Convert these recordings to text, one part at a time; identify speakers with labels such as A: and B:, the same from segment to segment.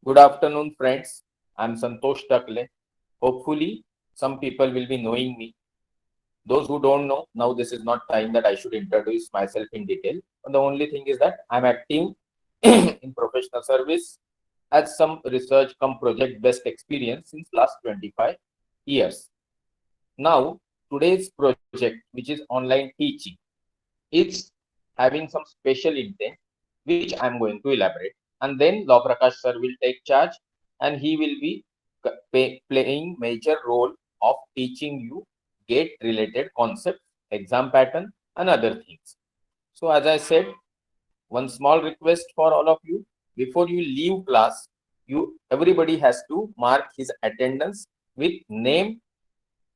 A: Good afternoon, friends. I'm Santosh Takle. Hopefully, some people will be knowing me. Those who don't know, now this is not time that I should introduce myself in detail. And the only thing is that I'm active in professional service as some research come project based experience since last 25 years. Now, today's project, which is online teaching, it's having some special intent, which I'm going to elaborate. And then Law Prakash sir will take charge and he will be playing major role of teaching you gate related concepts, exam pattern and other things. So as I said, one small request for all of you, before you leave class, you everybody has to mark his attendance with name,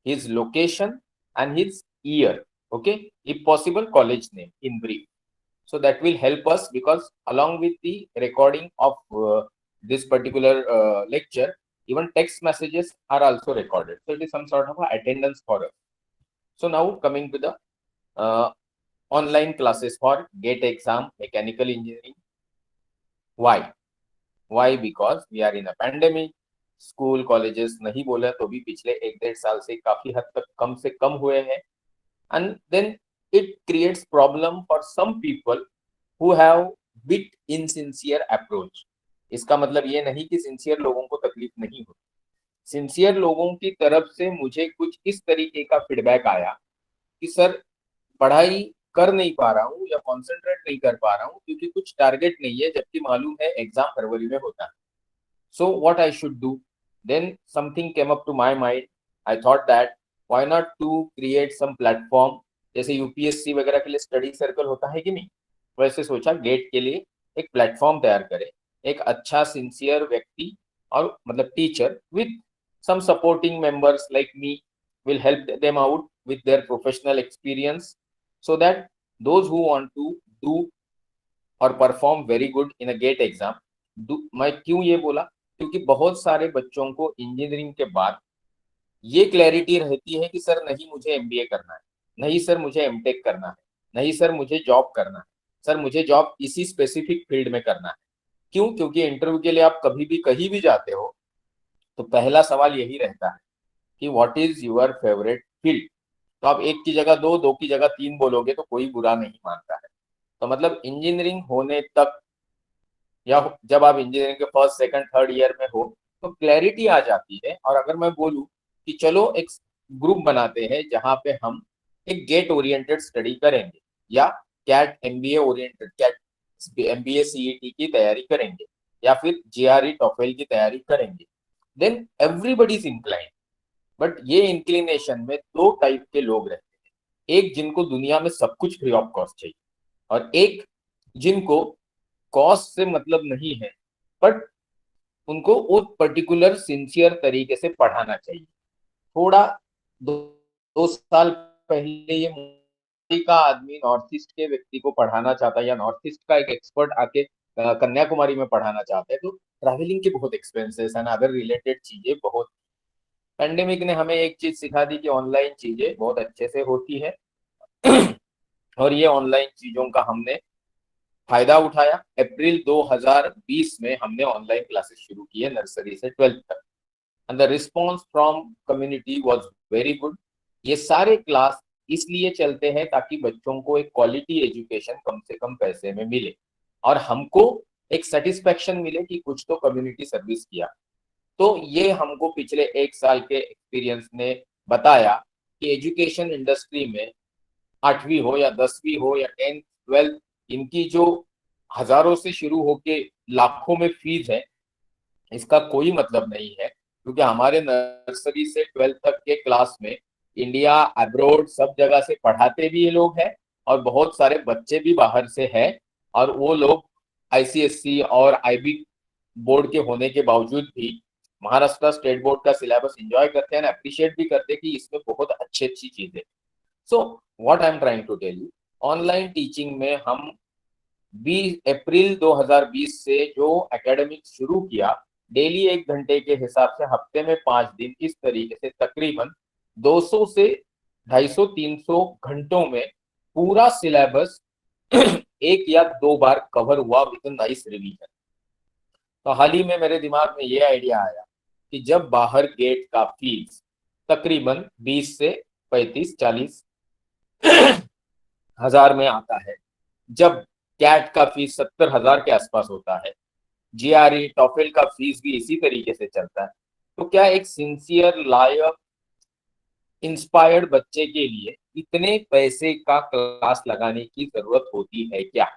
A: his location and his year. Okay, if possible, college name in brief. So that will help us because along with the recording of this particular lecture, even text messages are also recorded. So it is some sort of attendance for us. So now coming to the uh, online classes for GATE exam, mechanical engineering. Why? Why? Because we are in a pandemic. School colleges नहीं बोला तो भी पिछले 1-1.5 साल से काफी हद तक कम से कम हुए हैं. And then it creates problem for some people who have bit insincere approach. इसका मतलब ये नहीं कि सिंसियर लोगों को तकलीफ नहीं होती. सिंसियर लोगों की तरफ से मुझे कुछ इस तरीके का फीडबैक आया कि सर पढ़ाई कर नहीं पा रहा हूँ या कॉन्सेंट्रेट नहीं कर पा रहा हूँ क्योंकि कुछ टारगेट नहीं है, जबकि मालूम है एग्जाम फरवरी में होता है. So what I should do? Then something came up to my mind. I thought that why not to create some platform, जैसे यूपीएससी वगैरह के लिए स्टडी सर्कल होता है कि नहीं, वैसे सोचा गेट के लिए एक प्लेटफॉर्म तैयार करें. एक अच्छा सिंसियर व्यक्ति और मतलब teacher with some supporting members like me will help them out with their professional experience so that those who want to do or perform very good in a gate exam do. मैं क्यों ये बोला? क्योंकि बहुत सारे बच्चों को engineering के बाद ये क्लैरिटी रहती है कि सर नहीं मुझे एमबीए करना है, नहीं सर मुझे एमटेक करना है, नहीं सर मुझे जॉब करना है, सर मुझे जॉब इसी स्पेसिफिक फील्ड में करना है. क्यों? क्योंकि इंटरव्यू के लिए आप कभी भी कहीं भी जाते हो तो पहला सवाल यही रहता है कि what is your favourite field. तो आप एक की जगह दो, दो की जगह तीन बोलोगे तो कोई बुरा नहीं मानता है. तो मतलब इंजीनियरिंग होने तक या जब आप इंजीनियरिंग के फर्स्ट सेकंड थर्ड ईयर में हो तो क्लैरिटी आ जाती है. और अगर मैं बोलूं कि चलो एक ग्रुप बनाते हैं जहां पे हम एक गेट ओरिएंटेड स्टडी करेंगे या CAT MBA oriented CAT MBA CET की तैयारी करेंगे या फिर जीआरई टॉफेल की तैयारी करेंगे, then everybody is incline. But ये इंक्लिनेशन में दो टाइप के लोग रहते हैं. एक जिनको दुनिया में सब कुछ फ्री ऑफ कॉस्ट चाहिए और एक जिनको कॉस्ट से मतलब नहीं है बट उनको वो पर्टिकुलर सिंसियर तरीके से पढ़ाना चाहिए. थोड़ा 2 साल पहले ये मुंबई का आदमी नॉर्थ ईस्ट के व्यक्ति को पढ़ाना चाहता है या नॉर्थ ईस्ट का एक एक्सपर्ट आके कन्याकुमारी में पढ़ाना चाहता है तो ट्रैवलिंग के बहुत एक्सपेंसेस एंड अदर रिलेटेड चीजें बहुत. पेंडेमिक ने हमें एक चीज सिखा दी कि ऑनलाइन चीजें बहुत अच्छे से होती है और ये ऑनलाइन चीजों का हमने फायदा उठाया. अप्रैल 2020 में हमने ऑनलाइन क्लासेस शुरू किए नर्सरी से 12th तक and the response from community was very good. ये सारे क्लास इसलिए चलते हैं ताकि बच्चों को एक क्वालिटी एजुकेशन कम से कम पैसे में मिले और हमको एक सेटिस्फेक्शन मिले कि कुछ तो कम्युनिटी सर्विस किया. तो ये हमको पिछले 1 साल के एक्सपीरियंस ने बताया कि एजुकेशन इंडस्ट्री में 8वीं हो या 10वीं हो या 10th 12th, इनकी जो हजारों से शुरू होके लाखों में फीस है इसका कोई मतलब नहीं है. क्योंकि हमारे नर्सरी से 12th तक के क्लास में इंडिया अब्रोड सब जगह से पढ़ाते भी ये लोग हैं और बहुत सारे बच्चे भी बाहर से हैं और वो लोग आईसीएससी और आईबी बोर्ड के होने के बावजूद भी महाराष्ट्र स्टेट बोर्ड का सिलेबस एंजॉय करते हैं, अप्रिशिएट भी करते हैं कि इसमें बहुत अच्छी अच्छी चीजें. So what I am trying to tell you, online teaching में हम 20 अप्रैल 2020 से जो एकेडमिक शुरू किया, डेली 1 घंटे के हिसाब से हफ्ते में 5 दिन इस तरीके से तकरीबन 200 से 250-300 घंटों में पूरा सिलेबस एक या दो बार कवर हुआ विद नाइस रिवीजन. तो हाल ही में मेरे दिमाग में ये आइडिया आया कि जब बाहर गेट का फीस तकरीबन 20 से 35-40 हजार में आता है, जब कैट का फीस 70,000 के आसपास होता है, जीआरई टॉफेल का फीस भी इसी तरीके से चलता है, तो क्या एक सिंसियर लायक इंस्पायर्ड बच्चे के लिए इतने पैसे का क्लास लगाने की जरूरत होती है क्या?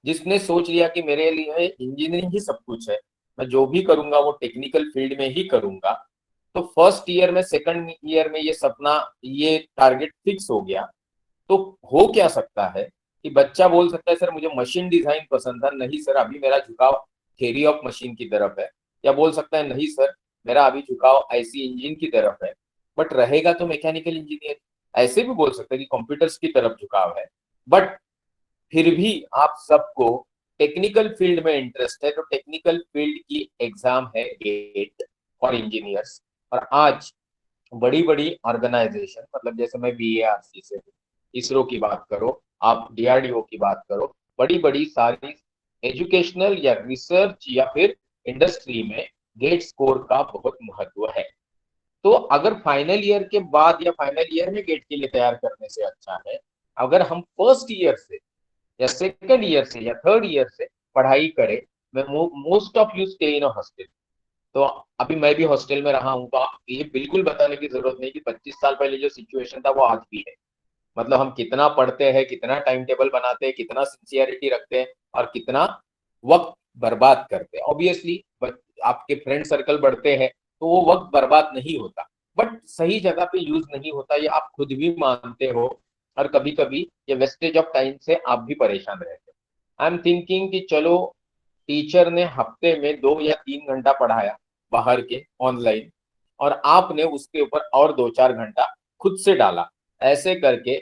A: जिसने सोच लिया कि मेरे लिए इंजीनियरिंग ही सब कुछ है, मैं जो भी करूंगा वो टेक्निकल फील्ड में ही करूंगा, तो फर्स्ट ईयर में सेकंड ईयर में ये सपना, ये टारगेट फिक्स हो गया, तो हो क्या सकता है कि बच्चा बोल सकता है सर मुझे मशीन डिजाइन पसंद था, नहीं सर अभी मेरा झुकाव थ्योरी ऑफ मशीन की तरफ है, या बोल सकता है नहीं सर मेरा अभी झुकाव आईसी इंजन की तरफ है, बट रहेगा तो मैकेनिकल इंजीनियर। ऐसे भी बोल सकते हैं कि कंप्यूटर्स की तरफ झुकाव है, बट फिर भी आप सबको टेक्निकल फील्ड में इंटरेस्ट है, तो टेक्निकल फील्ड की एग्जाम है गेट फॉर इंजीनियर्स। और आज बड़ी बड़ी ऑर्गेनाइजेशन, मतलब जैसे मैं बीएआरसी से, इसरो की बात करो, आप डीआरडीओ की बात करो, बड़ी बड़ी सारी एजुकेशनल या रिसर्च या फिर इंडस्ट्री में गेट स्कोर का बहुत महत्व है। तो अगर फाइनल ईयर के बाद या फाइनल ईयर में गेट के लिए तैयार करने से अच्छा है अगर हम फर्स्ट ईयर से या सेकंड ईयर से या थर्ड ईयर से पढ़ाई करें। Most of you stay in hostel, तो अभी मैं भी हॉस्टल में रहा हूँ, तो ये बिल्कुल बताने की जरूरत नहीं कि 25 साल पहले जो सिचुएशन था वो आज भी है। मतलब हम कितना पढ़ते हैं, कितना टाइम टेबल बनाते हैं, कितना सिंसियरिटी रखते हैं और कितना वक्त बर्बाद करते हैं। ऑब्वियसली आपके फ्रेंड सर्कल बढ़ते हैं तो वो वक्त बर्बाद नहीं होता, बट सही जगह पे यूज नहीं होता, ये आप खुद भी मानते हो। और कभी कभी ये वेस्टेज ऑफ टाइम से आप भी परेशान रहते हो। आई एम थिंकिंग कि चलो टीचर ने हफ्ते में 2 या 3 घंटा पढ़ाया बाहर के ऑनलाइन, और आपने उसके ऊपर और 2-4 घंटा खुद से डाला, ऐसे करके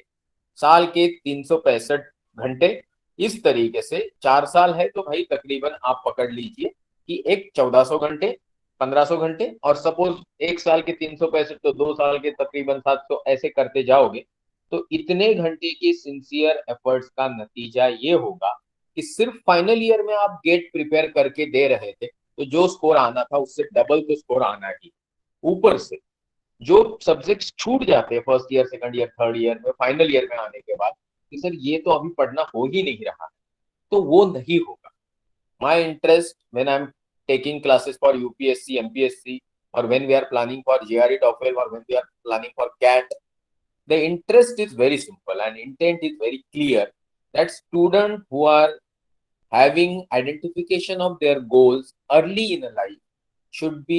A: साल के 365 घंटे, इस तरीके से 4 साल है तो भाई तकरीबन आप पकड़ लीजिए कि एक 1400 घंटे, 1500 घंटे, और सपोज एक साल के 365 तो 2 साल के तकरीबन 700, ऐसे करते जाओगे तो इतने घंटे की सिंसियर एफर्ट्स का नतीजा ये होगा कि सिर्फ फाइनल ईयर में आप गेट प्रिपेयर करके दे रहे थे तो जो स्कोर आना था उससे डबल तो स्कोर आना ही, ऊपर से जो सब्जेक्ट्स छूट जाते हैं first year second year third year में, फाइनल ईयर में आने के बाद कि सर ये तो अभी पढ़ना हो ही नहीं रहा, तो वो नहीं होगा। My interest when I am taking classes for UPSC MPSC, or when we are planning for GRE TOEFL, or when we are planning for CAT, the interest is very simple and intent is very clear, that students who are having identification of their goals early in life should be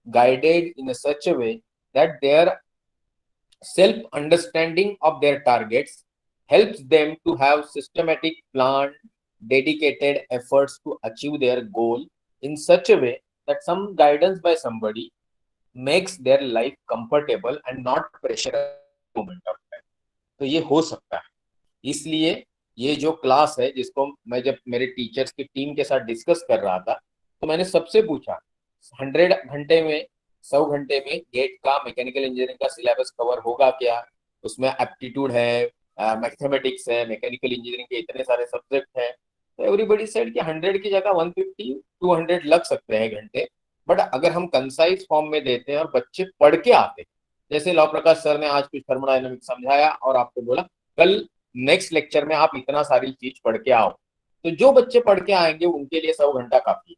A: guided in a such a way that their self understanding of their targets helps them to have systematic planned dedicated efforts to achieve their goal in such a way that some guidance by somebody makes their life comfortable and not pressure moment of time। तो ये हो सकता है। इसलिए ये जो class है जिसको मैं जब मेरे टीचर्स की टीम के साथ डिस्कस कर रहा था तो मैंने सबसे पूछा 100 घंटे में 100 घंटे में गेट का मैकेनिकल इंजीनियरिंग का सिलेबस कवर होगा क्या? उसमें एप्टीट्यूड है, मैथमेटिक्स है, मैकेनिकल इंजीनियरिंग के इतने सारे सब्जेक्ट हैं। तो एवरीबडी सेड कि 100 की जगह 150-200 लग सकते हैं घंटे, बट अगर हम कंसाइज फॉर्म में देते हैं और बच्चे पढ़ के आते हैं, जैसे लॉ प्रकाश सर ने आज कुछ थर्मोडायनामिक्स समझाया और आपको बोला कल नेक्स्ट लेक्चर में आप इतना सारी चीज पढ़ के आओ, तो जो बच्चे पढ़ के आएंगे उनके लिए 100 घंटा काफी है।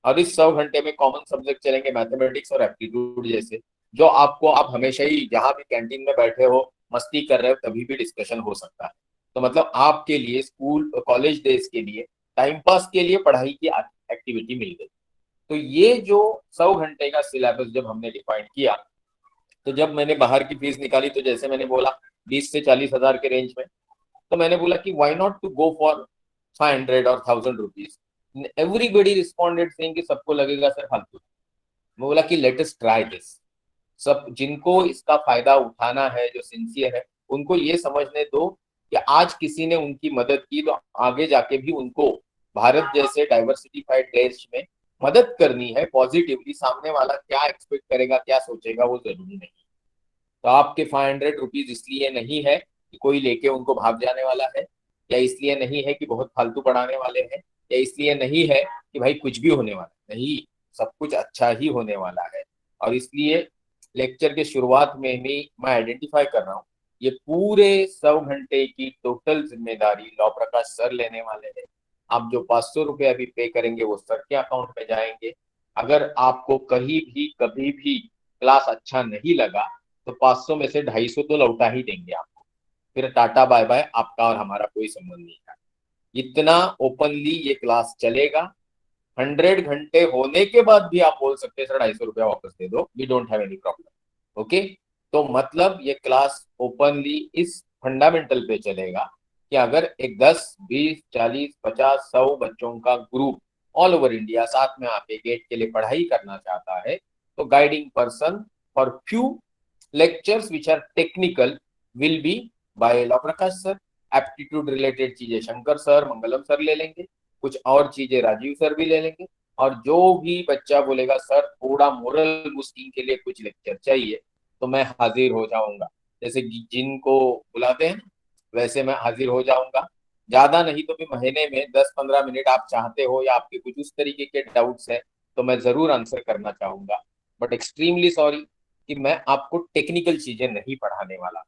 A: और इस 100 घंटे में कॉमन सब्जेक्ट चलेंगे मैथमेटिक्स और एप्टीट्यूड जैसे, जो आपको आप हमेशा ही जहां भी कैंटीन में बैठे हो मस्ती कर रहे हो तभी भी डिस्कशन हो सकता है। तो मतलब आपके लिए स्कूल कॉलेज डेज के लिए टाइम पास के लिए पढ़ाई की एक्टिविटी मिल गई। तो ये जो 100 घंटे का सिलेबस जब हमने डिफाइन किया, तो जब मैंने बाहर की फीस निकाली तो जैसे मैंने बोला 20 से 40 हजार के रेंज में, तो मैंने बोला कि why not to go for 500 और 1000 रुपीज। एवरीबडी रिस्पॉन्डेड सेइंग कि सबको लगेगा सर फालतू। मैं बोला कि लेट अस ट्राई दिस। सब जिनको इसका फायदा उठाना है, जो सिंसियर है, उनको ये समझने दो कि आज किसी ने उनकी मदद की तो आगे जाके भी उनको भारत जैसे डाइवर्सिफाइड देश में मदद करनी है पॉजिटिवली। सामने वाला क्या एक्सपेक्ट करेगा, क्या सोचेगा, वो जरूरी नहीं। तो आपके 500 रुपीज इसलिए नहीं है कि कोई लेके उनको भाग जाने वाला है, या इसलिए नहीं है कि बहुत फालतू पढ़ाने वाले हैं। या इसलिए नहीं है कि भाई कुछ भी होने वाला है, नहीं, सब कुछ अच्छा ही होने वाला है। और इसलिए लेक्चर के शुरुआत में ही मैं आइडेंटिफाई कर रहा हूँ, ये पूरे 100 घंटे की टोटल जिम्मेदारी लॉ प्रकाश सर लेने वाले हैं। आप जो 500 रुपये अभी पे करेंगे वो सर के अकाउंट में जाएंगे। अगर आपको कहीं भी कभी भी क्लास अच्छा नहीं लगा तो 500 में से 250 तो लौटा ही देंगे आपको। फिर टाटा बाय बाय, आपका और हमारा कोई संबंध नहीं है। इतना ओपनली ये क्लास चलेगा। 100 घंटे होने के बाद भी आप बोल सकते हैं सर 250 रुपया वापस दे दो, we don't have any problem. Okay, तो मतलब ये क्लास ओपनली इस फंडामेंटल पे चलेगा कि अगर एक 10, 20, 40, 50, 100 बच्चों का ग्रुप ऑल ओवर इंडिया साथ में आके गेट के लिए पढ़ाई करना चाहता है तो guiding person for few lectures which are technical will be by Lav Prakash sir. Aptitude related चीजें शंकर सर, मंगलम सर ले लेंगे, कुछ और चीजें राजीव सर भी ले लेंगे। और जो भी बच्चा बोलेगा सर थोड़ा मोरल बूस्टिंग के लिए कुछ लेक्चर चाहिए तो मैं हाजिर हो जाऊंगा। जैसे जिनको बुलाते हैं वैसे मैं हाजिर हो जाऊंगा। ज्यादा नहीं तो भी महीने में 10-15 मिनट आप चाहते हो या आपके कुछ उस तरीके के डाउट्स है तो मैं जरूर आंसर करना चाहूंगा। बट एक्सट्रीमली सॉरी कि मैं आपको टेक्निकल चीजें नहीं पढ़ाने वाला।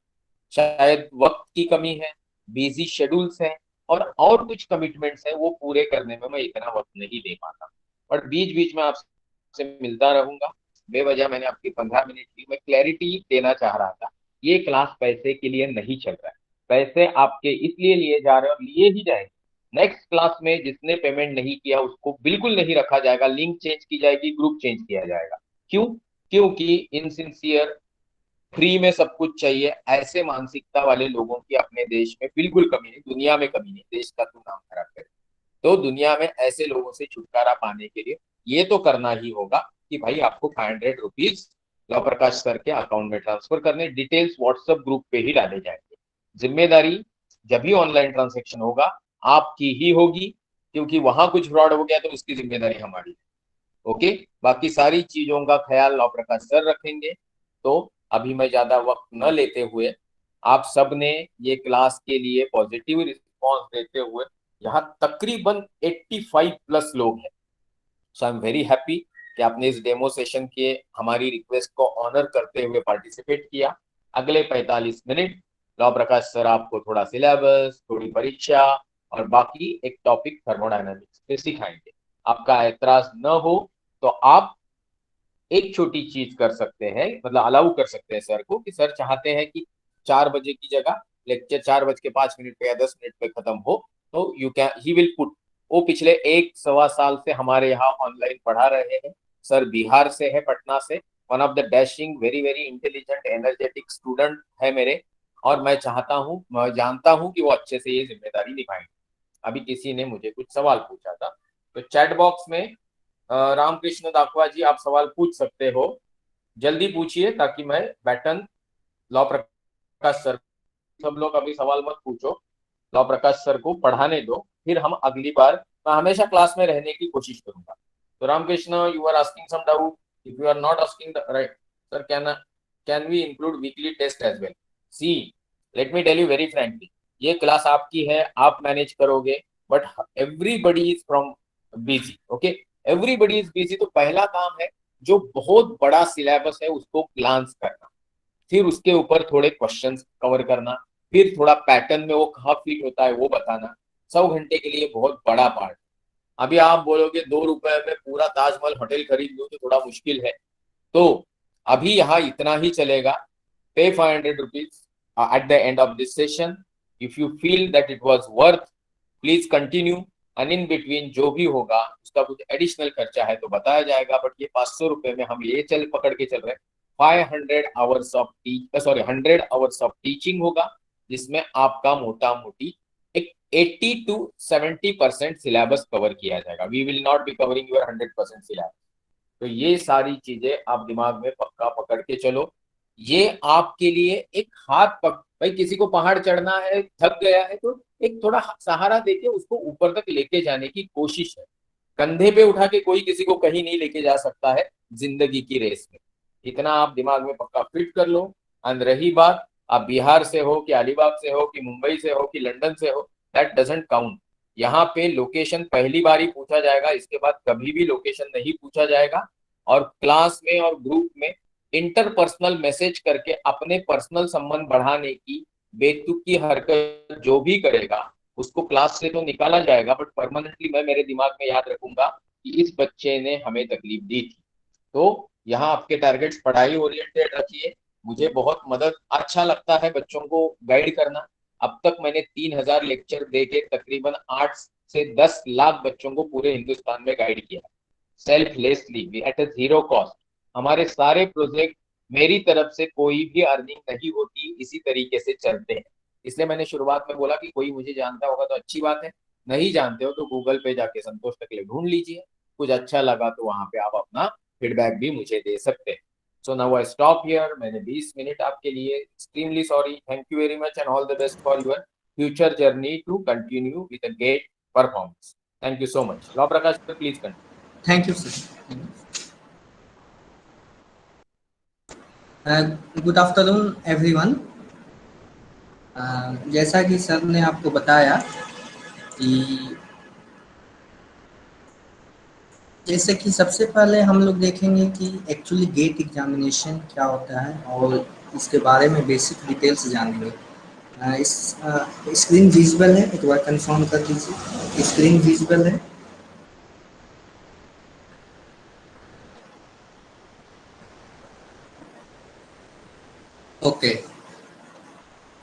A: शायद वक्त की कमी है, बिजी शेड्यूल्स हैं, और कुछ कमिटमेंट्स हैं, वो पूरे करने में मैं इतना वक्त नहीं दे पाता। बट बीच बीच में आपसे मिलता रहूंगा। बेवजह मैंने आपकी 15 मिनट ली, मैं क्लैरिटी देना चाह रहा था। ये क्लास पैसे के लिए नहीं चल रहा है, पैसे आपके इसलिए लिए जा रहे हैं और लिए ही जाएंगे। नेक्स्ट क्लास में जिसने पेमेंट नहीं किया उसको बिल्कुल नहीं रखा जाएगा, लिंक चेंज की जाएगी, ग्रुप चेंज किया जाएगा। क्यों? क्योंकि इनसिंसियर फ्री में सब कुछ चाहिए ऐसे मानसिकता वाले लोगों की अपने देश में बिल्कुल कमी नहीं, दुनिया में कमी नहीं, देश का तो नाम खराब करे। तो दुनिया में ऐसे लोगों से छुटकारा पाने के लिए ये तो करना ही होगा कि भाई आपको 500 रुपीज लव प्रकाश सर के अकाउंट में ट्रांसफर करने, डिटेल्स व्हाट्सएप ग्रुप पे ही डाले जाएंगे। जिम्मेदारी जब भी ऑनलाइन ट्रांजेक्शन होगा आपकी ही होगी, क्योंकि वहां कुछ फ्रॉड हो गया तो उसकी जिम्मेदारी हमारी। ओके, बाकी सारी चीजों का ख्याल लॉ प्रकाश सर रखेंगे। तो अभी मैं ज्यादा वक्त न लेते हुए, आप सब ने ये क्लास के लिए पॉजिटिव रिस्पॉन्स देते हुए यहाँ तकरीबन 85+ लोग हैं। सो आई एम वेरी हैप्पी कि आपने इस डेमो सेशन के हमारी रिक्वेस्ट को ऑनर करते हुए पार्टिसिपेट किया। अगले 45 मिनट लॉ प्रकाश सर आपको थोड़ा सिलेबस, थोड़ी परीक्षा और बाकी एक टॉपिक थर्मोडायनामिक्स पे सिखाएंगे। आपका एतराज न हो तो आप एक छोटी चीज कर सकते हैं, मतलब अलाउ कर सकते हैं सर को कि सर चाहते हैं कि 4 बजे की जगह लेक्चर 4:05 पे या 10 मिनट पे खत्म हो, तो you can he will put. वो पिछले 1-1.25 साल से हमारे यहाँ ऑनलाइन पढ़ा रहे हैं। सर बिहार से है, पटना से। One of the dashing very very intelligent energetic student है मेरे। और मैं चाहता हूँ, मैं जानता हूँ कि वो अच्छे से ये जिम्मेदारी निभाएंगे। अभी किसी ने मुझे कुछ सवाल पूछा था, तो चैट बॉक्स में रामकृष्ण दाखवा जी आप सवाल पूछ सकते हो। जल्दी पूछिए ताकि मैं बैटन लॉ प्रकाश सर, सब लोग अभी सवाल मत पूछो, लॉ प्रकाश सर को पढ़ाने दो, फिर हम अगली बार, मैं हमेशा क्लास में रहने की कोशिश करूंगा। तो Ramakrishna, you are asking some doubt, if you are not asking right sir, can we include weekly test as well? See, let me tell you very frankly, ये क्लास आपकी है, आप मैनेज करोगे, but everybody is from busy. Okay, everybody is busy. तो पहला काम है जो बहुत बड़ा सिलेबस है उसको ग्लांस करना, फिर उसके ऊपर थोड़े क्वेश्चंस कवर करना, फिर थोड़ा पैटर्न में वो कहाँ फिट होता है वो बताना। 100 घंटे के लिए बहुत बड़ा पार्ट। अभी आप बोलोगे 2 रुपए में पूरा ताजमहल होटल खरीद लूं तो थोड़ा मुश्किल है। तो अभी यहाँ इतना ही चलेगा। पे 500 rupees at the end of this session. If you feel that it was worth, please continue. And in between जो भी होगा उसका कुछ एडिशनल खर्चा है तो बताया जाएगा। बट ये 500 रुपए में हम ये चल पकड़ के चल रहे हैं 500 hours of sorry 100 hours of teaching होगा, जिसमें आपका मोटा मोटी एक 80 to 70% सिलेबस कवर किया जाएगा। We will not be covering your 100% syllabus. तो ये सारी चीजें आप दिमाग में पक्का पकड़ के चलो। ये आपके लिए एक हाथ पक, भाई किसी को पहाड़ चढ़ना है, थक गया है, तो एक थोड़ा सहारा देके उसको ऊपर तक लेके जाने की कोशिश है। कंधे पे उठा के कोई किसी को कहीं नहीं लेके जा सकता है जिंदगी की रेस में। इतना आप दिमाग में पक्का फिट कर लो। एंड रही बात, आप बिहार से हो कि अलीबाग से हो कि मुंबई से हो कि लंदन से हो, दैट डजंट काउंट। यहाँ पे लोकेशन पहली बार ही पूछा जाएगा, इसके बाद कभी भी लोकेशन नहीं पूछा जाएगा। और क्लास में और ग्रुप में इंटरपर्सनल मैसेज करके अपने पर्सनल संबंध बढ़ाने की बेतुकी हरकत जो भी करेगा उसको क्लास से तो निकाला जाएगा, बट परमानेंटली मैं मेरे दिमाग में याद रखूंगा कि इस बच्चे ने हमें तकलीफ दी थी। तो यहाँ आपके टारगेट्स पढ़ाई ओरिएंटेड रखिए। मुझे बहुत मदद अच्छा लगता है बच्चों को गाइड करना। अब तक मैंने 3,000 लेक्चर दे के तकरीबन 8 से 10 लाख बच्चों को पूरे हिंदुस्तान में गाइड किया, सेल्फलेसली एट ए जीरो कॉस्ट। हमारे सारे प्रोजेक्ट मेरी तरफ से कोई भी अर्निंग नहीं होती, इसी तरीके से चलते हैं। इसलिए मैंने शुरुआत में बोला कि कोई मुझे जानता होगा तो अच्छी बात है, नहीं जानते हो तो गूगल पे जाके संतोष टकले ढूंढ लीजिए, कुछ अच्छा लगा तो वहां पे आप अपना फीडबैक भी मुझे दे सकते हैं। So now I stop here. मैंने 20 मिनट आपके लिए, extremely sorry, thank you very much and all the best for your future journey to continue with a great performance. Thank you so much. Lav Prakash sir, please continue.
B: Thank you sir. Good afternoon everyone. जैसा कि sir ने आपको बताया कि जैसे कि सबसे पहले हम लोग देखेंगे कि एक्चुअली गेट एग्जामिनेशन क्या होता है और इसके बारे में बेसिक डिटेल्स जानेंगे। इस स्क्रीन विजिबल है, एक बार कंफर्म कर दीजिए स्क्रीन विजिबल है। ओके,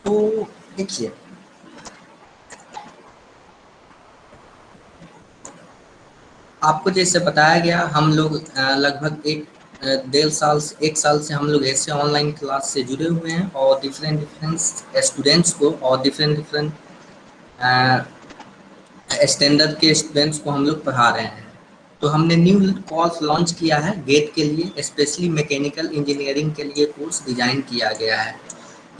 B: तो देखिए आपको जैसे बताया गया, हम लोग लगभग 1 साल से हम लोग ऐसे ऑनलाइन क्लास से जुड़े हुए हैं और डिफरेंट स्टूडेंट्स को और डिफरेंट स्टैंडर्ड के स्टूडेंट्स को हम लोग पढ़ा रहे हैं। तो हमने न्यू कोर्स लॉन्च किया है गेट के लिए, स्पेशली मैकेनिकल इंजीनियरिंग के लिए कोर्स डिजाइन किया गया है।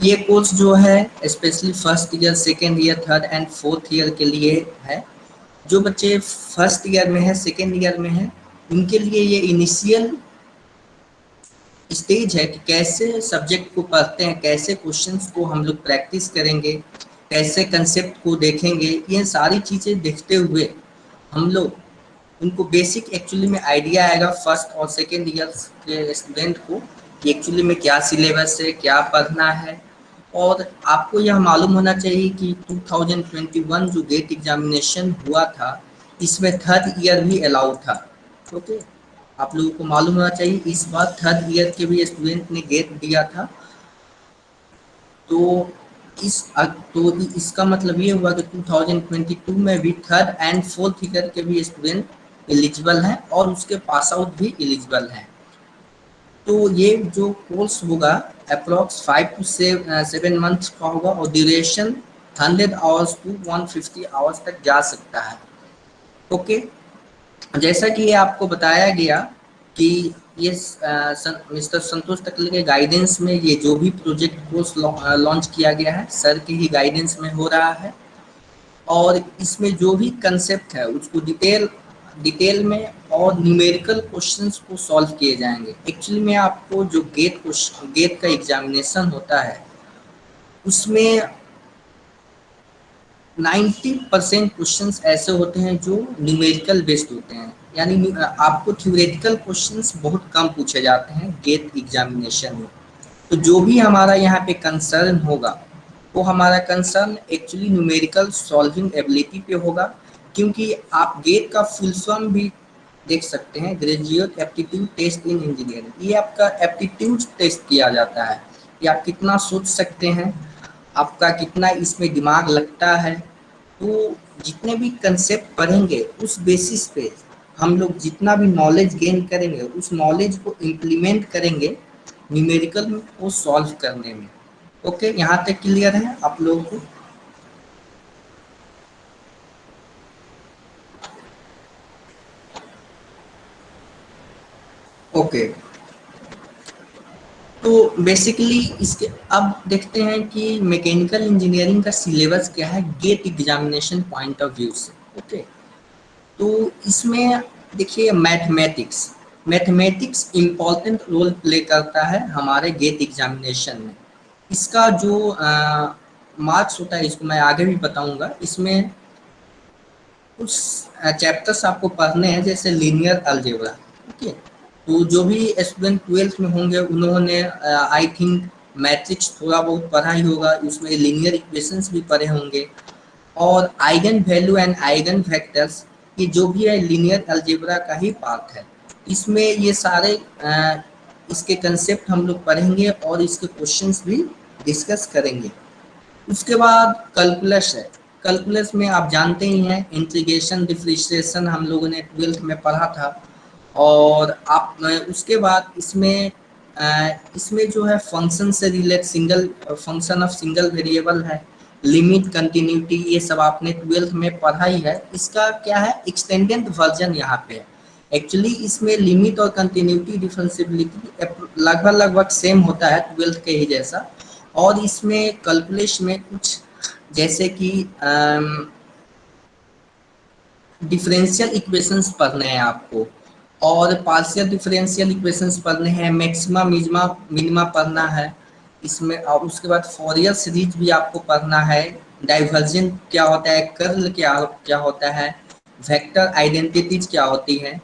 B: ये कोर्स जो है specially first year, second year, third and fourth year के लिए है। जो बच्चे फर्स्ट ईयर में है, सेकेंड ईयर में है, उनके लिए ये इनिशियल स्टेज है कि कैसे सब्जेक्ट को पढ़ते हैं, कैसे क्वेश्चंस को हम लोग प्रैक्टिस करेंगे, कैसे कंसेप्ट को देखेंगे। ये सारी चीज़ें देखते हुए हम लोग उनको बेसिक एक्चुअली में आइडिया आएगा फर्स्ट और सेकेंड ईयर के स्टूडेंट को कि एक्चुअली में क्या सिलेबस है, क्या पढ़ना है। और आपको यह मालूम होना चाहिए कि 2021 जो गेट एग्जामिनेशन हुआ था, इसमें थर्ड ईयर भी अलाउ था। ओके, आप लोगों को मालूम होना चाहिए इस बार थर्ड ईयर के भी स्टूडेंट ने गेट दिया था। तो इसका मतलब ये हुआ कि 2022 में भी थर्ड एंड फोर्थ ईयर के भी स्टूडेंट एलिजिबल हैं और उसके पास आउट भी एलिजिबल हैं। तो ये जो कोर्स होगा अप्रॉक्स 5 to 7 मंथ्स का होगा और ड्यूरेशन 100 आवर्स टू 150 आवर्स तक जा सकता है। ओके, जैसा कि ये आपको बताया गया कि ये मिस्टर संतोष टकले के गाइडेंस में ये जो भी प्रोजेक्ट कोर्स लॉन्च किया गया है, सर के ही गाइडेंस में हो रहा है। और इसमें जो भी कंसेप्ट है उसको डिटेल में और न्यूमेरिकल क्वेश्चंस को सॉल्व किए जाएंगे। एक्चुअली में आपको जो गेट का एग्जामिनेशन होता है उसमें 90% क्वेश्चंस ऐसे होते हैं जो न्यूमेरिकल बेस्ड होते हैं, यानी आपको थ्योरेटिकल क्वेश्चंस बहुत कम पूछे जाते हैं गेट एग्जामिनेशन में। तो जो भी हमारा यहाँ पे कंसर्न होगा वो हमारा concern actually numerical solving ability पे होगा, क्योंकि आप गेट का फुल फॉर्म भी देख सकते हैं, graduate aptitude test in engineering. ये आपका एप्टीट्यूड टेस्ट किया जाता है कि आप कितना सोच सकते हैं, आपका कितना इसमें दिमाग लगता है। तो जितने भी कंसेप्ट पढ़ेंगे उस बेसिस पे हम लोग जितना भी नॉलेज गेन करेंगे उस नॉलेज को इम्प्लीमेंट करेंगे न्यूमेरिकल को सॉल्व करने में। ओके, यहाँ तक क्लियर है आप लोगों को? ओके, तो बेसिकली इसके अब देखते हैं कि मैकेनिकल इंजीनियरिंग का सिलेबस क्या है GATE examination point of view से। ओके, तो इसमें देखिए मैथमेटिक्स इम्पॉर्टेंट रोल प्ले करता है हमारे गेट एग्जामिनेशन में। इसका जो मार्क्स होता है इसको मैं आगे भी बताऊंगा। इसमें कुछ चैप्टर्स आपको पढ़ने हैं जैसे लीनियर अलजेब्रा। ओके, तो जो भी स्टूडेंट 12th में होंगे उन्होंने आई थिंक मैट्रिक्स थोड़ा बहुत पढ़ा ही होगा, उसमें लीनियर इक्वेशंस भी पढ़े होंगे, और eigen value and eigen vectors, ये जो भी है लीनियर अलजेब्रा का ही पार्ट है। इसमें ये सारे इसके कंसेप्ट हम लोग पढ़ेंगे और इसके क्वेश्चंस भी डिस्कस करेंगे। उसके बाद कैलकुलस है। कैलकुलस में आप जानते ही हैं इंटीग्रेशन डिफरेंशिएशन हम लोगों ने 12th में पढ़ा था। और आप उसके बाद इसमें जो है फंक्शन से relate single function of single variable है, लिमिट कंटिन्यूटी, ये सब आपने 12th में पढ़ा ही है। इसका क्या है एक्सटेंडेड वर्जन यहाँ पे है। एक्चुअली इसमें लिमिट और कंटिन्यूटी डिफरेंशिएबिलिटी लगभग सेम होता है 12th के ही जैसा। और इसमें कैलकुलस में कुछ जैसे कि डिफरेंशियल इक्वेशंस पढ़ने हैं आपको, और पार्शियल डिफरेंशियल इक्वेशंस पढ़ने हैं, मैक्सिमा मिनिमा पढ़ना है इसमें। और उसके बाद फोरियर सीरीज भी आपको पढ़ना है, डाइवर्जेंट क्या होता है, कर्ल क्या होता है, वेक्टर आइडेंटिटीज क्या होती है,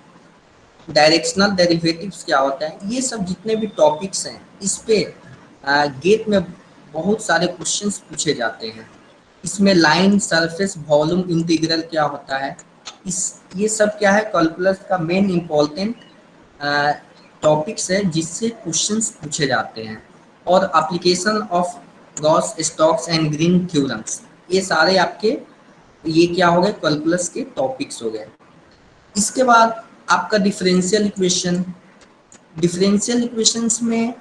B: डायरेक्शनल डेरिवेटिव्स क्या होता है, ये सब जितने भी टॉपिक्स हैं इस पे गेट में बहुत सारे क्वेश्चंस पूछे जाते हैं। इसमें लाइन सरफेस वॉल्यूम इंटीग्रल क्या होता है, ये सब क्या है कैलकुलस का मेन इम्पोर्टेंट टॉपिक्स है जिससे क्वेश्चंस पूछे जाते हैं। और application of Gauss Stokes and green theorems, ये सारे आपके ये क्या हो गए कैलकुलस के टॉपिक्स हो गए। इसके बाद आपका डिफरेंशियल इक्वेशंस में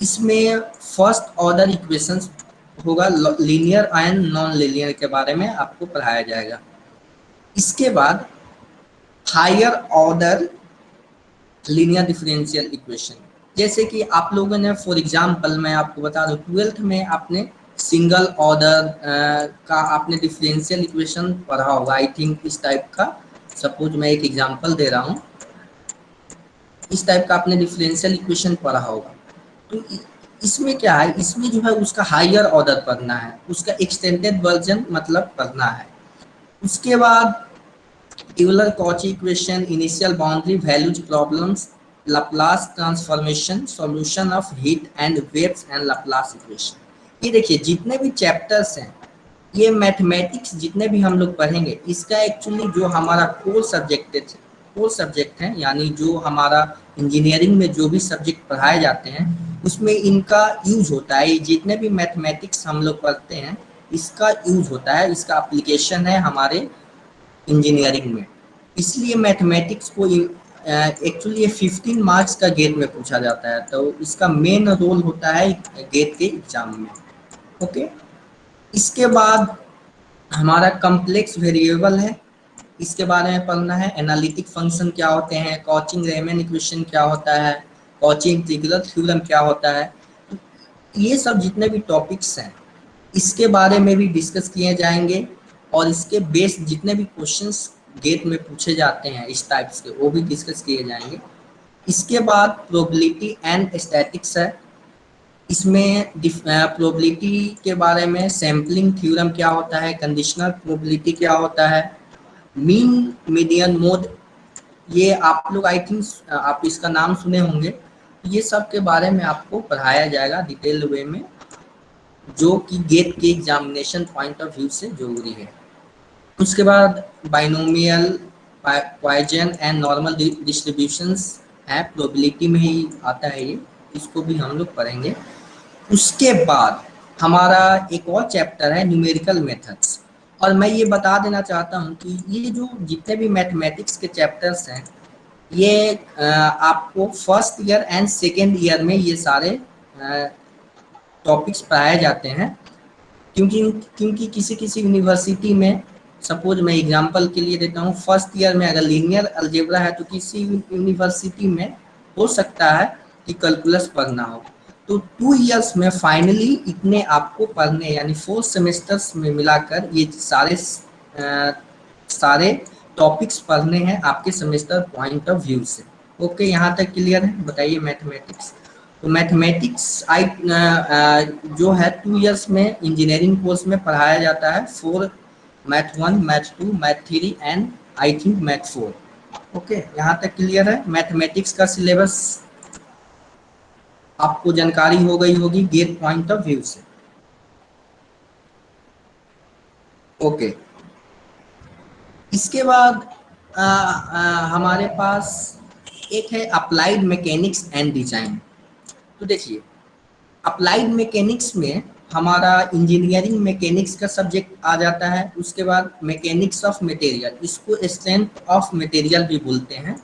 B: इसमें फर्स्ट ऑर्डर इक्वेशंस होगा, लीनियर एंड नॉन लीनियर के बारे में आपको पढ़ाया जाएगा। इसके बाद higher order linear differential equation, जैसे कि आप लोगों ने फॉर एग्जांपल मैं आपको बता दूं 12th में आपने सिंगल ऑर्डर का आपने डिफरेंशियल इक्वेशन पढ़ा होगा आई थिंक इस टाइप का। सपोज मैं एक एग्जांपल दे रहा हूँ, इस टाइप का आपने डिफरेंशियल इक्वेशन पढ़ा होगा। तो इसमें क्या है, इसमें जो है उसका हायर ऑर्डर पढ़ना है, उसका एक्सटेंडेड वर्जन मतलब पढ़ना है। उसके बाद Euler Cauchy equation, initial boundary values problems, Laplace transformation, solution of heat and waves and Laplace equation. ये देखिए जितने भी चैप्टर्स हैं ये मैथमेटिक्स जितने भी हम लोग पढ़ेंगे इसका एक्चुअली जो हमारा कोर सब्जेक्ट है, यानी जो हमारा इंजीनियरिंग में जो भी सब्जेक्ट पढ़ाए जाते हैं उसमें इनका यूज होता है। जितने भी मैथमेटिक्स हम लोग पढ़ते हैं इसका यूज होता है, इसका एप्लीकेशन है हमारे इंजीनियरिंग में। इसलिए मैथमेटिक्स को एक्चुअली 15 मार्क्स का गेट में पूछा जाता है, तो इसका मेन रोल होता है गेट के एग्जाम में। ओके, इसके बाद हमारा कॉम्प्लेक्स वेरिएबल है, इसके बारे में पढ़ना है। एनालिटिक फंक्शन क्या होते हैं, कॉची रीमैन इक्वेशन क्या होता है, कॉची इंटीग्रल थ्योरम क्या होता है, ये सब जितने भी टॉपिक्स हैं इसके बारे में भी डिस्कस किए जाएंगे। और इसके बेस्ड जितने भी क्वेश्चंस गेट में पूछे जाते हैं इस टाइप्स के वो भी डिस्कस किए जाएंगे। इसके बाद प्रोबेबिलिटी एंड स्टैटिक्स है, इसमें प्रोबेबिलिटी के बारे में सैम्पलिंग थ्योरम क्या होता है, कंडीशनल प्रोबेबिलिटी क्या होता है, मीन मीडियन मोड, ये आप लोग आई थिंक आप इसका नाम सुने होंगे। ये सब के बारे में आपको पढ़ाया जाएगा डिटेल वे में, जो कि गेट के एग्जामिनेशन पॉइंट ऑफ व्यू से जरूरी है। उसके बाद binomial, Poisson and normal distributions है, प्रोबेबिलिटी में ही आता है ये, इसको भी हम लोग पढ़ेंगे। उसके बाद हमारा एक और चैप्टर है न्यूमेरिकल मेथड्स। और मैं ये बता देना चाहता हूँ कि ये जो जितने भी मैथमेटिक्स के चैप्टर्स हैं ये आपको first year and second year में ये सारे टॉपिक्स पढ़ाए जाते हैं। क्योंकि किसी किसी यूनिवर्सिटी में, सपोज मैं एग्जांपल के लिए देता हूँ, फर्स्ट ईयर में अगर लीनियर अलजेब्रा है तो किसी यूनिवर्सिटी में हो सकता है कि कैलकुलस पढ़ना हो। तो 2 इयर्स में फाइनली इतने आपको पढ़ने, यानी 4 सेमेस्टर्स में मिलाकर ये सारे टॉपिक्स पढ़ने हैं आपके सेमेस्टर पॉइंट ऑफ व्यू से। ओके, यहाँ तक क्लियर है? बताइए मैथमेटिक्स। तो मैथमेटिक्स जो है 2 इयर्स में इंजीनियरिंग कोर्स में पढ़ाया जाता है, 4 math 1, math 2, math 3 and I think math 4। Okay, यहाँ तक क्लियर है। मैथमेटिक्स का सिलेबस आपको जानकारी हो गई होगी गेट पॉइंट ऑफ व्यू से। ओके, इसके बाद हमारे पास एक है अप्लाइड मैकेनिक्स एंड डिजाइन। तो देखिए, अप्लाइड मैकेनिक्स में हमारा इंजीनियरिंग मैकेनिक्स का सब्जेक्ट आ जाता है। उसके बाद मैकेनिक्स ऑफ मटेरियल, इसको स्ट्रेंथ ऑफ मटेरियल भी बोलते हैं,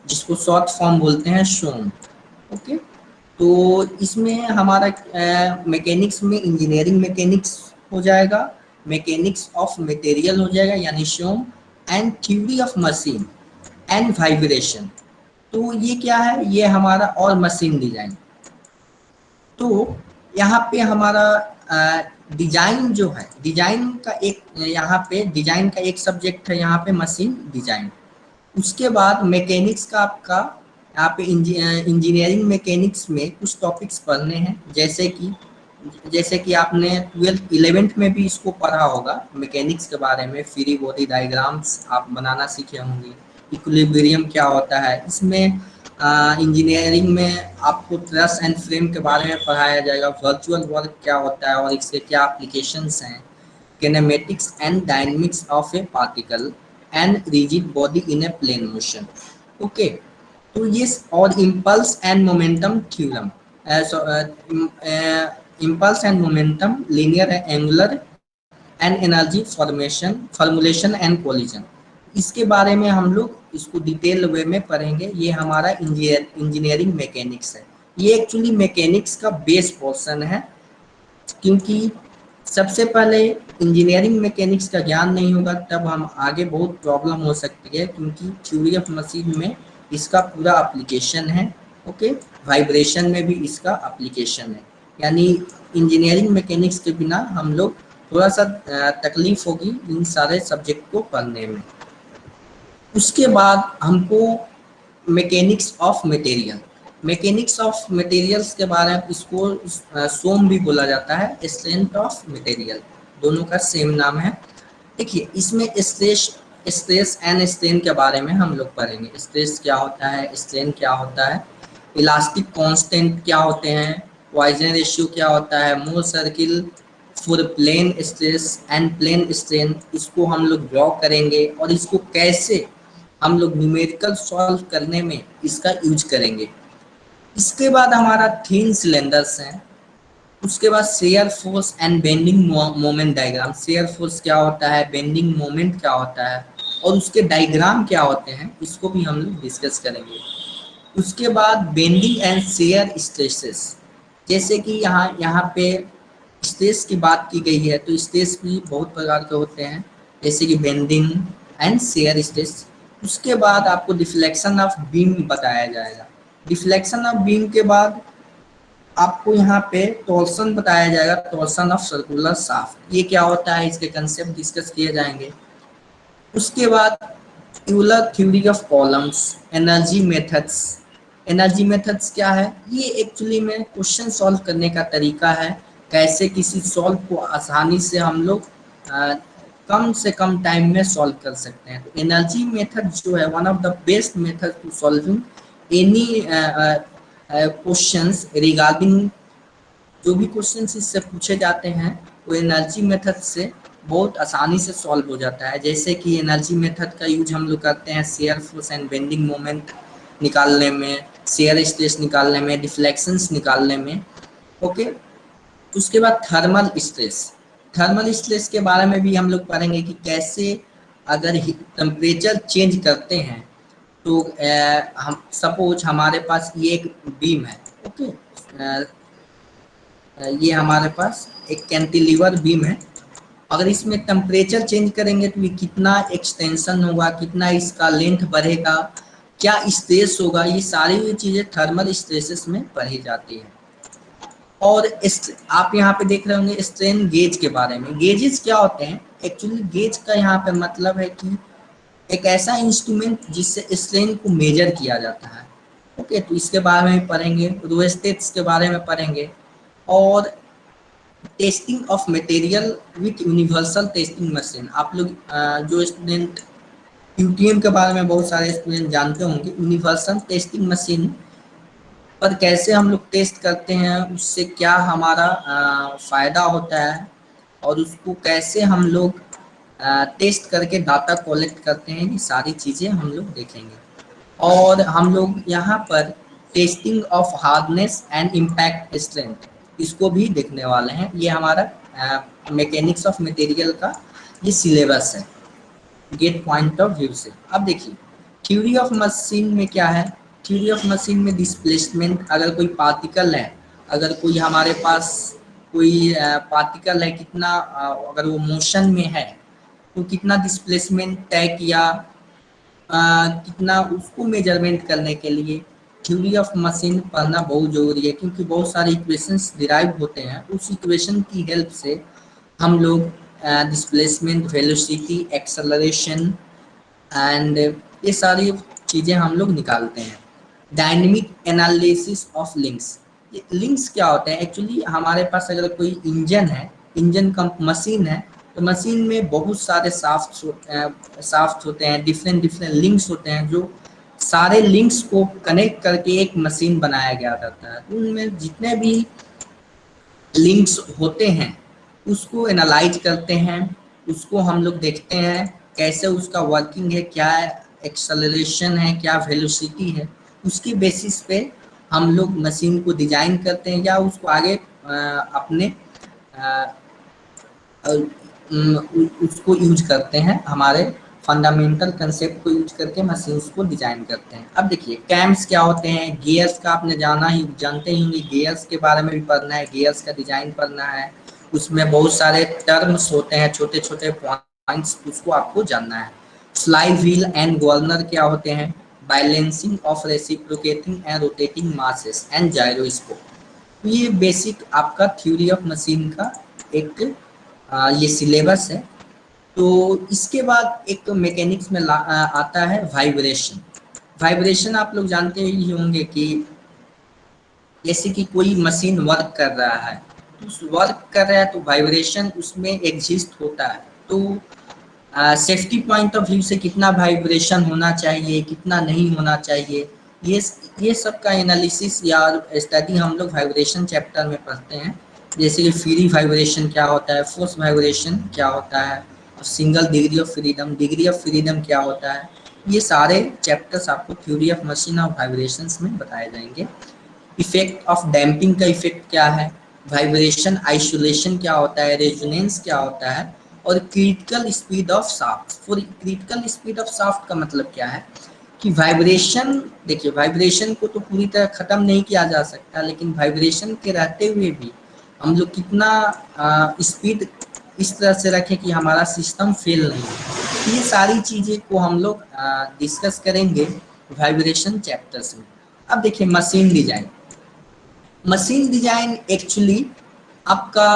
B: जिसको शॉर्ट फॉर्म बोलते हैं शोम। ओके, तो इसमें हमारा मैकेनिक्स में इंजीनियरिंग मैकेनिक्स हो जाएगा, मैकेनिक्स ऑफ मटेरियल हो जाएगा यानी Shome, and theory of machine and vibration. तो ये क्या है, ये हमारा और मशीन डिजाइन। तो यहाँ पे हमारा डिजाइन जो है, डिजाइन का एक, यहाँ पे डिजाइन का एक सब्जेक्ट है यहाँ पे मशीन डिजाइन। उसके बाद मैकेनिक्स का आपका यहाँ पे इंजीनियरिंग मैकेनिक्स में कुछ टॉपिक्स पढ़ने हैं, जैसे कि आपने 12th 11th में भी इसको पढ़ा होगा मैकेनिक्स के बारे में। फ्री बॉडी डायग्राम्स आप बनाना सीखे होंगे, इक्विलिब्रियम क्या होता है। इसमें इंजीनियरिंग में आपको ट्रस एंड फ्रेम के बारे में पढ़ाया जाएगा, वर्चुअल वर्क क्या होता है और इसके क्या एप्लीकेशंस हैं, kinematics and dynamics of a particle and rigid body in a plane motion. Okay, तो ये और impulse and momentum theorem, impulse and momentum, linear angular and energy formulation and collision, इसके बारे में हम लोग इसको डिटेल वे में पढ़ेंगे। ये हमारा इंजीनियरिंग मैकेनिक्स है। ये एक्चुअली मैकेनिक्स का बेस पोर्शन है, क्योंकि सबसे पहले इंजीनियरिंग मैकेनिक्स का ज्ञान नहीं होगा तब हम आगे बहुत प्रॉब्लम हो सकती है, क्योंकि थ्योरी ऑफ मशीन में इसका पूरा एप्लीकेशन है। ओके, वाइब्रेशन में भी इसका एप्लीकेशन है, यानी इंजीनियरिंग मैकेनिक्स के बिना हम लोग थोड़ा सा तकलीफ होगी इन सारे सब्जेक्ट को पढ़ने में। उसके बाद हमको mechanics of material, mechanics of materials के बारे में, इसको सोम भी बोला जाता है, स्ट्रेंथ ऑफ मटेरियल, दोनों का सेम नाम है। देखिए, इसमें स्ट्रेस एंड स्ट्रेन के बारे में हम लोग पढ़ेंगे। स्ट्रेस क्या होता है, स्ट्रेन क्या होता है, इलास्टिक कांस्टेंट क्या होते हैं, पॉइसन रेशियो क्या होता है, Mohr circle for plane stress and plane strain, इसको हम लोग ड्रॉ करेंगे और इसको कैसे हम लोग न्यूमेरिकल सॉल्व करने में इसका यूज करेंगे। इसके बाद हमारा थिन सिलेंडर्स हैं। उसके बाद shear force and bending moment diagram, shear force क्या होता है, बेंडिंग मोमेंट क्या होता है और उसके डायग्राम क्या होते हैं, इसको भी हम लोग डिस्कस करेंगे। उसके बाद बेंडिंग एंड शेयर स्ट्रेसेस, जैसे कि यहाँ पे स्ट्रेस की बात की गई है, तो स्ट्रेस भी बहुत प्रकार के होते हैं, जैसे कि बेंडिंग एंड शेयर स्ट्रेस। उसके बाद आपको डिफ्लेक्शन ऑफ बीम बताया जाएगा। डिफ्लेक्शन ऑफ बीम के बाद आपको यहाँ पे टॉर्सन बताया जाएगा, टॉर्सन ऑफ सर्कुलर शाफ्ट, ये क्या होता है, इसके कंसेप्ट डिस्कस किए जाएंगे। उसके बाद Euler theory of columns, energy methods. Energy methods क्या है, ये एक्चुअली में क्वेश्चन सॉल्व करने का तरीका है, कैसे किसी सॉल्व को आसानी से हम लोग कम से कम टाइम में सॉल्व कर सकते हैं। तो एनर्जी मेथड जो है one of the best method to solving any questions regarding, जो भी क्वेश्चंस इससे पूछे जाते हैं वो एनर्जी मेथड से बहुत आसानी से सॉल्व हो जाता है। जैसे कि एनर्जी मेथड का यूज हम लोग करते हैं shear force and bending moment निकालने में, शेयर स्ट्रेस निकालने में, डिफ्लेक्शंस निकालने में। ओके, उसके बाद थर्मल स्ट्रेस, थर्मल स्ट्रेस के बारे में भी हम लोग पढ़ेंगे कि कैसे अगर टेम्परेचर चेंज करते हैं तो हम सपोज हमारे पास ये एक बीम है। ओके, ये हमारे पास एक कैंटिलीवर बीम है, अगर इसमें टेम्परेचर चेंज करेंगे तो ये कितना एक्सटेंशन होगा, कितना इसका लेंथ बढ़ेगा, क्या स्ट्रेस होगा, ये सारी चीज़ें थर्मल स्ट्रेसेस में पढ़ी जाती है। और आप यहाँ पे देख रहे होंगे स्ट्रेन गेज के बारे में। गेजेस क्या होते हैं, एक्चुअली गेज का यहाँ पे मतलब है कि एक ऐसा इंस्ट्रूमेंट जिससे स्ट्रेन को मेजर किया जाता है। ओके, तो इसके बारे में पढ़ेंगे, रोस्टेट्स के बारे में पढ़ेंगे। और testing of material with universal testing machine. आप लोग जो स्टूडेंट यूटीएम के बारे में बहुत सारे स्टूडेंट जानते होंगे, यूनिवर्सल टेस्टिंग मशीन पर कैसे हम लोग टेस्ट करते हैं, उससे क्या हमारा फ़ायदा होता है और उसको कैसे हम लोग टेस्ट करके डाटा कलेक्ट करते हैं, ये सारी चीज़ें हम लोग देखेंगे। और हम लोग यहाँ पर testing of hardness and impact strength इसको भी देखने वाले हैं। ये हमारा मैकेनिक्स ऑफ मटेरियल का ये सिलेबस है गेट पॉइंट ऑफ व्यू से। अब देखिए थ्योरी ऑफ मशीन में क्या है, थ्योरी ऑफ मशीन में डिस्प्लेसमेंट, अगर कोई पार्टिकल है, अगर कोई हमारे पास कोई पार्टिकल है, कितना अगर वो मोशन में है तो कितना डिस्प्लेसमेंट तय किया, कितना उसको मेजरमेंट करने के लिए थ्योरी ऑफ मशीन पढ़ना बहुत जरूरी है, क्योंकि बहुत सारे इक्वेशंस डिराइव होते हैं। उस इक्वेशन की हेल्प से हम लोग डिस्प्लेसमेंट, वेलोसिटी, एक्सेलरेशन एंड ये सारी चीज़ें हम लोग निकालते हैं। डायनेमिक एनालिसिस ऑफ लिंक्स, ये लिंक्स क्या होते हैं एक्चुअली, हमारे पास अगर कोई इंजन है, इंजन का मशीन है, तो मशीन में बहुत सारे शाफ्ट होते हैं, डिफरेंट डिफरेंट लिंक्स होते हैं, जो सारे लिंक्स को कनेक्ट करके एक मशीन बनाया गया रहता है। उनमें जितने भी लिंक्स होते हैं उसको एनालाइज करते हैं, उसको हम लोग देखते हैं कैसे उसका वर्किंग है, क्या एक्सेलरेशन है, क्या वेलोसिटी है, उसकी बेसिस पे हम लोग मशीन को डिजाइन करते हैं या उसको आगे अपने उसको यूज करते हैं, हमारे फंडामेंटल कंसेप्ट को यूज करके मशीन्स को डिजाइन करते हैं। अब देखिए कैम्स क्या होते हैं, गियर्स का आपने जानते ही होंगे, गियर्स के बारे में भी पढ़ना है, गियर्स का डिजाइन पढ़ना है, उसमें बहुत सारे टर्म्स होते हैं, छोटे छोटे पॉइंट्स, उसको आपको जानना है। फ्लाई व्हील एंड गवर्नर क्या होते हैं, balancing of reciprocating and rotating masses and gyroscope. ये बेसिक आपका थ्योरी ऑफ मशीन का एक ये सिलेबस है। तो इसके बाद एक मैकेनिक्स में आता है वाइब्रेशन। वाइब्रेशन आप लोग जानते ही होंगे कि जैसे कि कोई मशीन वर्क कर रहा है, तो उस वर्क कर रहा है तो वाइब्रेशन उसमें एग्जिस्ट होता है। तो सेफ्टी पॉइंट ऑफ व्यू से कितना वाइब्रेशन होना चाहिए, कितना नहीं होना चाहिए, ये सब का एनालिसिस या स्टडी हम लोग वाइब्रेशन चैप्टर में पढ़ते हैं। जैसे कि फ्री वाइब्रेशन क्या होता है, फोर्स वाइब्रेशन क्या होता है, और सिंगल डिग्री ऑफ फ्रीडम क्या होता है, ये सारे चैप्टर्स आपको थ्योरी ऑफ मशीन और वाइब्रेशंस में बताए जाएंगे। इफेक्ट ऑफ डैम्पिंग का इफेक्ट क्या है, वाइब्रेशन आइसोलेशन क्या होता है, रेजोनेंस क्या होता है, और critical speed of shaft. For critical speed of shaft का मतलब क्या है कि वाइब्रेशन, देखिए वाइब्रेशन को तो पूरी तरह खत्म नहीं किया जा सकता, लेकिन वाइब्रेशन के रहते हुए भी हम लोग कितना स्पीड इस तरह से रखें कि हमारा सिस्टम फेल नहीं हो। ये सारी चीज़ें को हम लोग डिस्कस करेंगे वाइब्रेशन चैप्टर्स में। अब देखिए machine design, machine design actually आपका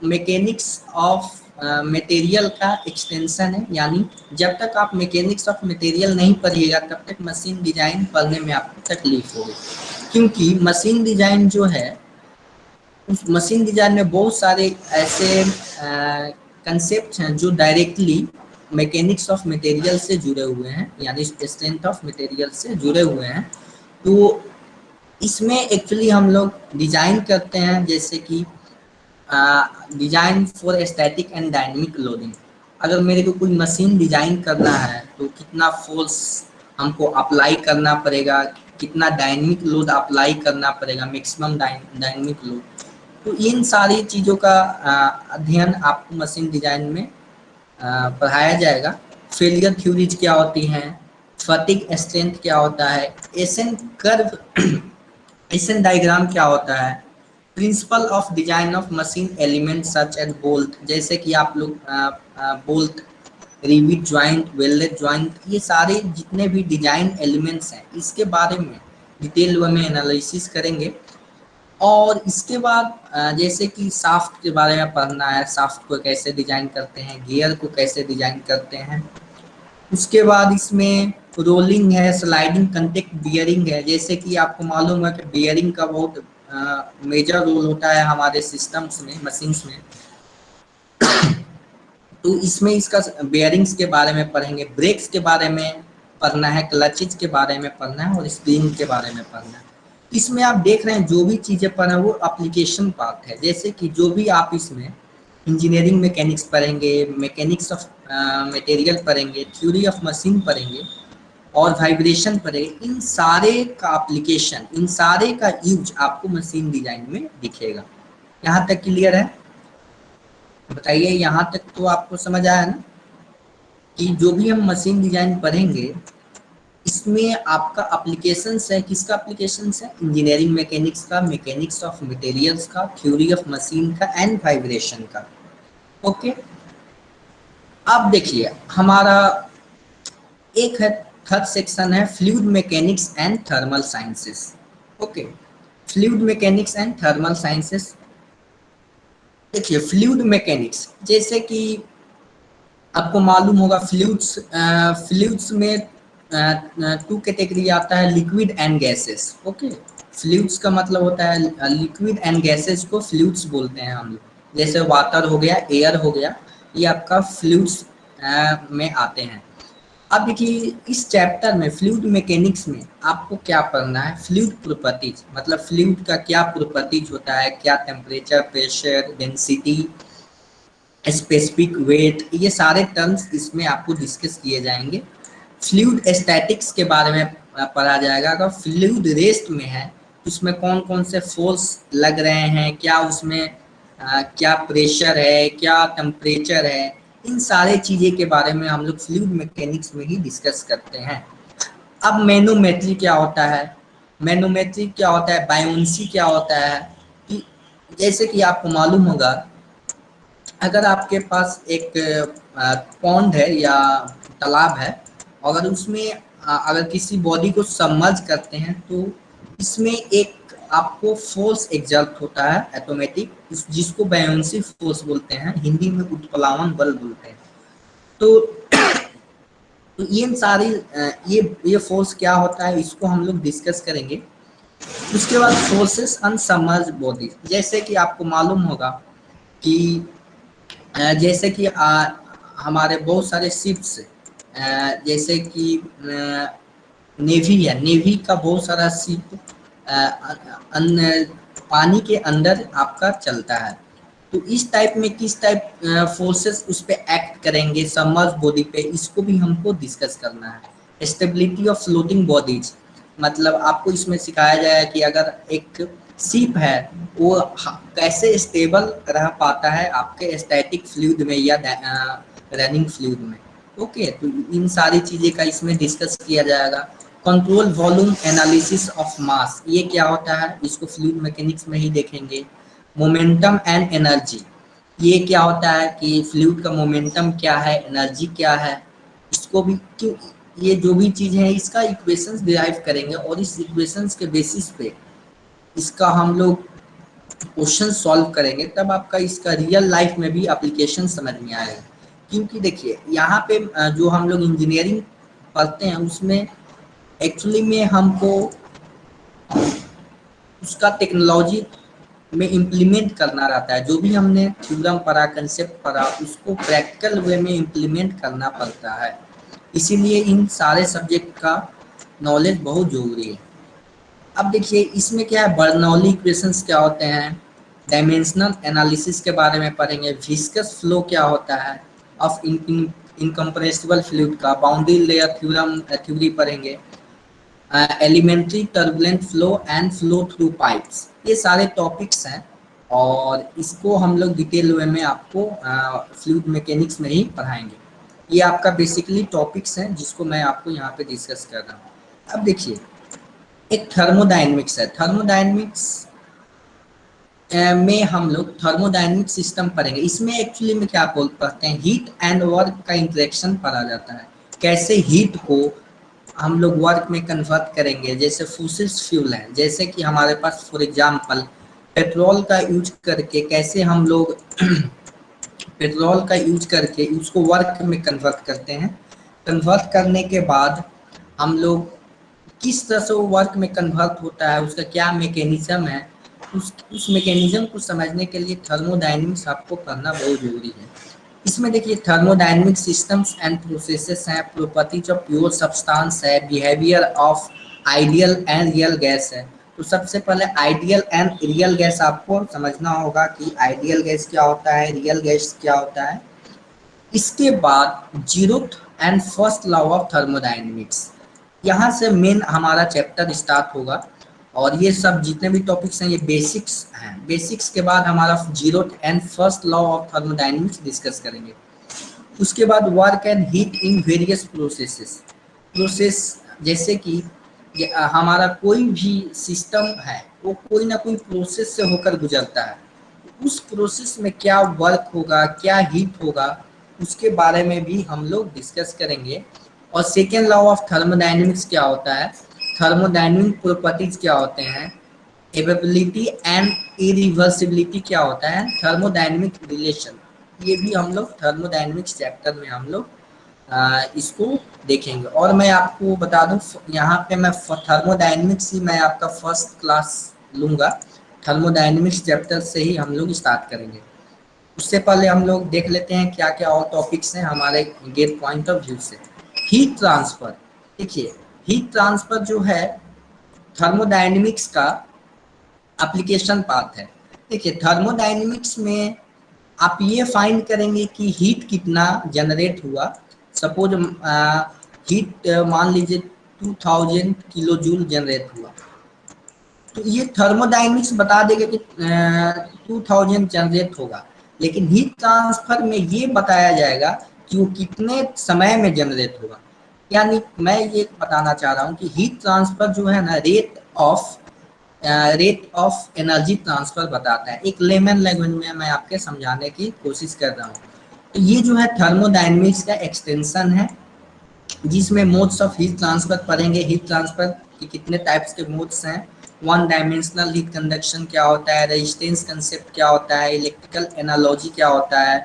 B: मैकेनिक्स ऑफ मटेरियल का एक्सटेंशन है, यानी जब तक आप मैकेनिक्स ऑफ मटेरियल नहीं पढ़िएगा तब तक मशीन डिजाइन पढ़ने में आपको तकलीफ होगी, क्योंकि मशीन डिजाइन जो है, उस मशीन डिजाइन में बहुत सारे ऐसे कंसेप्ट हैं जो डायरेक्टली मैकेनिक्स ऑफ मटेरियल से जुड़े हुए हैं, यानी स्ट्रेंथ ऑफ मटेरियल से जुड़े हुए हैं। तो इसमें एक्चुअली हम लोग डिजाइन करते हैं, जैसे कि design for static and dynamic loading. अगर मेरे को कोई मशीन डिजाइन करना है तो कितना फोर्स हमको अप्लाई करना पड़ेगा, कितना डायनेमिक लोड अप्लाई करना पड़ेगा, मैक्सिमम डायनेमिक लोड। तो इन सारी चीज़ों का अध्ययन आपको मशीन डिजाइन में पढ़ाया जाएगा। फेलियर थ्योरीज क्या होती हैं, फटिग स्ट्रेंथ क्या होता है, एसन कर्व एसन डायग्राम क्या होता है, principle of design of machine element such and bolt, जैसे कि आप लोग bolt, rivet joint, welded joint, ये सारे जितने भी डिजाइन एलिमेंट्स हैं इसके बारे में डिटेल में एनालिसिस करेंगे। और इसके बाद जैसे कि शाफ्ट के बारे में पढ़ना है, शाफ्ट को कैसे डिजाइन करते हैं, गियर को कैसे डिजाइन करते हैं। उसके बाद इसमें रोलिंग है, स्लाइडिंग कंटेक्ट बियरिंग है, जैसे कि आपको मालूम है कि बियरिंग का बहुत मेजर रोल होता है हमारे सिस्टम्स में, मशीन्स में। तो इसमें इसका बेयरिंग्स के बारे में पढ़ेंगे, ब्रेक्स के बारे में पढ़ना है, क्लचेज के बारे में पढ़ना है और स्प्रिंग के बारे में पढ़ना है। इसमें आप देख रहे हैं जो भी चीज़ें पढ़ रहे हैं वो एप्लीकेशन पार्ट है। जैसे कि जो भी आप इसमें इंजीनियरिंग मैकेनिक्स पढ़ेंगे, मैकेनिक्स ऑफ मटेरियल पढ़ेंगे, थ्योरी ऑफ मशीन पढ़ेंगे और वाइब्रेशन पढ़ेंगे, इन सारे का एप्लीकेशन, इन सारे का यूज आपको मशीन डिजाइन में दिखेगा। यहाँ तक क्लियर है? बताइए, यहाँ तक तो आपको समझ आया ना कि जो भी हम मशीन डिजाइन पढ़ेंगे इसमें आपका एप्लीकेशंस है, किसका एप्लीकेशंस है? इंजीनियरिंग मैकेनिक्स का, मैकेनिक्स ऑफ मटेरियल्स का, थ्योरी ऑफ मशीन का एंड वाइब्रेशन का। ओके, अब देखिए हमारा एक है थर्ड सेक्शन है fluid mechanics and thermal sciences. Okay, fluid mechanics and thermal sciences. देखिए फ्लूइड मैकेनिक्स, जैसे कि आपको मालूम होगा फ्लूइड्स में टू कैटेगरी आता है, liquid and gases. Okay, fluids का मतलब होता है लिक्विड एंड गैसेस को फ्लूइड्स बोलते हैं हम लोग। जैसे वाटर हो गया, एयर हो गया, ये आपका फ्लूइड्स में आते हैं। अब देखिए इस चैप्टर में फ्लूइड मैकेनिक्स में आपको क्या पढ़ना है? फ्लूइड प्रॉपर्टीज, मतलब फ्लूइड का क्या प्रॉपर्टीज होता है, क्या temperature, pressure, density, specific weight, ये सारे टर्म्स इसमें आपको डिस्कस किए जाएंगे। फ्लूइड स्टैटिक्स के बारे में पढ़ा जाएगा। अगर फ्लूइड रेस्ट में है उसमें कौन कौन से फोर्स लग रहे हैं, क्या उसमें क्या प्रेशर है, क्या टेम्परेचर है, इन सारे चीज़ें के बारे में हम लोग फ्लूइड मैकेनिक्स में ही डिस्कस करते हैं। अब मैनोमेट्री क्या होता है? मैनोमेट्री क्या होता है? बायोन्सी क्या होता है? कि जैसे कि आपको मालूम होगा अगर आपके पास एक पॉन्ड है या तालाब है, अगर उसमें अगर किसी बॉडी को सबमर्ज करते हैं तो इसमें एक आपको फोर्स एग्जर्ट होता है ऑटोमेटिक, जिसको बायोन्सी फोर्स बोलते हैं, हिंदी में उत्प्लावन बल बोलते हैं। तो ये सारी ये फोर्स क्या होता है इसको हम लोग डिस्कस करेंगे। उसके बाद फोर्सेस अनसबमर्ज बॉडी, जैसे कि आपको मालूम होगा कि जैसे कि हमारे बहुत सारे शिप्स, जैसे कि नेवी है, नेवी का बहुत सारा शिप पानी के अंदर आपका चलता है। तो इस टाइप में किस टाइप फोर्सेस उस पर एक्ट करेंगे सबमर्ज बॉडी पे, इसको भी हमको डिस्कस करना है। स्टेबिलिटी ऑफ फ्लोटिंग बॉडीज, मतलब आपको इसमें सिखाया जाएगा कि अगर एक शिप है वो कैसे स्टेबल रह पाता है आपके स्टैटिक फ्लूइड में या रनिंग फ्लूइड में। ओके, तो इन सारी चीज़ें का इसमें डिस्कस किया जाएगा। Control volume analysis of mass, ये क्या होता है इसको फ्लूइड मैकेनिक्स में ही देखेंगे। मोमेंटम एंड एनर्जी, ये क्या होता है कि फ्लूइड का मोमेंटम क्या है, एनर्जी क्या है, इसको भी क्यों, ये जो भी चीज़ है इसका इक्वेशंस डिराइव करेंगे और इस इक्वेशंस के बेसिस पे इसका हम लोग क्वेश्चन सॉल्व करेंगे, तब आपका इसका रियल लाइफ में भी एप्लीकेशन समझ में आएगा। क्योंकि देखिए यहाँ पे जो हम लोग इंजीनियरिंग पढ़ते हैं उसमें एक्चुअली में हमको उसका टेक्नोलॉजी में इम्प्लीमेंट करना रहता है। जो भी हमने थ्योरम पढ़ा, कंसेप्ट पढ़ा, उसको प्रैक्टिकल वे में इम्प्लीमेंट करना पड़ता है। इसीलिए इन सारे सब्जेक्ट का नॉलेज बहुत जरूरी है। अब देखिए इसमें क्या है, बर्नौली इक्वेशंस क्या होते हैं, डायमेंशनल एनालिसिस के बारे में पढ़ेंगे, विस्कस फ्लो क्या होता है ऑफ इनकम्प्रेसिबल फ्लूइड का, बाउंड्री लेयर थ्योरी पढ़ेंगे, elementary turbulent flow and flow through pipes, ये सारे टॉपिक्स हैं और इसको हम लोग डिटेल वे में आपको फ्लूइड मैकेनिक्स में ही पढ़ाएंगे। ये आपका बेसिकली टॉपिक्स हैं जिसको मैं आपको यहाँ पे डिस्कस कर रहा हूँ। अब देखिए एक थर्मोडायनेमिक्स है, थर्मोडायनेमिक्स में हम लोग थर्मोडायनेमिक सिस्टम पढ़ेंगे। इसमें एक्चुअली में क्या पढ़ते हैं, हीट एंड वर्क का इंटरेक्शन पढ़ा जाता है, कैसे हीट को हम लोग वर्क में कन्वर्ट करेंगे। जैसे फॉसिल्स फ्यूल है, जैसे कि हमारे पास फॉर एग्जांपल पेट्रोल का यूज करके कैसे हम लोग पेट्रोल का यूज करके उसको वर्क में कन्वर्ट करते हैं। कन्वर्ट करने के बाद हम लोग किस तरह से वो वर्क में कन्वर्ट होता है, उसका क्या मैकेनिज्म है, उस मैकेनिज्म को समझने के लिए थर्मोडायनेमिक्स आपको पढ़ना बहुत जरूरी है। इसमें देखिए थर्मोडायनेमिक सिस्टम्स एंड प्रोसेसेस हैं, प्रॉपर्टीज ऑफ प्योर सब्सटेंस है, behaviour of ideal and real gas है। तो सबसे पहले आइडियल एंड रियल गैस आपको समझना होगा कि आइडियल गैस क्या होता है, रियल गैस क्या होता है। इसके बाद zeroth and first law of thermodynamics, यहाँ से मेन हमारा चैप्टर स्टार्ट होगा। और ये सब जितने भी टॉपिक्स हैं ये बेसिक्स हैं। बेसिक्स के बाद हमारा zeroth and first law of thermodynamics discuss करेंगे। उसके बाद work and heat in various process, जैसे कि हमारा कोई भी सिस्टम है वो कोई ना कोई प्रोसेस से होकर गुजरता है। उस प्रोसेस में क्या वर्क होगा, क्या हीट होगा, उसके बारे में भी हम लोग डिस्कस करेंगे। और सेकेंड लॉ ऑफ थर्मोडायनेमिक्स क्या होता है, थर्मोडायनेमिक प्रॉपर्टीज क्या होते हैं, एवेबिलिटी एंड इरिवर्सिबिलिटी क्या होता है, थर्मोडायनेमिक रिलेशन, ये भी हम लोग थर्मोडायनेमिक्स चैप्टर में हम लोग इसको देखेंगे। और मैं आपको बता दूं यहाँ पे मैं थर्मोडायनेमिक्स ही मैं आपका फर्स्ट क्लास लूँगा, थर्मोडायनेमिक्स चैप्टर से ही हम लोग स्टार्ट करेंगे। उससे पहले हम लोग देख लेते हैं क्या क्या और टॉपिक्स हैं हमारे गेट पॉइंट ऑफ व्यू से। हीट ट्रांसफर, देखिए हीट ट्रांसफर जो है थर्मोडायनेमिक्स का एप्लीकेशन पार्ट है। देखिए थर्मोडायनेमिक्स में आप ये फाइंड करेंगे कि हीट कितना जनरेट हुआ। सपोज हीट मान लीजिए 2000 किलो जूल जनरेट हुआ, तो ये थर्मोडायनेमिक्स बता देगा कि 2000 जनरेट होगा। लेकिन हीट ट्रांसफर में ये बताया जाएगा कि वो कितने समय में जनरेट होगा। यानी मैं ये बताना चाह रहा हूँ कि हीट ट्रांसफर जो है ना रेट ऑफ एनर्जी ट्रांसफर बताता है। एक लेमन लैंग्वेज में मैं आपके समझाने की कोशिश कर रहा हूँ। तो ये जो है थर्मोडायनेमिक्स का एक्सटेंशन है, जिसमें मोड्स ऑफ हीट ट्रांसफर पढ़ेंगे। हीट ट्रांसफर के कितने टाइप्स के मोड्स हैं, वन डायमेंशनल हीट कंडक्शन क्या होता है, रेजिस्टेंस कंसेप्ट क्या होता है, इलेक्ट्रिकल एनालॉजी क्या होता है,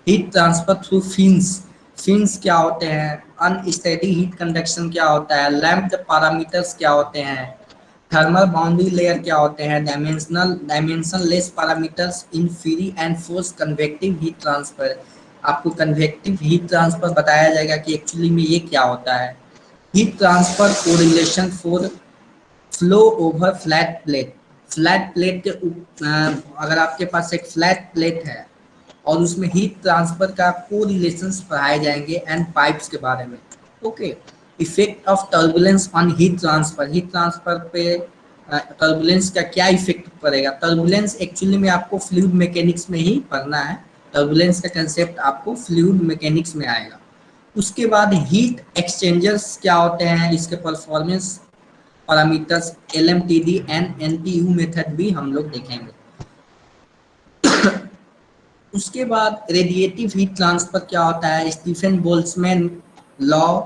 B: हीट ट्रांसफर थ्रू फिन्स क्या होते हैं, अनस्टेडी हीट कंडक्शन क्या होता है, लैम्प्ड पैरामीटर्स क्या होते हैं, थर्मल बाउंड्री लेयर क्या होते हैं, dimensionless parameters in free and force convective heat transfer. आपको कन्वेक्टिव हीट ट्रांसफर बताया जाएगा कि एक्चुअली में ये क्या होता है। Heat transfer correlation for flow over flat plate के अगर आपके पास एक फ्लैट प्लेट है और उसमें हीट ट्रांसफर का कोरिलेशंस पढ़ाए जाएंगे एंड पाइप्स के बारे में। Okay, effect of turbulence on heat transfer पे टर्बुलेंस का क्या इफेक्ट पड़ेगा। टर्बुलेंस एक्चुअली में आपको फ्लूइड मैकेनिक्स में ही पढ़ना है, टर्बुलेंस का कंसेप्ट आपको फ्लूइड मैकेनिक्स में आएगा। उसके बाद हीट एक्सचेंजर्स क्या होते हैं, इसके performance parameters, LMTD and NTU method भी हम लोग देखेंगे। उसके बाद रेडिएटिव हीट ट्रांसफर क्या होता है, Stefan Boltzmann law,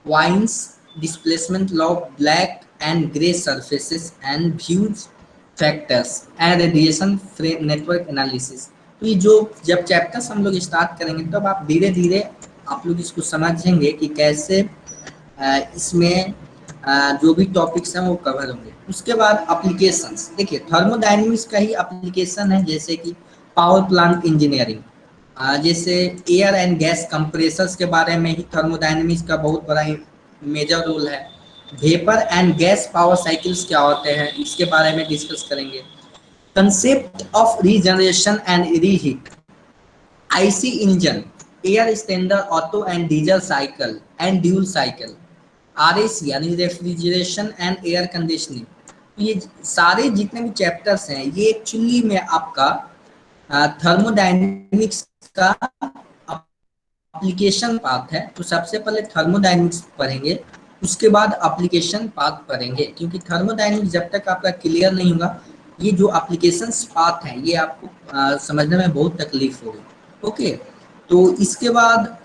B: Wien's displacement law, black and grey surfaces and views factors and radiation network analysis. तो ये जो जब चैप्टर्स हम लोग स्टार्ट करेंगे तब तो आप धीरे धीरे आप लोग इसको समझेंगे कि कैसे इसमें जो भी टॉपिक्स हैं वो कवर होंगे। उसके बाद एप्लीकेशंस, देखिए थर्मोडायनेमिक्स का ही एप्लीकेशन है, जैसे कि पावर प्लांट इंजीनियरिंग, जैसे एयर एंड गैस कंप्रेसर्स के बारे में ही थर्मोडायनेमिक्स का बहुत बड़ा मेजर रोल है। Vapour and gas power cycles क्या होते हैं इसके बारे में डिस्कस करेंगे। Concept of regeneration and reheat, IC engine, air standard auto and diesel cycle and dual cycle, RAC यानी रेफ्रिजरेशन एंड एयर कंडीशनिंग। ये सारे जितने भी चैप्टर्स हैं ये एक्चुअली में आपका थर्मोडायनेमिक्स का एप्लीकेशन पार्ट है। तो सबसे पहले थर्मोडायनेमिक्स पढ़ेंगे, उसके बाद एप्लीकेशन पार्ट पढ़ेंगे, क्योंकि थर्मोडायनेमिक्स जब तक आपका क्लियर नहीं होगा ये जो एप्लीकेशंस पार्ट है ये आपको समझने में बहुत तकलीफ होगी। ओके, तो इसके बाद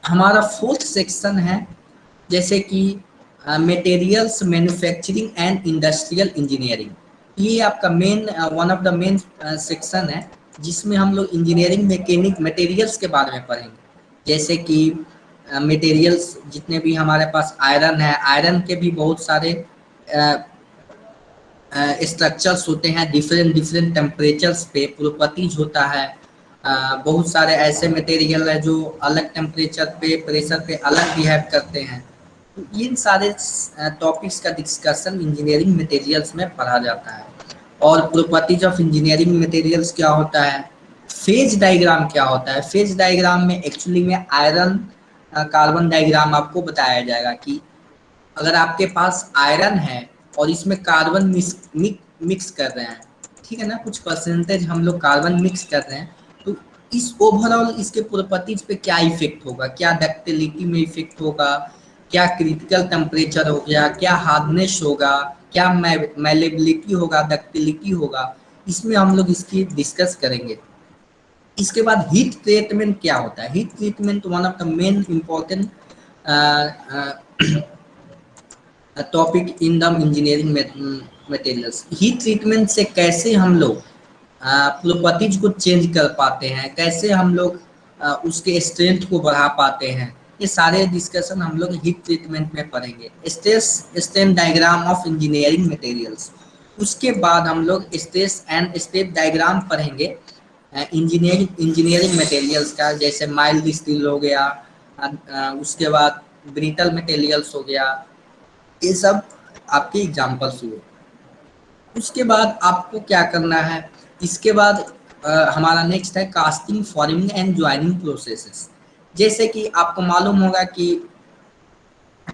B: हमारा फोर्थ सेक्शन है जैसे कि materials manufacturing and industrial engineering. ये आपका main one of the main section है जिसमें हम लोग इंजीनियरिंग मैकेनिक मटेरियल्स के बारे में पढ़ेंगे। जैसे कि मटेरियल्स जितने भी हमारे पास आयरन है, आयरन के भी बहुत सारे स्ट्रक्चर्स होते हैं डिफरेंट डिफरेंट टेम्परेचर्स पे, प्रोपर्टीज होता है। बहुत सारे ऐसे मटेरियल है जो अलग टेम्परेचर पे, प्रेशर पे अलग बिहेव करते हैं। तो इन सारे टॉपिक्स का डिस्कशन इंजीनियरिंग मटेरियल्स में पढ़ा जाता है। और प्रॉपर्टीज ऑफ इंजीनियरिंग मटेरियल्स क्या होता है, फेज डायग्राम क्या होता है। फेज डायग्राम में एक्चुअली में आयरन कार्बन डायग्राम आपको बताया जाएगा कि अगर आपके पास आयरन है और इसमें कार्बन मिक्स कर रहे हैं, ठीक है ना, कुछ परसेंटेज हम लोग कार्बन मिक्स कर रहे हैं, तो इस ओवरऑल इसके प्रॉपर्टीज पे क्या इफेक्ट होगा, क्या डक्टिलिटी में इफेक्ट होगा, क्या क्रिटिकल टेम्परेचर हो गया, क्या हार्डनेस होगा, क्या मैलेबिलिटी होगा, डक्टिलिटी होगा, इसमें हम लोग इसकी डिस्कस करेंगे। इसके बाद हीट ट्रीटमेंट क्या होता है। Heat treatment one of the main important topic in the engineering materials. Heat treatment से कैसे हम लोग प्रॉपर्टीज को चेंज कर पाते हैं, कैसे हम लोग उसके स्ट्रेंथ को बढ़ा पाते हैं, ये सारे डिस्कशन हम लोग हीट ट्रीटमेंट में पढ़ेंगे। Stress strain diagram of engineering materials, उसके बाद हम लोग स्ट्रेस एंड स्ट्रेन डायग्राम पढ़ेंगे इंजीनियरिंग मटेरियल्स का, जैसे माइल्ड स्टील हो गया, उसके बाद ब्रिटल मटेरियल्स हो गया, ये सब आपके एग्जाम्पल्स हुए। उसके बाद आपको क्या करना है, इसके बाद हमारा नेक्स्ट है casting, forming and joining processes. जैसे कि आपको मालूम होगा कि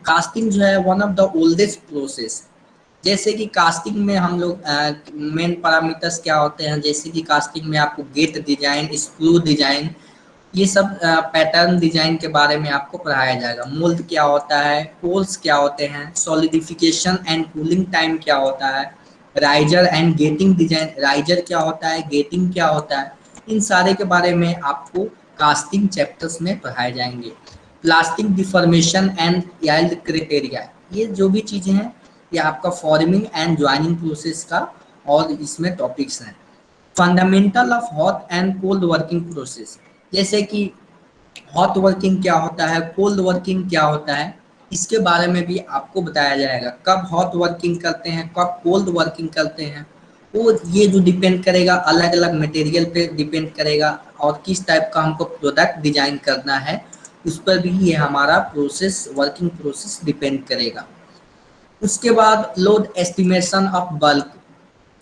B: कास्टिंग जो है one of the oldest process. जैसे कि कास्टिंग में हम लोग मेन पैरामीटर्स क्या होते हैं, जैसे कि कास्टिंग में आपको गेट डिजाइन, स्क्रू डिजाइन, ये सब पैटर्न डिजाइन के बारे में आपको पढ़ाया जाएगा। मोल्ड क्या होता है, पोल्स क्या होते हैं, सॉलिडिफिकेशन एंड कूलिंग टाइम क्या होता है, riser and getting design, riser क्या होता है, गेटिंग क्या होता है, इन सारे के बारे में आपको कास्टिंग चैप्टर्स में पढ़ाए जाएंगे। Plastic deformation and yield criteria, ये जो भी चीजें हैं ये आपका फॉर्मिंग एंड ज्वाइनिंग प्रोसेस का और इसमें टॉपिक्स हैं। Fundamental of hot and cold working process, जैसे कि हॉट वर्किंग क्या होता है, कोल्ड वर्किंग क्या होता है, इसके बारे में भी आपको बताया जाएगा। कब हॉट वर्किंग करते हैं, कब कोल्ड वर्किंग करते हैं, वो ये जो डिपेंड करेगा अलग अलग मटेरियल पे डिपेंड करेगा, और किस टाइप का हमको प्रोडक्ट डिजाइन करना है उस पर भी ये हमारा प्रोसेस, वर्किंग प्रोसेस डिपेंड करेगा। उसके बाद load estimation of bulk,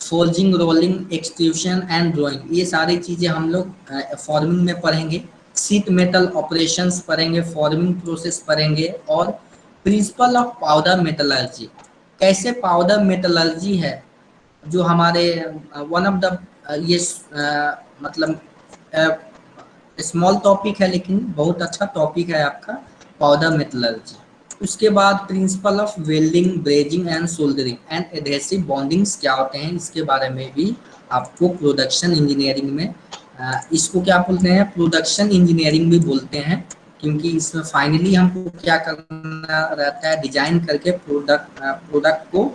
B: forging, rolling, extrusion and drawing, ये सारी चीज़ें हम लोग फॉर्मिंग में पढ़ेंगे। शीट मेटल ऑपरेशंस पढ़ेंगे, फॉर्मिंग प्रोसेस पढ़ेंगे, और प्रिंसिपल ऑफ पाउडर मेटलर्जी, कैसे पाउडर मेटलर्जी है जो हमारे वन ऑफ द ये मतलब स्मॉल टॉपिक है लेकिन बहुत अच्छा टॉपिक है आपका पाउडर मेटलर्जी। उसके बाद principle of welding, brazing and soldering and adhesive bondings क्या होते हैं, इसके बारे में भी आपको प्रोडक्शन इंजीनियरिंग में इसको क्या बोलते हैं, प्रोडक्शन इंजीनियरिंग भी बोलते हैं, क्योंकि इसमें फाइनली हमको क्या करना रहता है, डिजाइन करके प्रोडक्ट को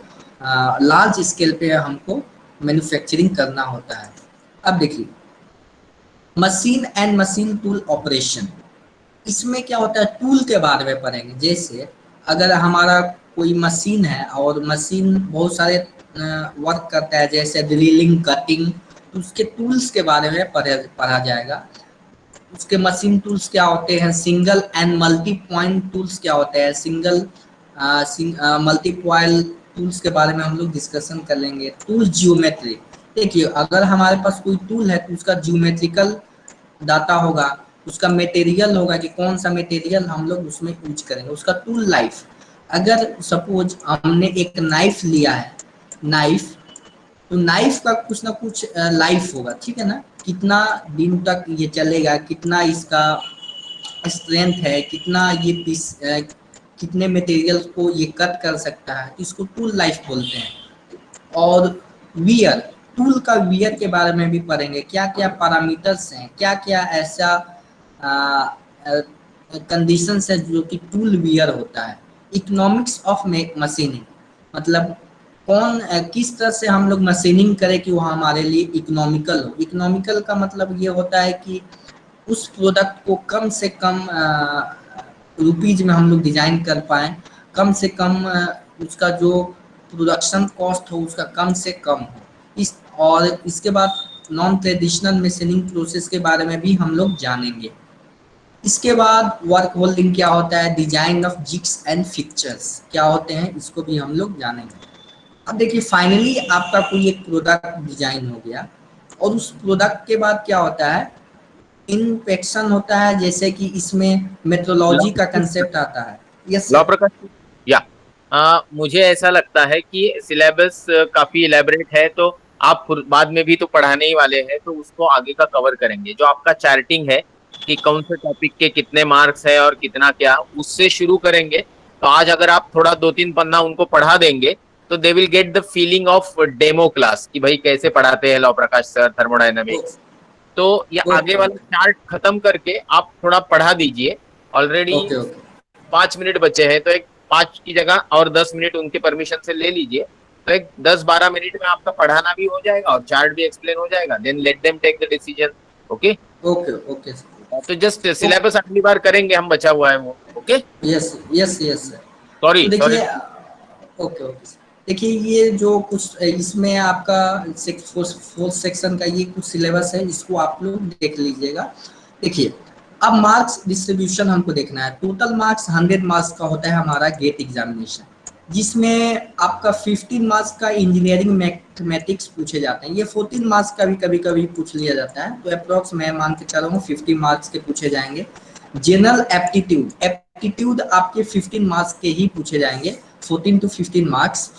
B: लार्ज स्केल पे हमको मैन्युफैक्चरिंग करना होता है। अब देखिए machine and machine tool operation, इसमें क्या होता है, टूल के बारे में पढ़ेंगे। जैसे अगर हमारा कोई मशीन है और मशीन बहुत सारे वर्क करता है, जैसे ड्रिलिंग, कटिंग, तो उसके टूल्स के बारे में पढ़ा जाएगा। उसके मशीन टूल्स क्या होते हैं, single and multi point tools क्या होते हैं, सिंगल मल्टी पॉइंट टूल्स के बारे में हम लोग डिस्कशन कर लेंगे। टूल जियोमेट्री, देखिए अगर हमारे पास कोई टूल है तो उसका जियोमेट्रिकल डाटा होगा, उसका मटेरियल होगा कि कौन सा मटेरियल हम लोग उसमें यूज करेंगे, उसका टूल लाइफ। अगर सपोज हमने एक नाइफ लिया है, नाइफ, तो नाइफ का कुछ ना कुछ लाइफ होगा, ठीक है ना, कितना दिन तक ये चलेगा, कितना इसका स्ट्रेंथ है, कितना ये पीस कितने मटेरियल को ये कट कर सकता है, इसको टूल लाइफ बोलते हैं। और वियर, टूल का वियर के बारे में भी पढ़ेंगे, क्या क्या पैरामीटर्स हैं, क्या क्या ऐसा कंडीशंस है जो कि टूल वियर होता है। इकोनॉमिक्स ऑफ मशीनिंग, मतलब कौन किस तरह से हम लोग मशीनिंग करें कि वो हमारे लिए इकोनॉमिकल हो। इकोनॉमिकल का मतलब ये होता है कि उस प्रोडक्ट को कम से कम रुपीज में हम लोग डिजाइन कर पाए, कम से कम उसका जो प्रोडक्शन कॉस्ट हो उसका कम से कम हो। और इसके बाद नॉन ट्रेडिशनल मशीनिंग प्रोसेस के बारे में भी हम लोग जानेंगे। इसके बाद वर्क होल्डिंग क्या होता है, design of jigs and fixtures क्या होते हैं, इसको भी हम लोग जानेंगे। अब देखिए फाइनली आपका कोई एक प्रोडक्ट डिजाइन हो गया और उस प्रोडक्ट के बाद क्या होता है, इन्फेक्शन होता है, जैसे कि इसमें मेट्रोलॉजी का कंसेप्ट आता है। Yes
A: law
B: sir.
A: प्रकाश या मुझे ऐसा लगता है कि सिलेबस काफी इलेबरेट है, तो आप बाद में भी तो पढ़ाने ही वाले हैं, तो उसको आगे का कवर करेंगे। जो आपका चार्टिंग है कि कौन से टॉपिक के कितने मार्क्स है और कितना क्या, उससे शुरू करेंगे। तो आज अगर आप थोड़ा 2-3 पन्ना उनको पढ़ा देंगे तो they will get the feeling of demo class कि भाई कैसे पढ़ाते हैं लॉ प्रकाश सर थर्मोडायनामिक्स। तो ये आगे
B: ओके
A: वाला चार्ट खत्म करके आप थोड़ा पढ़ा दीजिए। ऑलरेडी
B: ओके ओके
A: 5 मिनट बचे हैं, तो एक 5 की जगह और 10 मिनट उनके परमिशन से ले लीजिए। तो एक 10-12 मिनट में आपका पढ़ाना भी हो जाएगा और चार्ट भी एक्सप्लेन हो जाएगा। Then let them take the decision. Okay,
B: okay okay
A: तो जस्ट
B: सर।
A: सिलेबस अगली बार करेंगे, हम बचा हुआ है वो। Okay,
B: yes yes yes sir. तो
A: सॉरी सॉरी।
B: देखिए ओके ओके सर। देखिए ये जो कुछ इसमें आपका फोर्थ सेक्शन का ये कुछ सिलेबस है, इसको आप लोग देख लीजिएगा। देखिए अब मार्क्स डिस्ट्रीब्यूशन हमको देखना है। टोटल मार्क्स 100 मार्क्स का होता है हमारा गेट एग्जामिनेशन, जिसमें आपका 15 मार्क्स का इंजीनियरिंग मैथमेटिक्स पूछे जाते हैं। ये 14 मार्क्स का भी कभी कभी पूछ लिया जाता है, तो अप्रोक्स मैं मान के चल रहा हूँ 50 मार्क्स के पूछे जाएंगे। जनरल एप्टीट्यूड, एप्टीट्यूड आपके 15 मार्क्स के ही पूछे जाएंगे, 14 to 15 मार्क्स।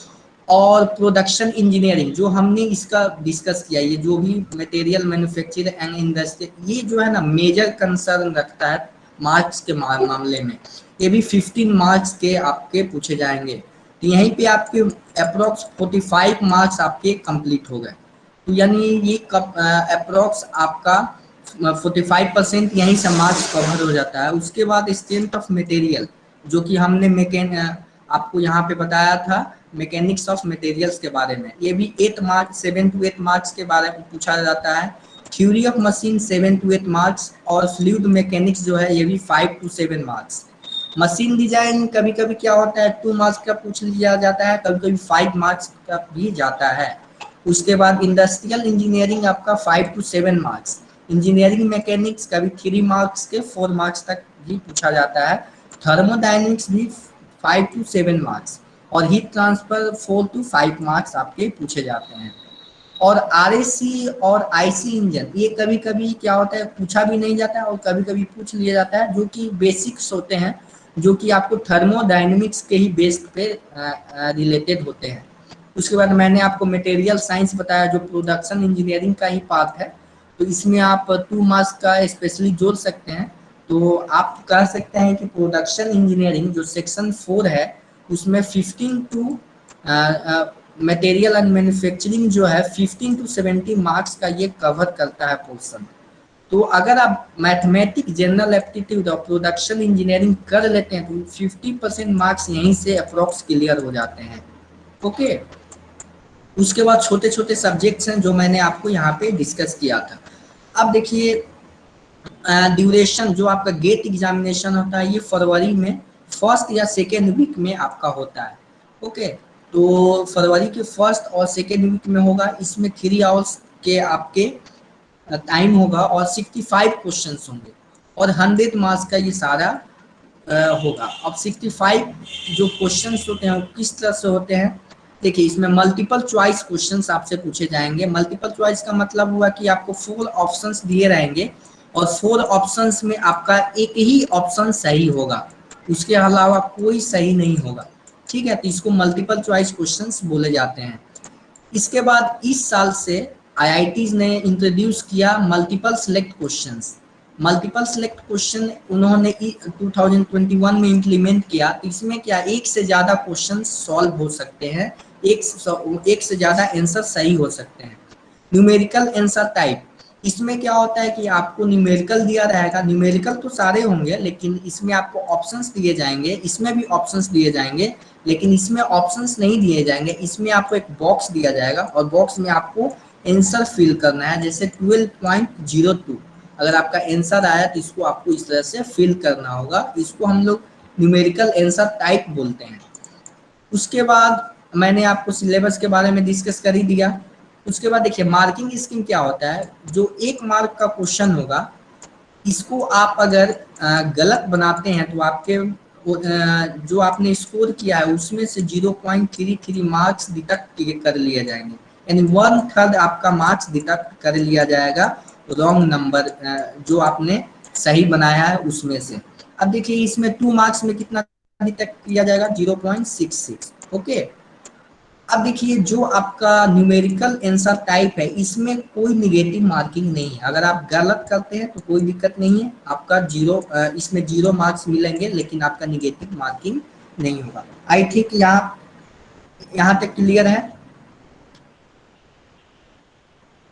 B: और प्रोडक्शन इंजीनियरिंग जो हमने इसका डिस्कस किया, ये जो भी मटेरियल मैन्युफैक्चर एंड इंडस्ट्री, ये जो है ना मेजर कंसर्न रखता है मार्क्स के मामले में, ये भी 15 मार्क्स के आपके पूछे जाएंगे। तो यहीं पे आपके अप्रोक्स 45 मार्क्स आपके कंप्लीट हो गए। तो यानी ये अप्रोक्स आपका 45% यहीं से मार्क्स कवर हो जाता है। उसके बाद स्ट्रेंथ ऑफ मटेरियल, जो कि हमने आपको यहाँ पे बताया था मैकेनिक्स ऑफ मटेरियल्स के बारे में, ये भी 8 मार्क्स 7 to 8 मार्क्स के बारे में पूछा जाता है। Theory of machine 7 to 8 marks, और फ्लूइड मैकेनिक्स जो है ये भी 5 to 7 मार्क्स। मशीन डिजाइन कभी कभी क्या होता है 2 मार्क्स का पूछ लिया जाता है, कभी कभी 5 मार्क्स का भी जाता है। उसके बाद इंडस्ट्रियल इंजीनियरिंग आपका 5 to 7 मार्क्स। इंजीनियरिंग मैकेनिक्स कभी 3 मार्क्स के 4 मार्क्स तक भी पूछा जाता है। थर्मोडायनेमिक्स भी 5 to 7 मार्क्स, और हीट ट्रांसफर 4 to 5 मार्क्स आपके पूछे जाते हैं। और आरएसी और आईसी इंजन ये कभी कभी क्या होता है पूछा भी नहीं जाता है, और कभी कभी पूछ लिया जाता है, जो कि बेसिक्स होते हैं, जो कि आपको थर्मोडायनेमिक्स के ही बेस पे रिलेटेड होते हैं। उसके बाद मैंने आपको मटेरियल साइंस बताया, जो प्रोडक्शन इंजीनियरिंग का ही पार्ट है, तो इसमें आप 2 मार्क्स का स्पेशली जोड़ सकते हैं। तो आप कह सकते हैं कि प्रोडक्शन इंजीनियरिंग जो सेक्शन 4 है, उसमें 15 टू मटेरियल एंड मैन्युफैक्चरिंग जो है 15 to 70 मार्क्स का ये कवर करता है पोर्शन। तो अगर आप मैथमेटिक्स, जनरल एप्टीट्यूड और प्रोडक्शन इंजीनियरिंग कर लेते हैं तो 50% मार्क्स यहीं से अप्रोक्स क्लियर हो जाते हैं। ओके, उसके बाद छोटे छोटे सब्जेक्ट्स हैं जो मैंने आपको यहाँ पे डिस्कस किया था। अब देखिए ड्यूरेशन जो आपका गेट एग्जामिनेशन होता है, ये फरवरी में फर्स्ट या सेकेंड वीक में आपका होता है। ओके, तो फरवरी के फर्स्ट और सेकेंड वीक में होगा। इसमें 3 आवर्स के आपके टाइम होगा और 65 क्वेश्चंस होंगे, और 100 मार्क्स का ये सारा होगा। अब 65 जो क्वेश्चंस होते हैं वो किस तरह से होते हैं, देखिए इसमें मल्टीपल चॉइस क्वेश्चंस आपसे पूछे जाएंगे। मल्टीपल चॉइस का मतलब हुआ कि आपको 4 ऑप्शंस दिए रहेंगे, और 4 ऑप्शंस में आपका एक ही ऑप्शन सही होगा, उसके अलावा कोई सही नहीं होगा। ठीक है, तो इसको मल्टीपल चॉइस क्वेश्चंस बोले जाते हैं। इसके बाद इस साल से आईआईटीज ने इंट्रोड्यूस किया multiple select questions. Multiple select question उन्होंने 2021 में इम्प्लीमेंट किया। तो इसमें क्या एक से ज़्यादा क्वेश्चन सॉल्व हो सकते हैं, एक से ज़्यादा आंसर सही हो सकते हैं। न्यूमेरिकल आंसर टाइप, इसमें क्या होता है कि आपको न्यूमेरिकल दिया रहेगा, न्यूमेरिकल तो सारे होंगे लेकिन इसमें आपको ऑप्शंस दिए जाएंगे, इसमें भी ऑप्शंस दिए जाएंगे, लेकिन इसमें ऑप्शंस नहीं दिए जाएंगे। इसमें आपको एक बॉक्स दिया जाएगा और बॉक्स में आपको आंसर फिल करना है। जैसे 12.02 अगर आपका आंसर आया तो इसको आपको इस तरह से फिल करना होगा। इसको हम लोग न्यूमेरिकल आंसर टाइप बोलते हैं। उसके बाद मैंने आपको सिलेबस के बारे में डिस्कस कर ही दिया। उसके बाद देखिए मार्किंग स्कीम क्या होता है, जो 1 मार्क का क्वेश्चन होगा, इसको आप अगर गलत बनाते हैं तो आपके जो आपने स्कोर किया है उसमें से 0.33 मार्क्स डिडक्ट कर लिए जाएंगे, यानी 1/3 आपका मार्क्स डिडक्ट कर लिया जाएगा रॉन्ग नंबर जो आपने सही बनाया है उसमें से। अब देखिए इसमें 2 मार्क्स में कितना डिडक्ट किया जाएगा, 0.66। ओके, अब देखिए जो आपका न्यूमेरिकल आंसर टाइप है इसमें कोई निगेटिव मार्किंग नहीं है, अगर आप गलत करते हैं तो कोई दिक्कत नहीं है, आपका इसमें 0 मार्क्स मिलेंगे, लेकिन आपका निगेटिव मार्किंग नहीं होगा। आई थिंक यहाँ तक क्लियर है।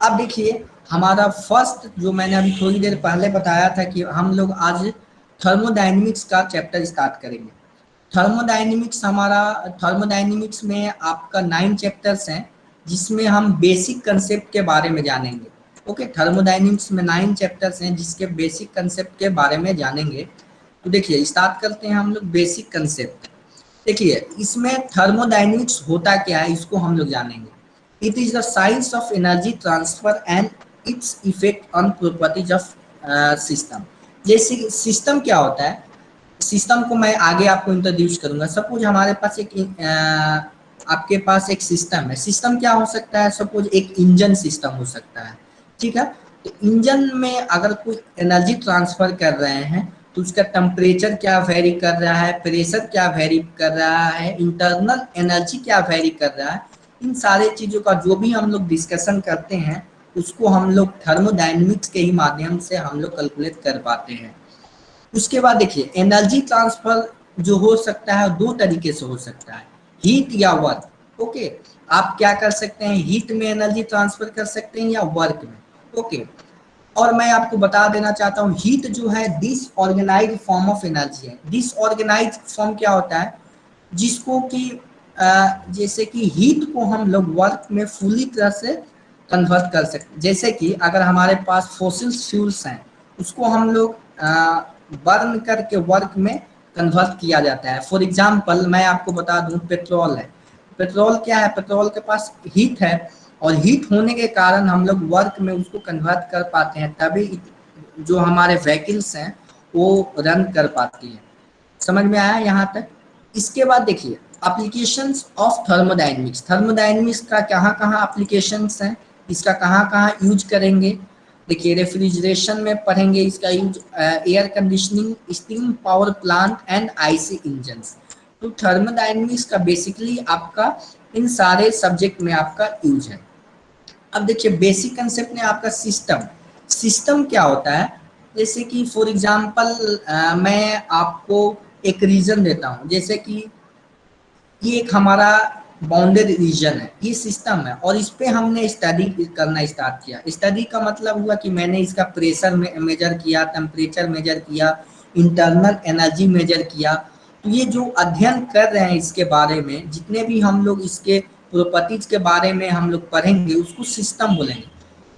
B: अब देखिए हमारा फर्स्ट जो मैंने अभी थोड़ी देर पहले बताया था कि हम लोग आज थर्मोडायनेमिक्स का चैप्टर स्टार्ट करेंगे। थर्मोडायनेमिक्स में आपका 9 चैप्टर्स हैं जिसमें हम बेसिक कंसेप्ट के बारे में जानेंगे। ओके, थर्मोडायनेमिक्स में 9 चैप्टर्स हैं जिसके बेसिक कंसेप्ट के बारे में जानेंगे। तो देखिए स्टार्ट करते हैं हम लोग बेसिक कंसेप्ट। देखिए इसमें थर्मोडायनेमिक्स होता क्या है इसको हम लोग जानेंगे। It is the science of energy transfer and its effect on properties of system. जैसे सिस्टम क्या होता है, सिस्टम को मैं आगे आपको इंट्रोड्यूस करूंगा। सपोज हमारे पास आपके पास एक सिस्टम है। सिस्टम क्या हो सकता है, सपोज एक इंजन सिस्टम हो सकता है, ठीक है। तो इंजन में अगर कोई एनर्जी ट्रांसफर कर रहे हैं तो उसका टेम्परेचर क्या वेरी कर रहा है, प्रेशर क्या वेरी कर रहा है, इंटरनल एनर्जी क्या वेरी कर रहा है, इन सारे चीजों का जो भी हम लोग डिस्कशन करते हैं उसको हम लोग थर्मोडायनेमिक्स के ही माध्यम से हम लोग कैलकुलेट कर पाते हैं। उसके बाद देखिए एनर्जी ट्रांसफर जो हो सकता है 2 तरीके से हो सकता है, हीट या वर्क। ओके, आप क्या कर सकते हैं, हीट में एनर्जी ट्रांसफर कर सकते हैं या वर्क में। ओके, और मैं आपको बता देना चाहता हूँ हीट जो है डिसऑर्गेनाइज्ड फॉर्म ऑफ एनर्जी है। डिसऑर्गेनाइज्ड फॉर्म क्या होता है, जिसको कि जैसे कि हीट को हम लोग वर्क में फुली तरह से कन्वर्ट कर सकते हैं। जैसे कि अगर हमारे पास फॉसिल फ्यूल्स हैं उसको हम लोग बर्न करके वर्क में कन्वर्ट किया जाता है। फॉर एग्जांपल मैं आपको बता दूं पेट्रोल है। पेट्रोल क्या है, पेट्रोल के पास हीट है और हीट होने के कारण हम लोग वर्क में उसको कन्वर्ट कर पाते हैं, तभी जो हमारे व्हीकल्स हैं वो रन कर पाती है। समझ में आया यहाँ तक। इसके बाद देखिए एप्लीकेशंस ऑफ थर्मोडायनेमिक्स। थर्मोडायनेमिक्स का कहाँ कहाँ एप्लीकेशंस हैं, इसका कहाँ कहाँ यूज करेंगे। देखिए रेफ्रिजरेशन में पढ़ेंगे इसका use, air conditioning, steam power plant and IC engines. तो थर्मोडायनेमिक्स का बेसिकली आपका इन सारे सब्जेक्ट में आपका यूज है। अब देखिए बेसिक कंसेप्ट में आपका सिस्टम। सिस्टम क्या होता है, जैसे कि फॉर एग्जांपल मैं आपको एक रीजन देता हूँ, जैसे कि ये एक हमारा बाउंडेड रीजन है, ये सिस्टम है और इस पे हमने स्टडी करना स्टार्ट किया। स्टडी का मतलब हुआ कि मैंने इसका प्रेशर मेजर किया, टेम्परेचर मेजर किया, इंटरनल एनर्जी मेजर किया। तो ये जो अध्ययन कर रहे हैं इसके बारे में, जितने भी हम लोग इसके प्रॉपर्टीज के बारे में हम लोग पढ़ेंगे उसको सिस्टम बोलेंगे।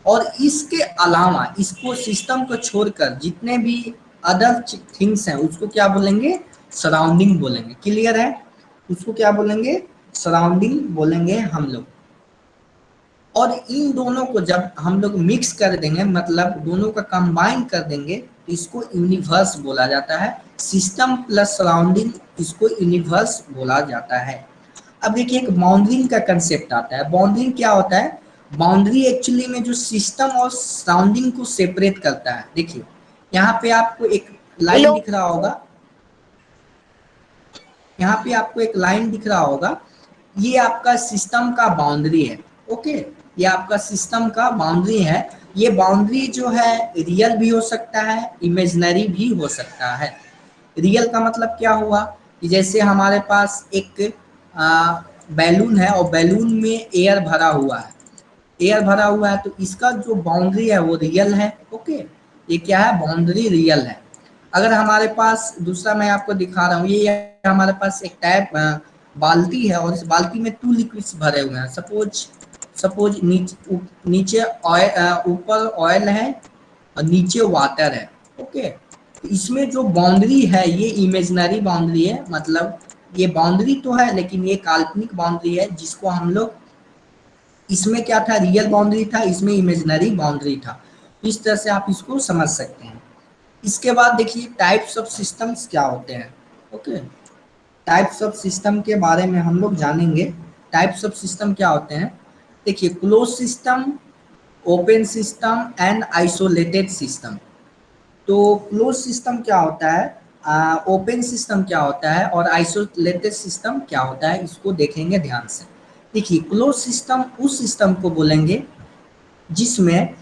B: और इसके अलावा इसको सिस्टम को छोड़कर जितने भी अदर थिंग्स हैं उसको क्या बोलेंगे, सराउंडिंग बोलेंगे। क्लियर है, उसको क्या बोलेंगे, सराउंडिंग बोलेंगे हम लोग। और इन दोनों को जब हम लोग मिक्स कर देंगे, मतलब दोनों का कंबाइन कर देंगे, तो इसको यूनिवर्स बोला जाता है। सिस्टम प्लस सराउंडिंग, इसको यूनिवर्स बोला जाता है। अब देखिए एक बाउंड्रिंग का कंसेप्ट आता है। बाउंड्रिंग क्या होता है, बाउंड्री एक्चुअली में जो सिस्टम और सराउंडिंग को सेपरेट करता है। देखिए यहाँ पे आपको एक लाइन दिख रहा होगा, यहाँ पे आपको एक लाइन दिख रहा होगा, ये आपका सिस्टम का बाउंड्री है। ओके, ये आपका सिस्टम का बाउंड्री है। ये बाउंड्री जो है रियल भी हो सकता है, इमेजिनरी भी हो सकता है। रियल का मतलब क्या हुआ कि जैसे हमारे पास एक बैलून है और बैलून में एयर भरा हुआ है, एयर भरा हुआ है, तो इसका जो बाउंड्री है वो रियल है। ओके, ये क्या है, बाउंड्री रियल है। अगर हमारे पास दूसरा मैं आपको दिखा रहा हूँ, ये हमारे पास एक टैप बाल्टी है और इस बाल्टी में 2 लिक्विड्स भरे हुए हैं। सपोज नीचे ऊपर ऑयल है और नीचे वाटर है। ओके, तो इसमें जो बाउंड्री है ये इमेजिनरी बाउंड्री है, मतलब ये बाउंड्री तो है लेकिन ये काल्पनिक बाउंड्री है, जिसको हम लोग, इसमें क्या था, रियल बाउंड्री था, इसमें इमेजिनरी बाउंड्री था। इस तरह से आप इसको समझ सकते हैं। इसके बाद देखिए टाइप्स ऑफ सिस्टम्स क्या होते हैं। ओके, टाइप्स ऑफ सिस्टम के बारे में हम लोग जानेंगे। टाइप्स ऑफ सिस्टम क्या होते हैं, देखिए close system, open system and isolated system. तो क्लोज सिस्टम क्या होता है, ओपन सिस्टम क्या होता है और आइसोलेटेड सिस्टम क्या होता है, इसको देखेंगे ध्यान से। देखिए क्लोज सिस्टम उस सिस्टम को बोलेंगे जिसमें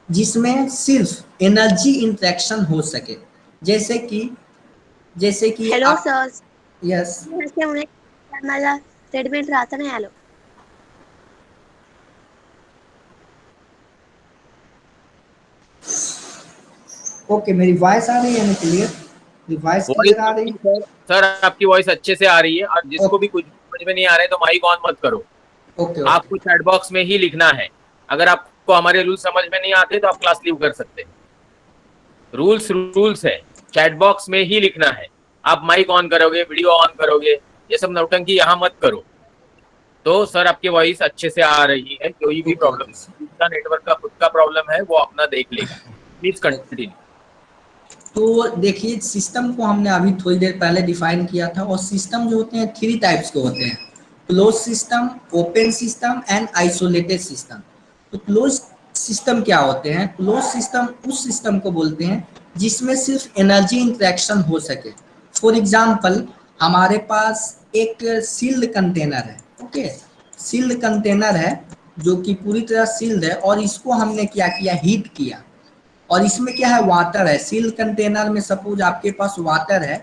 B: जिसमें सिर्फ एनर्जी इंटरेक्शन हो सके, जैसे कि
C: हॅलो
B: आप,
C: सर,
B: यस,
C: मला स्टेटमेंट राहता नाही आलं.
B: ओके, मेरी वॉइस आ रही है ना क्लियर, मेरी वॉइस क्लियर आ रही है।
A: सर सर आपकी वॉइस अच्छे से आ रही है, और जिसको भी कुछ समझ में नहीं आ रहा है तो माइक ऑन मत करो।
B: ओके
A: आपको
B: ओके
A: चैट बॉक्स में ही लिखना है। अगर आपको हमारे रूल समझ में नहीं आते तो आप क्लास लीव कर सकते हैं। रूल्स रूल्स है, चैट बॉक्स में ही लिखना है। आप माइक ऑन करोगे, वीडियो ऑन करोगे, ये सब नौटंकी यहाँ मत करो। तो सर आपकी वॉइस अच्छे से आ रही है, कोई भी
B: ओके
A: प्रॉब्लम, जिसका नेटवर्क का खुद का प्रॉब्लम है वो अपना देख लेगा। Please
B: okay.
A: कंटिन्यू।
B: तो देखिए सिस्टम को हमने अभी थोड़ी देर पहले डिफाइन किया था, और सिस्टम जो होते हैं 3 टाइप्स के होते हैं, close system, open system and isolated system. तो क्लोज सिस्टम क्या होते हैं, क्लोज सिस्टम उस सिस्टम को बोलते हैं जिसमें सिर्फ एनर्जी इंटरेक्शन हो सके। फॉर एग्जाम्पल हमारे पास एक सील्ड कंटेनर है, ओके, सील्ड कंटेनर है जो कि पूरी तरह सील्ड है, और इसको हमने क्या किया, हीट किया, और इसमें क्या है, वाटर है। सील कंटेनर में सपोज आपके पास वाटर है,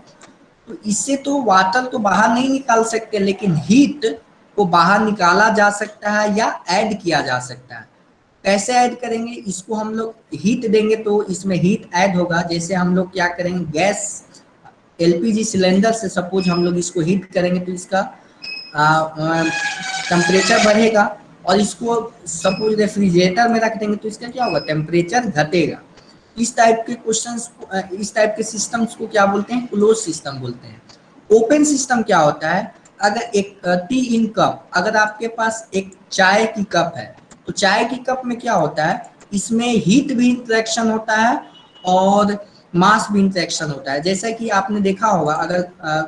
B: तो इससे तो वाटर तो बाहर नहीं निकाल सकते, लेकिन हीट को बाहर निकाला जा सकता है या ऐड किया जा सकता है। कैसे ऐड करेंगे, इसको हम लोग हीट देंगे तो इसमें हीट ऐड होगा। जैसे हम लोग क्या करेंगे, गैस एलपीजी सिलेंडर से सपोज हम लोग इसको हीट करेंगे तो इसका टेम्परेचर बढ़ेगा, और इसको सपोज रेफ्रिजरेटर में रख देंगे तो इसका क्या होगा, टेम्परेचर घटेगा। इस टाइप के क्वेश्चंस को, इस टाइप के सिस्टम्स को क्या बोलते हैं, क्लोज सिस्टम बोलते हैं। ओपन सिस्टम क्या होता है, अगर एक टी इन कप, अगर आपके पास एक चाय की कप है, तो चाय की कप में क्या होता है, इसमें हीट भी इंटरेक्शन होता है और मास भी इंटरेक्शन होता है। जैसा कि आपने देखा होगा, अगर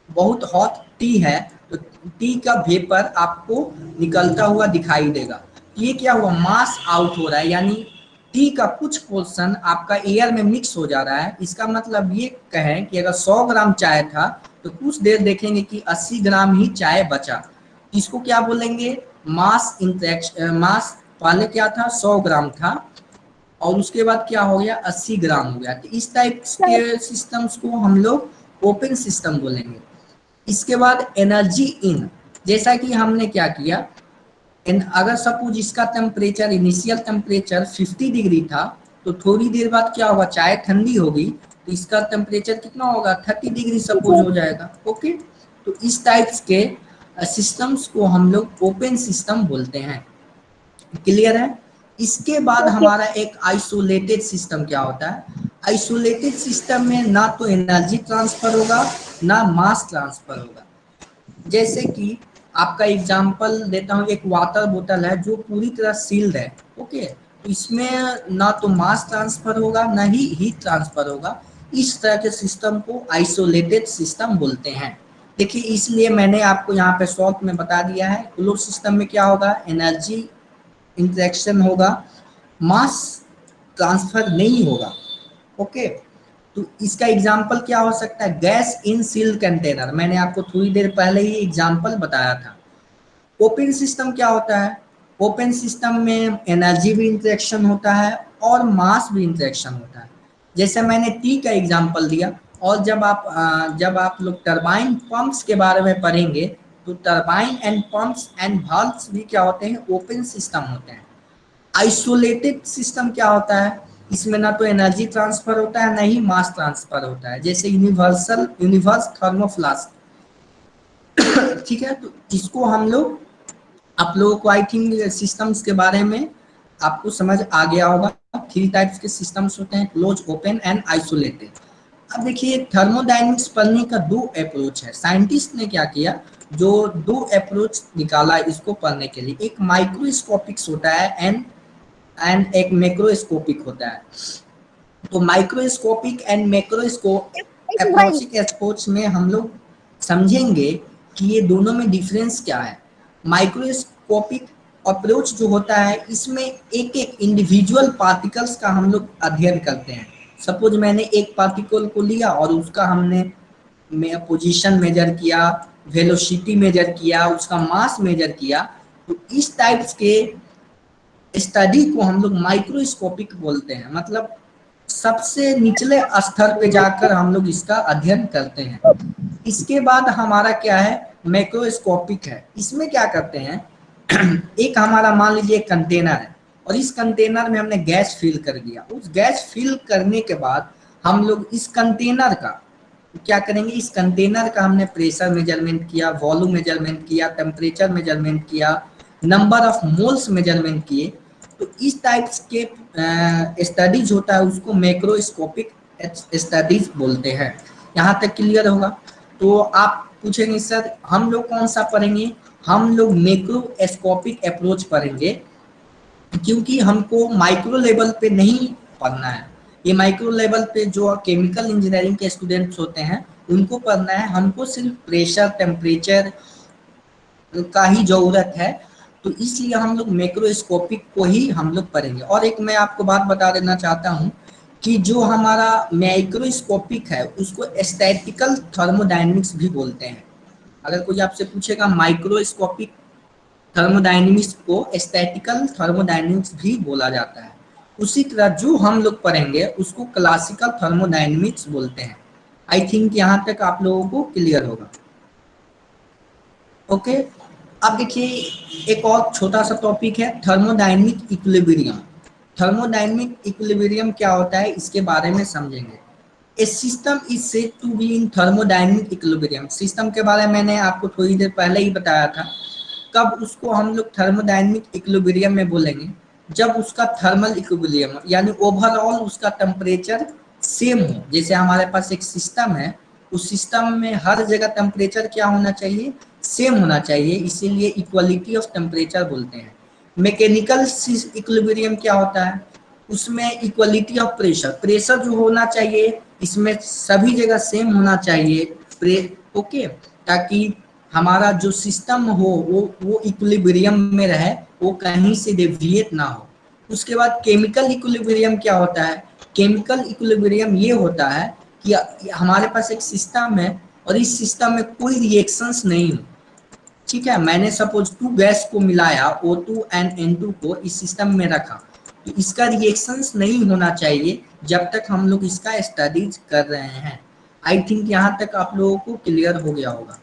B: बहुत हॉट टी है तो टी का वेपर आपको निकलता हुआ दिखाई देगा। ये क्या हुआ, मास आउट हो रहा है, यानी टी का कुछ पोर्शन आपका एयर में मिक्स हो जा रहा है। इसका मतलब ये कहें कि अगर 100 ग्राम चाय था तो कुछ देर देखेंगे कि 80 ग्राम ही चाय बचा। इसको क्या बोलेंगे, मास इंटरेक्शन। मास पहले क्या था, 100 ग्राम था, और उसके बाद क्या हो गया, 80 ग्राम हो गया। तो इस टाइप के सिस्टम्स को हम लोग ओपन सिस्टम बोलेंगे। इसके बाद एनर्जी इन, जैसा कि हमने क्या किया, अगर सपोज इसका टेम्परेचर, इनिशियल टेम्परेचर 50 डिग्री था, तो थोड़ी देर बाद क्या होगा, चाय ठंडी होगी तो इसका टेम्परेचर कितना होगा, 30 डिग्री सपोज हो जाएगा। ओके, तो इस टाइप्स के सिस्टम्स को हम लोग ओपन सिस्टम बोलते हैं। क्लियर है। इसके बाद हमारा एक आइसोलेटेड सिस्टम क्या होता है, आइसोलेटेड सिस्टम में ना तो एनर्जी ट्रांसफर होगा ना मास ट्रांसफर होगा। जैसे कि आपका एग्जांपल देता हूँ, एक वाटर बोतल है जो पूरी तरह सील्ड है, ओके, तो इसमें ना तो मास ट्रांसफर होगा ना ही हीट ट्रांसफर होगा। इस तरह के सिस्टम को आइसोलेटेड सिस्टम बोलते हैं। देखिए इसलिए मैंने आपको यहाँ पे शॉर्ट में बता दिया है, क्लोज सिस्टम में क्या होगा, एनर्जी इंटरेक्शन होगा, मास ट्रांसफर नहीं होगा। ओके, तो इसका एग्जाम्पल क्या हो सकता है, गैस इन सील्ड कंटेनर, मैंने आपको थोड़ी देर पहले ही एग्जाम्पल बताया था। ओपन सिस्टम क्या होता है, ओपन सिस्टम में एनर्जी भी इंटरेक्शन होता है और मास भी इंटरेक्शन होता है। जैसे मैंने टी का एग्जाम्पल दिया, और जब आप लोग टरबाइन पंप्स के बारे में पढ़ेंगे तो turbine and pumps and valves भी क्या होते हैं, ओपन सिस्टम होते हैं। आइसोलेटेड सिस्टम क्या होता है, इसमें ना तो एनर्जी ट्रांसफर होता है ना ही मास ट्रांसफर होता है, जैसे यूनिवर्स थर्मोफ्लास्क। ठीक है, तो इसको हम लोग, आप लोगों को आई थिंक सिस्टम्स के बारे में आपको समझ आ गया होगा। 3 टाइप्स के सिस्टम्स होते हैं, क्लोज, ओपन एंड आइसोलेटेड। अब देखिए थर्मोडायनेमिक्स पढ़ने का दो अप्रोच है। साइंटिस्ट ने क्या किया, जो दो अप्रोच निकाला इसको पढ़ने के लिए, एक माइक्रोस्कोपिक होता है एंड एक मैक्रोस्कोपिक होता है। तो माइक्रोस्कोपिक एंड मैक्रोस्कोप अप्रोच में हम लोग समझेंगे कि ये दोनों में डिफरेंस क्या है। माइक्रोस्कोपिक अप्रोच जो होता है इसमें एक एक इंडिविजुअल पार्टिकल्स का हम लोग अध्ययन करते हैं। सपोज मैंने एक पार्टिकल को लिया और उसका हमने पोजीशन मेजर किया, वेलोसिटी मेजर किया, उसका मास मेजर किया, तो इस टाइप्स के स्टडी को हम लोग माइक्रोस्कोपिक बोलते हैं। मतलब सबसे निचले स्तर पे जाकर हम लोग इसका अध्ययन करते हैं। इसके बाद हमारा क्या है, मैक्रोस्कोपिक है। इसमें क्या करते हैं, एक हमारा मान लीजिए कंटेनर है और इस कंटेनर में हमने गैस फिल कर दिया। उस गैस फिल करने के बाद हम लोग इस कंटेनर का क्या करेंगे, इस कंटेनर का हमने प्रेशर मेजरमेंट किया, वॉल्यूम मेजरमेंट किया, टेम्परेचर मेजरमेंट किया, नंबर ऑफ मोल्स मेजरमेंट किए। तो इस टाइप्स के स्टडीज होता है उसको मैक्रोस्कोपिक स्टडीज बोलते हैं। यहाँ तक क्लियर होगा। तो आप पूछेंगे सर हम लोग कौन सा पढ़ेंगे, हम लोग मैक्रोस्कोपिक अप्रोच पढ़ेंगे, क्योंकि हमको माइक्रो लेवल पे नहीं पढ़ना है। ये माइक्रो लेवल पे जो केमिकल इंजीनियरिंग के स्टूडेंट्स होते हैं उनको पढ़ना है। हमको सिर्फ प्रेशर टेम्परेचर का ही जरूरत है, तो इसलिए हम लोग मैक्रोस्कोपिक को ही हम लोग पढ़ेंगे। और एक मैं आपको बात बता देना चाहता हूँ कि जो हमारा माइक्रोस्कोपिक है उसको स्टैटिकल थर्मोडायनेमिक्स भी बोलते हैं। अगर कोई आपसे पूछेगा माइक्रोस्कोपिक थर्मोडायनेमिक्स को स्टैटिकल थर्मोडायनेमिक्स भी बोला जाता है। उसी तरह जो हम लोग पढ़ेंगे उसको क्लासिकल थर्मोडायनेमिक्स बोलते हैं। आई थिंक यहाँ तक आप लोगों को क्लियर होगा। ओके, अब देखिए एक और छोटा सा टॉपिक है थर्मोडायनेमिक इक्विलिब्रियम। थर्मोडायनेमिक इक्विलिब्रियम क्या होता है इसके बारे में समझेंगे। A system is said to be in thermodynamic equilibrium. System के बारे में मैंने आपको थोड़ी देर पहले ही बताया था। कब उसको हम लोग थर्मोडायनेमिक इक्विलिब्रियम में बोलेंगे, जब उसका थर्मल इक्विलिब्रियम यानी ओवरऑल उसका टेम्परेचर सेम हो। जैसे हमारे पास एक सिस्टम है, उस सिस्टम में हर जगह टेम्परेचर क्या होना चाहिए, सेम होना चाहिए, इसीलिए इक्वलिटी ऑफ टेम्परेचर बोलते हैं। मैकेनिकल इक्विलिब्रियम क्या होता है, उसमें इक्वलिटी ऑफ प्रेशर, प्रेशर जो होना चाहिए इसमें सभी जगह सेम होना चाहिए ओके, ताकि हमारा जो सिस्टम हो वो इक्विलिब्रियम में रहे, वो कहीं से डेविएट ना हो। उसके बाद केमिकल इक्विलिब्रियम क्या होता है, केमिकल इक्विलिब्रियम ये होता है कि हमारे पास एक सिस्टम है और इस सिस्टम में कोई रिएक्शंस नहीं हो। ठीक है, मैंने सपोज 2 गैस को मिलाया O2 एंड N2 को इस सिस्टम में रखा, तो इसका रिएक्शंस नहीं होना चाहिए जब तक हम लोग इसका स्टडीज कर रहे हैं। आई थिंक यहाँ तक आप लोगों को क्लियर हो गया होगा।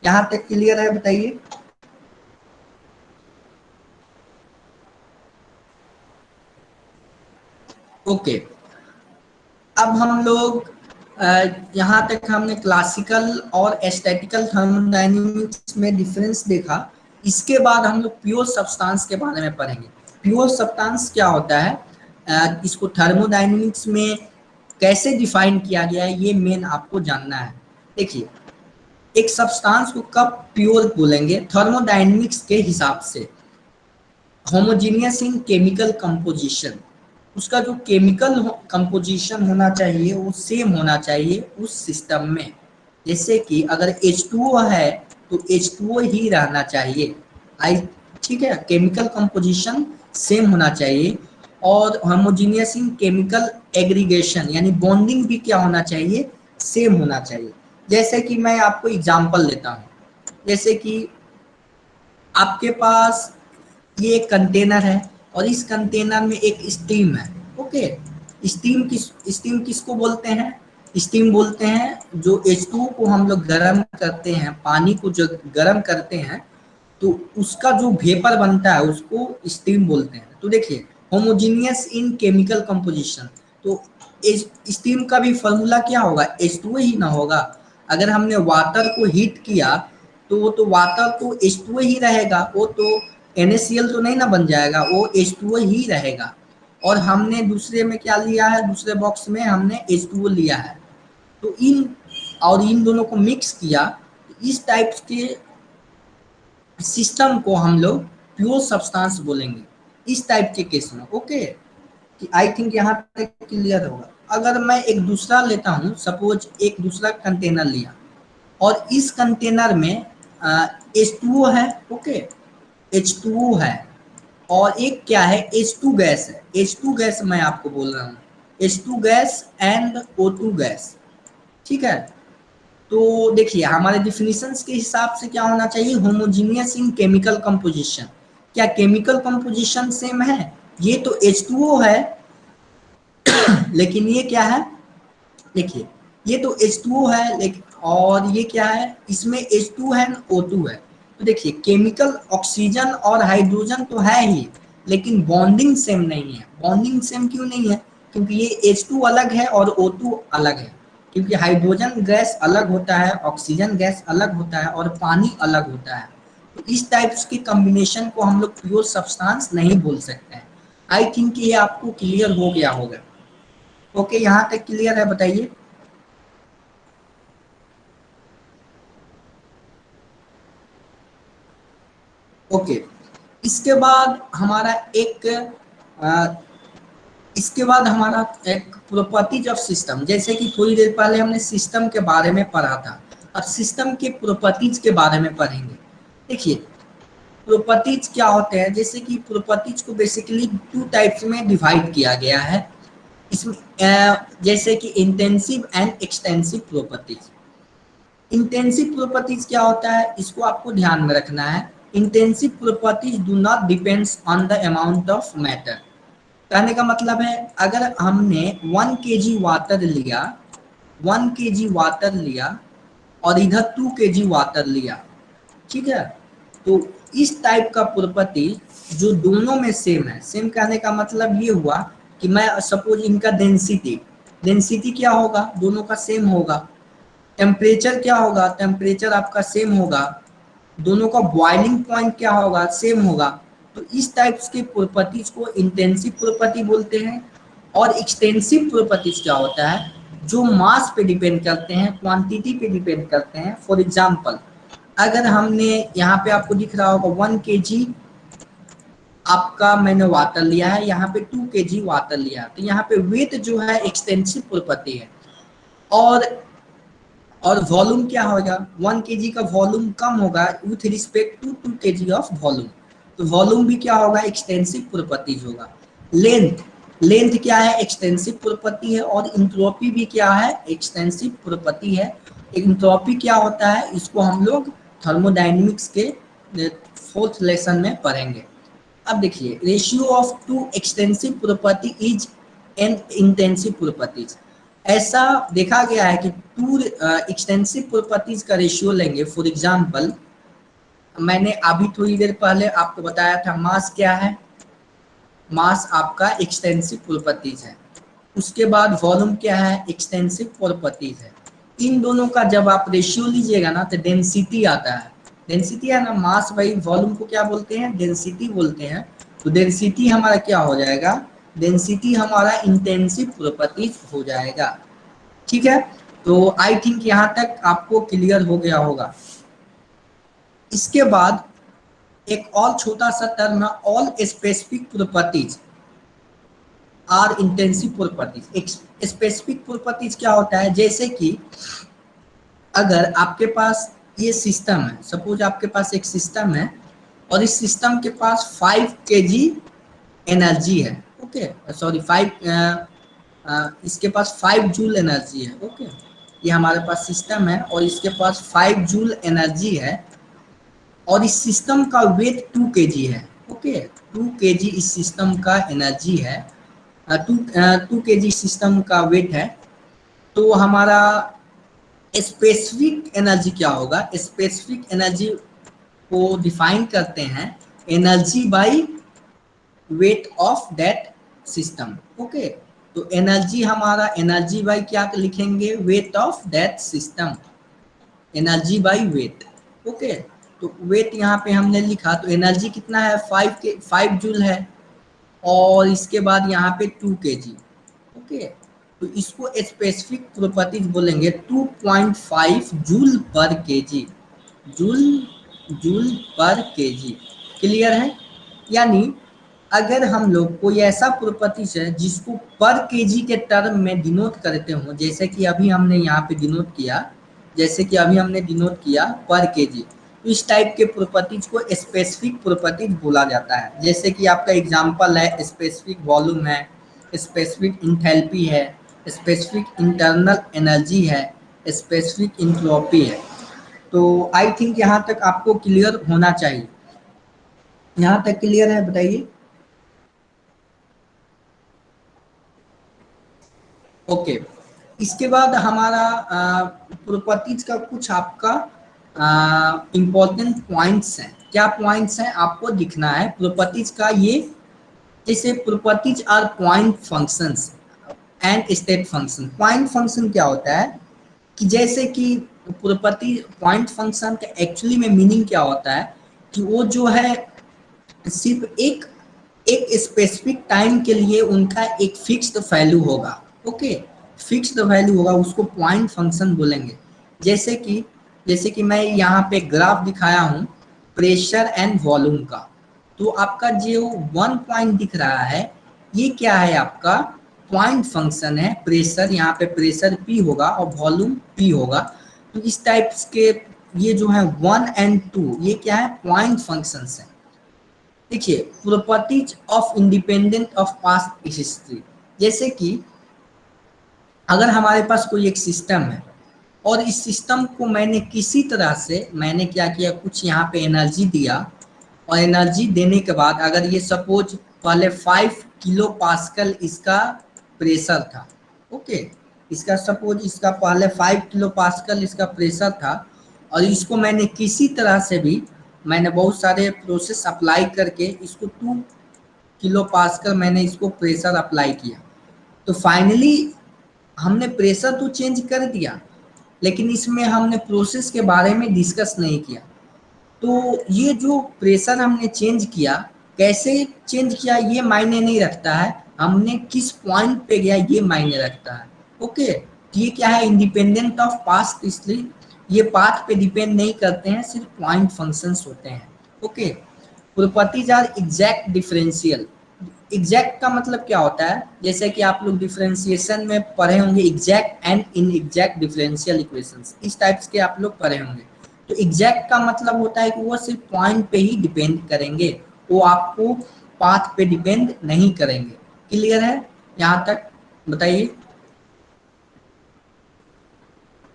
B: यहाँ तक क्लियर है बताइए। ओके, अब हम लोग यहाँ तक हमने क्लासिकल और एस्थेटिकल थर्मोडायनेमिक्स में डिफरेंस देखा। इसके बाद हम लोग प्योर सब्सटेंस के बारे में पढ़ेंगे। प्योर सब्सटेंस क्या होता है, इसको थर्मोडायनेमिक्स में कैसे डिफाइन किया गया है ये मेन आपको जानना है। देखिए एक सब्सटेंस को कब प्योर बोलेंगे, थर्मोडायनेमिक्स के हिसाब से होमोजीनियस इन केमिकल कंपोजिशन, उसका जो केमिकल कंपोजिशन होना चाहिए वो सेम होना चाहिए उस सिस्टम में। जैसे कि अगर H2O है तो H2O ही रहना चाहिए। ठीक है, केमिकल कंपोजिशन सेम होना चाहिए। और होमोजीनियस इन केमिकल एग्रीगेशन यानी बॉन्डिंग भी क्या होना चाहिए, सेम होना चाहिए। जैसे कि मैं आपको एग्जांपल देता हूँ, जैसे कि आपके पास ये एक कंटेनर है और इस कंटेनर में एक स्टीम है। ओके, स्टीम किसको बोलते हैं, स्टीम बोलते हैं जो H2O को हम लोग गर्म करते हैं, पानी को जो गर्म करते हैं तो उसका जो वेपर बनता है उसको स्टीम बोलते हैं। तो देखिए होमोजीनियस इन केमिकल कंपोजिशन, तो स्टीम का भी फॉर्मूला क्या होगा, H2O ही ना होगा। अगर हमने वाटर को हीट किया तो वाटर तो H2O ही रहेगा, वो तो NaCl तो नहीं ना बन जाएगा, वो H2O ही रहेगा। और हमने दूसरे में क्या लिया है, दूसरे बॉक्स में हमने H2O लिया है। तो इन दोनों को मिक्स किया, तो इस टाइप के सिस्टम को हम लोग प्योर सब्सटेंस बोलेंगे इस टाइप के केस में। ओके, कि आई थिंक यहाँ तक क्लियर होगा। अगर मैं एक दूसरा लेता हूँ, सपोज एक दूसरा कंटेनर लिया और इस कंटेनर में H2O है, ओके, H2O है, और एक क्या है, H2 गैस है। H2 गैस मैं आपको बोल रहा हूँ, H2 gas and O2 gas, ठीक है। तो देखिए हमारे डिफिनीशंस के हिसाब से क्या होना चाहिए, होमोजीनियस इन केमिकल कंपोजिशन। क्या केमिकल कंपोजिशन सेम है? ये तो H2O है, लेकिन ये क्या है, देखिए ये तो H2O है, लेकिन और ये क्या है, इसमें H2 है O2 है। तो देखिए केमिकल ऑक्सीजन और हाइड्रोजन तो है ही, लेकिन बॉन्डिंग सेम नहीं है। बॉन्डिंग सेम क्यों नहीं है? क्योंकि ये H2 अलग है और O2 अलग है। क्योंकि हाइड्रोजन गैस अलग होता है, ऑक्सीजन गैस अलग होता है, और पानी अलग होता है। तो इस टाइप्स के कॉम्बिनेशन को हम लोग प्योर सब्सटेंस नहीं बोल सकते हैं। आई थिंक ये आपको क्लियर हो गया होगा। ओके, यहाँ तक क्लियर है, बताइए। ओके, इसके बाद हमारा एक इसके बाद हमारा एक प्रॉपर्टीज ऑफ सिस्टम, जैसे कि थोड़ी देर पहले हमने सिस्टम के बारे में पढ़ा था, अब सिस्टम के प्रॉपर्टीज के बारे में पढ़ेंगे। देखिए प्रॉपर्टीज क्या होते हैं, जैसे कि प्रॉपर्टीज को बेसिकली 2 टाइप्स में डिवाइड किया गया है इसमें, जैसे कि intensive and extensive properties. Intensive properties क्या होता है, इसको आपको ध्यान में रखना है। Intensive properties do not depends on the amount of matter. कहने का मतलब है, अगर हमने 1 kg वाटर लिया, 1 kg वाटर लिया और इधर 2 kg वाटर लिया, ठीक है, तो इस टाइप का प्रॉपर्टी जो दोनों में सेम है, सेम कहने का मतलब ये हुआ कि मैं सपोज इनका डेंसिटी क्या होगा, दोनों का सेम होगा। टेम्परेचर क्या होगा, टेम्परेचर आपका सेम होगा। दोनों का बॉइलिंग पॉइंट क्या होगा, सेम होगा। तो इस टाइप्स के प्रॉपर्टीज को इंटेंसिव प्रॉपर्टी बोलते हैं। और एक्सटेंसिव प्रॉपर्टीज क्या होता है, जो मास पे डिपेंड करते हैं, क्वांटिटी पे डिपेंड करते हैं। फॉर एग्जांपल, अगर हमने यहाँ पे आपको दिख रहा होगा 1 kg आपका मैंने वाटर लिया है, यहाँ पे 2 kg वाटर लिया, तो यहाँ पे वेट जो है एक्सटेंसिव प्रॉपर्टी है। और वॉल्यूम क्या होगा, 1 kg का वॉल्यूम कम होगा with respect to 2 kg of volume, तो वॉल्यूम भी क्या होगा, एक्सटेंसिव प्रॉपर्टीज होगा। लेंथ क्या है, एक्सटेंसिव प्रॉपर्टी है। और इंट्रोपी भी क्या है, एक्सटेंसिव प्रॉपर्टी है। इंट्रोपी क्या होता है, इसको हम लोग थर्मोडायनेमिक्स के 4th लेसन में पढ़ेंगे। अब देखिए, ratio of 2 extensive property is an intensive properties. ऐसा देखा गया है कि 2 एक्सटेंसिव प्रॉपर्टीज का रेशियो लेंगे। फॉर एग्जांपल, मैंने अभी थोड़ी देर पहले आपको बताया था मास क्या है, मास आपका एक्सटेंसिव प्रॉपर्टीज है। उसके बाद वॉल्यूम क्या है, एक्सटेंसिव प्रॉपर्टीज है। इन दोनों का जब आप रेशियो लीजिएगा ना, तो डेंसिटी आता है। डेंसिटी है ना, मास बाई वॉल्यूम को क्या बोलते हैं, डेंसिटी बोलते हैं। तो डेंसिटी हमारा क्या हो जाएगा, डेंसिटी हमारा इंटेंसिव प्रॉपर्टीज हो जाएगा। ठीक है, तो आई थिंक यहाँ तक आपको क्लियर हो गया होगा। इसके बाद एक और छोटा सा टर्म है, all specific properties are intensive properties. Specific properties क्या होता है, जैसे कि अगर आपके पास ये सिस्टम है, सपोज आपके पास एक सिस्टम है और इस सिस्टम के पास 5 kg एनर्जी है, ओके, सॉरी 5 इसके पास 5 जूल एनर्जी है। ओके, ये हमारे पास सिस्टम है और इसके पास 5 जूल एनर्जी है और इस सिस्टम का वेट 2 kg है। ओके, 2 kg इस सिस्टम का एनर्जी है, 2 kg सिस्टम का वेट है। तो हमारा स्पेसिफिक एनर्जी क्या होगा, स्पेसिफिक एनर्जी को डिफाइन करते हैं energy by weight of that system. Okay, तो एनर्जी हमारा एनर्जी बाय क्या लिखेंगे, weight of that system, energy by weight. Okay, तो वेट यहाँ पे हमने लिखा, तो एनर्जी कितना है, 5 जूल है। और इसके बाद यहाँ पे 2 kg। ओके, तो इसको स्पेसिफिक प्रॉपर्टीज बोलेंगे 2.5 जूल पर केजी, जूल पर केजी। क्लियर है? यानी अगर हम लोग कोई ऐसा प्रॉपर्टीज है जिसको पर केजी के टर्म में डिनोट करते हो, जैसे कि अभी हमने यहाँ पे डिनोट किया, जैसे कि अभी हमने डिनोट किया पर केजी, तो इस टाइप के प्रॉपर्टीज को स्पेसिफिक प्रॉपर्टीज बोला जाता है। जैसे कि आपका एग्जांपल है स्पेसिफिक वॉल्यूम है, स्पेसिफिक इंथैल्पी है, स्पेसिफिक इंटरनल एनर्जी है, स्पेसिफिक इंट्रोपी है। तो आई थिंक यहाँ तक आपको क्लियर होना चाहिए। यहाँ तक क्लियर है, बताइए। ओके, इसके बाद हमारा प्रॉपर्टीज का कुछ आपका इम्पोर्टेंट पॉइंट्स हैं। क्या पॉइंट्स हैं आपको दिखना है प्रॉपर्टीज का? ये जैसे properties are point functions and state function. Point function क्या होता है कि जैसे कि प्रॉपर्टी पॉइंट फंक्शन का एक्चुअली में मीनिंग क्या होता है कि वो जो है सिर्फ एक स्पेसिफिक टाइम के लिए उनका एक फिक्स्ड वैल्यू होगा। ओके, फिक्स्ड वैल्यू होगा, उसको पॉइंट फंक्शन बोलेंगे। जैसे कि मैं यहाँ पे ग्राफ दिखाया हूँ प्रेशर एंड वॉल्यूम का, तो आपका जो 1 पॉइंट दिख रहा है ये क्या है? आपका पॉइंट फंक्शन है। प्रेशर, यहाँ पे प्रेशर P होगा और वॉल्यूम P होगा। तो इस टाइप के ये जो है 1 एंड 2 ये क्या है? पॉइंट फंक्शंस है। देखिए, properties of independent of past history, जैसे कि अगर हमारे पास कोई एक सिस्टम है और इस सिस्टम को मैंने किसी तरह से मैंने क्या किया, कुछ यहाँ पे एनर्जी दिया, और एनर्जी देने के बाद अगर ये सपोज पहले 5 किलो पास्कल इसका प्रेशर था। ओके, इसका सपोज इसका पहले 5 किलो पास्कल इसका प्रेशर था, और इसको मैंने किसी तरह से भी मैंने बहुत सारे प्रोसेस अप्लाई करके इसको 2 किलो पास्कल मैंने इसको प्रेशर अप्लाई किया। तो फाइनली हमने प्रेशर तो चेंज कर दिया, लेकिन इसमें हमने प्रोसेस के बारे में डिस्कस नहीं किया। तो ये जो प्रेशर हमने चेंज किया, कैसे चेंज किया ये मायने नहीं रखता है, हमने किस पॉइंट पे गया ये मायने रखता है। ओके, तो ये क्या है? इंडिपेंडेंट ऑफ पास्ट, इसलिए ये पाथ पे डिपेंड नहीं करते हैं, सिर्फ पॉइंट फंक्शंस होते हैं। Okay, properties are exact differential. Exact का मतलब क्या होता है? जैसे कि आप लोग डिफरेंशिएशन में पढ़े होंगे एग्जैक्ट एंड इनएग्जैक्ट डिफरेंशियल इक्वेशंस, इस टाइप्स के आप लोग पढ़े होंगे। तो एग्जैक्ट का मतलब होता है कि वो सिर्फ पॉइंट पे ही डिपेंड करेंगे, वो आपको पाथ पे डिपेंड नहीं करेंगे। क्लियर है? यहाँ तक बताइए,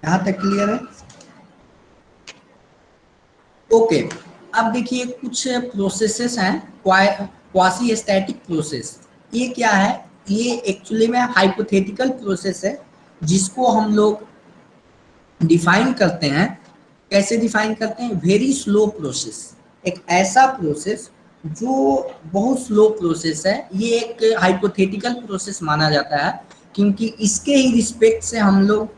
B: यहाँ तक क्लियर है? ओके, अब देखिए कुछ प्रोसेसेस हैं क्वासी स्टैटिक प्रोसेस। ये क्या है? ये एक्चुअली में हाइपोथेटिकल प्रोसेस है जिसको हम लोग डिफाइन करते हैं। कैसे डिफाइन करते हैं? वेरी स्लो प्रोसेस, एक ऐसा प्रोसेस जो बहुत स्लो प्रोसेस है, ये एक हाइपोथेटिकल प्रोसेस माना जाता है, क्योंकि इसके ही रिस्पेक्ट से हम लोग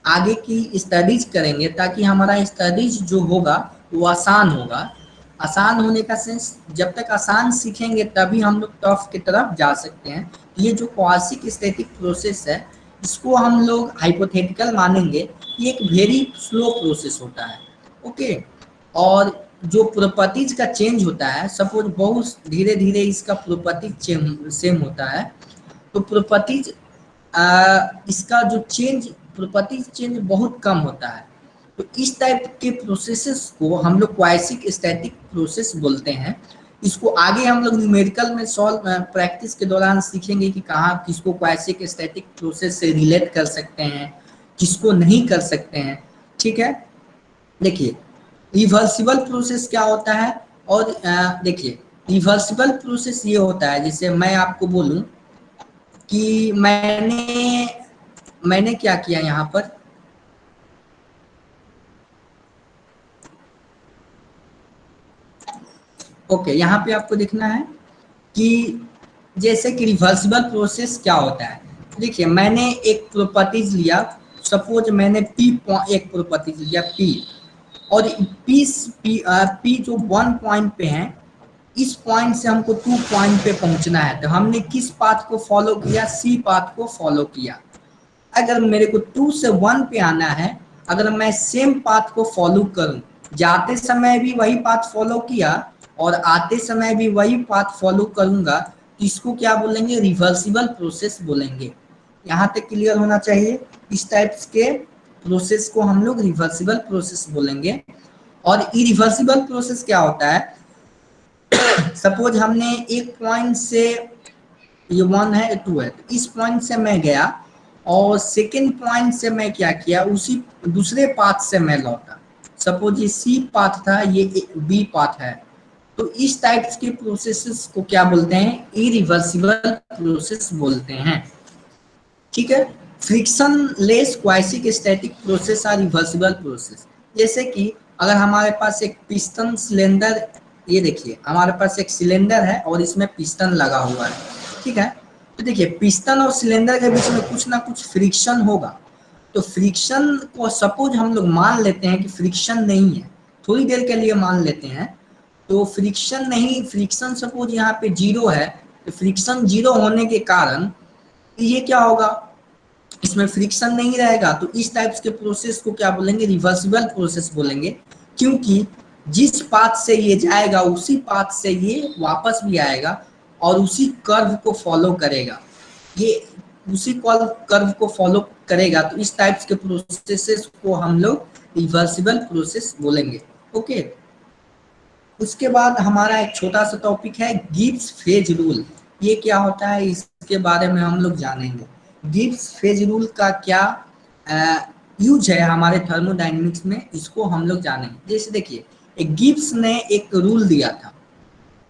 B: आगे की स्टडीज करेंगे, ताकि हमारा स्टडीज जो होगा वो आसान होगा। आसान होने का सेंस, जब तक आसान सीखेंगे तभी हम लोग टफ की तरफ जा सकते हैं। ये जो क्वासिक स्टैटिक प्रोसेस है इसको हम लोग हाइपोथेटिकल मानेंगे, ये एक वेरी स्लो प्रोसेस होता है। ओके, और जो प्रॉपर्टीज का चेंज होता है, सपोज बहुत धीरे धीरे इसका प्रॉपर्टीज सेम होता है, तो प्रॉपर्टीज इसका जो प्रॉपर्टीज चेंज बहुत कम होता है। तो इस टाइप के प्रोसेसेस को हम लोग क्वासिक स्टैटिक प्रोसेस बोलते हैं। इसको आगे हम लोग न्यूमेरिकल में सॉल्व प्रैक्टिस के दौरान सीखेंगे कि कहाँ किसको क्वासिक स्टैटिक प्रोसेस से रिलेट कर सकते हैं, किसको नहीं कर सकते हैं। ठीक है, देखिए रिवर्सिबल प्रोसेस क्या होता है, और देखिए रिवर्सिबल प्रोसेस ये होता है, जैसे मैं आपको बोलूं कि मैंने क्या किया यहाँ पर, ओके, यहाँ पे आपको देखना है कि जैसे कि रिवर्सिबल प्रोसेस क्या होता है। देखिए मैंने एक प्रॉपर्टीज लिया, सपोज मैंने एक प्रॉपर्टीज लिया P, और P जो 1 पॉइंट पे है इस पॉइंट से हमको 2 पॉइंट पे पहुंचना है, तो हमने किस पाथ को फॉलो किया, सी पाथ को फॉलो किया। अगर मेरे को 2 से 1 पे आना है, अगर मैं सेम पाथ को फॉलो करूं, जाते समय भी वही पाथ फॉलो किया और आते समय भी वही पाथ फॉलो करूंगा, तो इसको क्या बोलेंगे, रिवर्सिबल प्रोसेस बोलेंगे। यहाँ तक क्लियर होना चाहिए। इस टाइप्स के प्रोसेस को हम लोग रिवर्सिबल प्रोसेस बोलेंगे। और इरिवर्सिबल प्रोसेस क्या होता है, सपोज हमने एक पॉइंट से, ये 1 है 2 है, तो इस पॉइंट से मैं गया और सेकेंड पॉइंट से मैं क्या किया, उसी दूसरे पाथ से मैं लौटा। सपोज ये सी पाथ था, ये बी पाथ है, तो इस टाइप्स के प्रोसेसेस को क्या बोलते हैं, इरिवर्सिबल प्रोसेस बोलते हैं। ठीक है। Frictionless quasi static process are reversible process. जैसे कि अगर हमारे पास एक पिस्टन सिलेंडर, ये देखिए हमारे पास एक सिलेंडर है और इसमें पिस्टन लगा हुआ है, ठीक है। तो देखिए पिस्टन और सिलेंडर के बीच में कुछ ना कुछ फ्रिक्शन होगा। तो फ्रिक्शन को सपोज हम लोग मान लेते हैं कि फ्रिक्शन नहीं है, थोड़ी देर के लिए मान लेते हैं, तो फ्रिक्शन नहीं, फ्रिक्शन सपोज यहाँ पे 0 है, तो फ्रिक्शन 0 होने के कारण ये क्या होगा, इसमें फ्रिक्शन नहीं रहेगा। तो इस टाइप्स के प्रोसेस को क्या बोलेंगे, रिवर्सिबल प्रोसेस बोलेंगे, क्योंकि जिस पाथ से ये जाएगा उसी पाथ से ये वापस भी आएगा और उसी कर्व को फॉलो करेगा, ये उसी कर्व को फॉलो करेगा। तो इस टाइप्स के प्रोसेसेस को हम लोग रिवर्सिबल प्रोसेस बोलेंगे। ओके। उसके बाद हमारा एक छोटा सा टॉपिक है गिब्स फेज रूल। ये क्या होता है, इसके बारे में हम लोग जानेंगे। गिब्स फेज रूल का क्या यूज है हमारे थर्मोडायनेमिक्स में, इसको हम लोग जानेंगे। जैसे देखिए एक गिब्स ने एक रूल दिया था,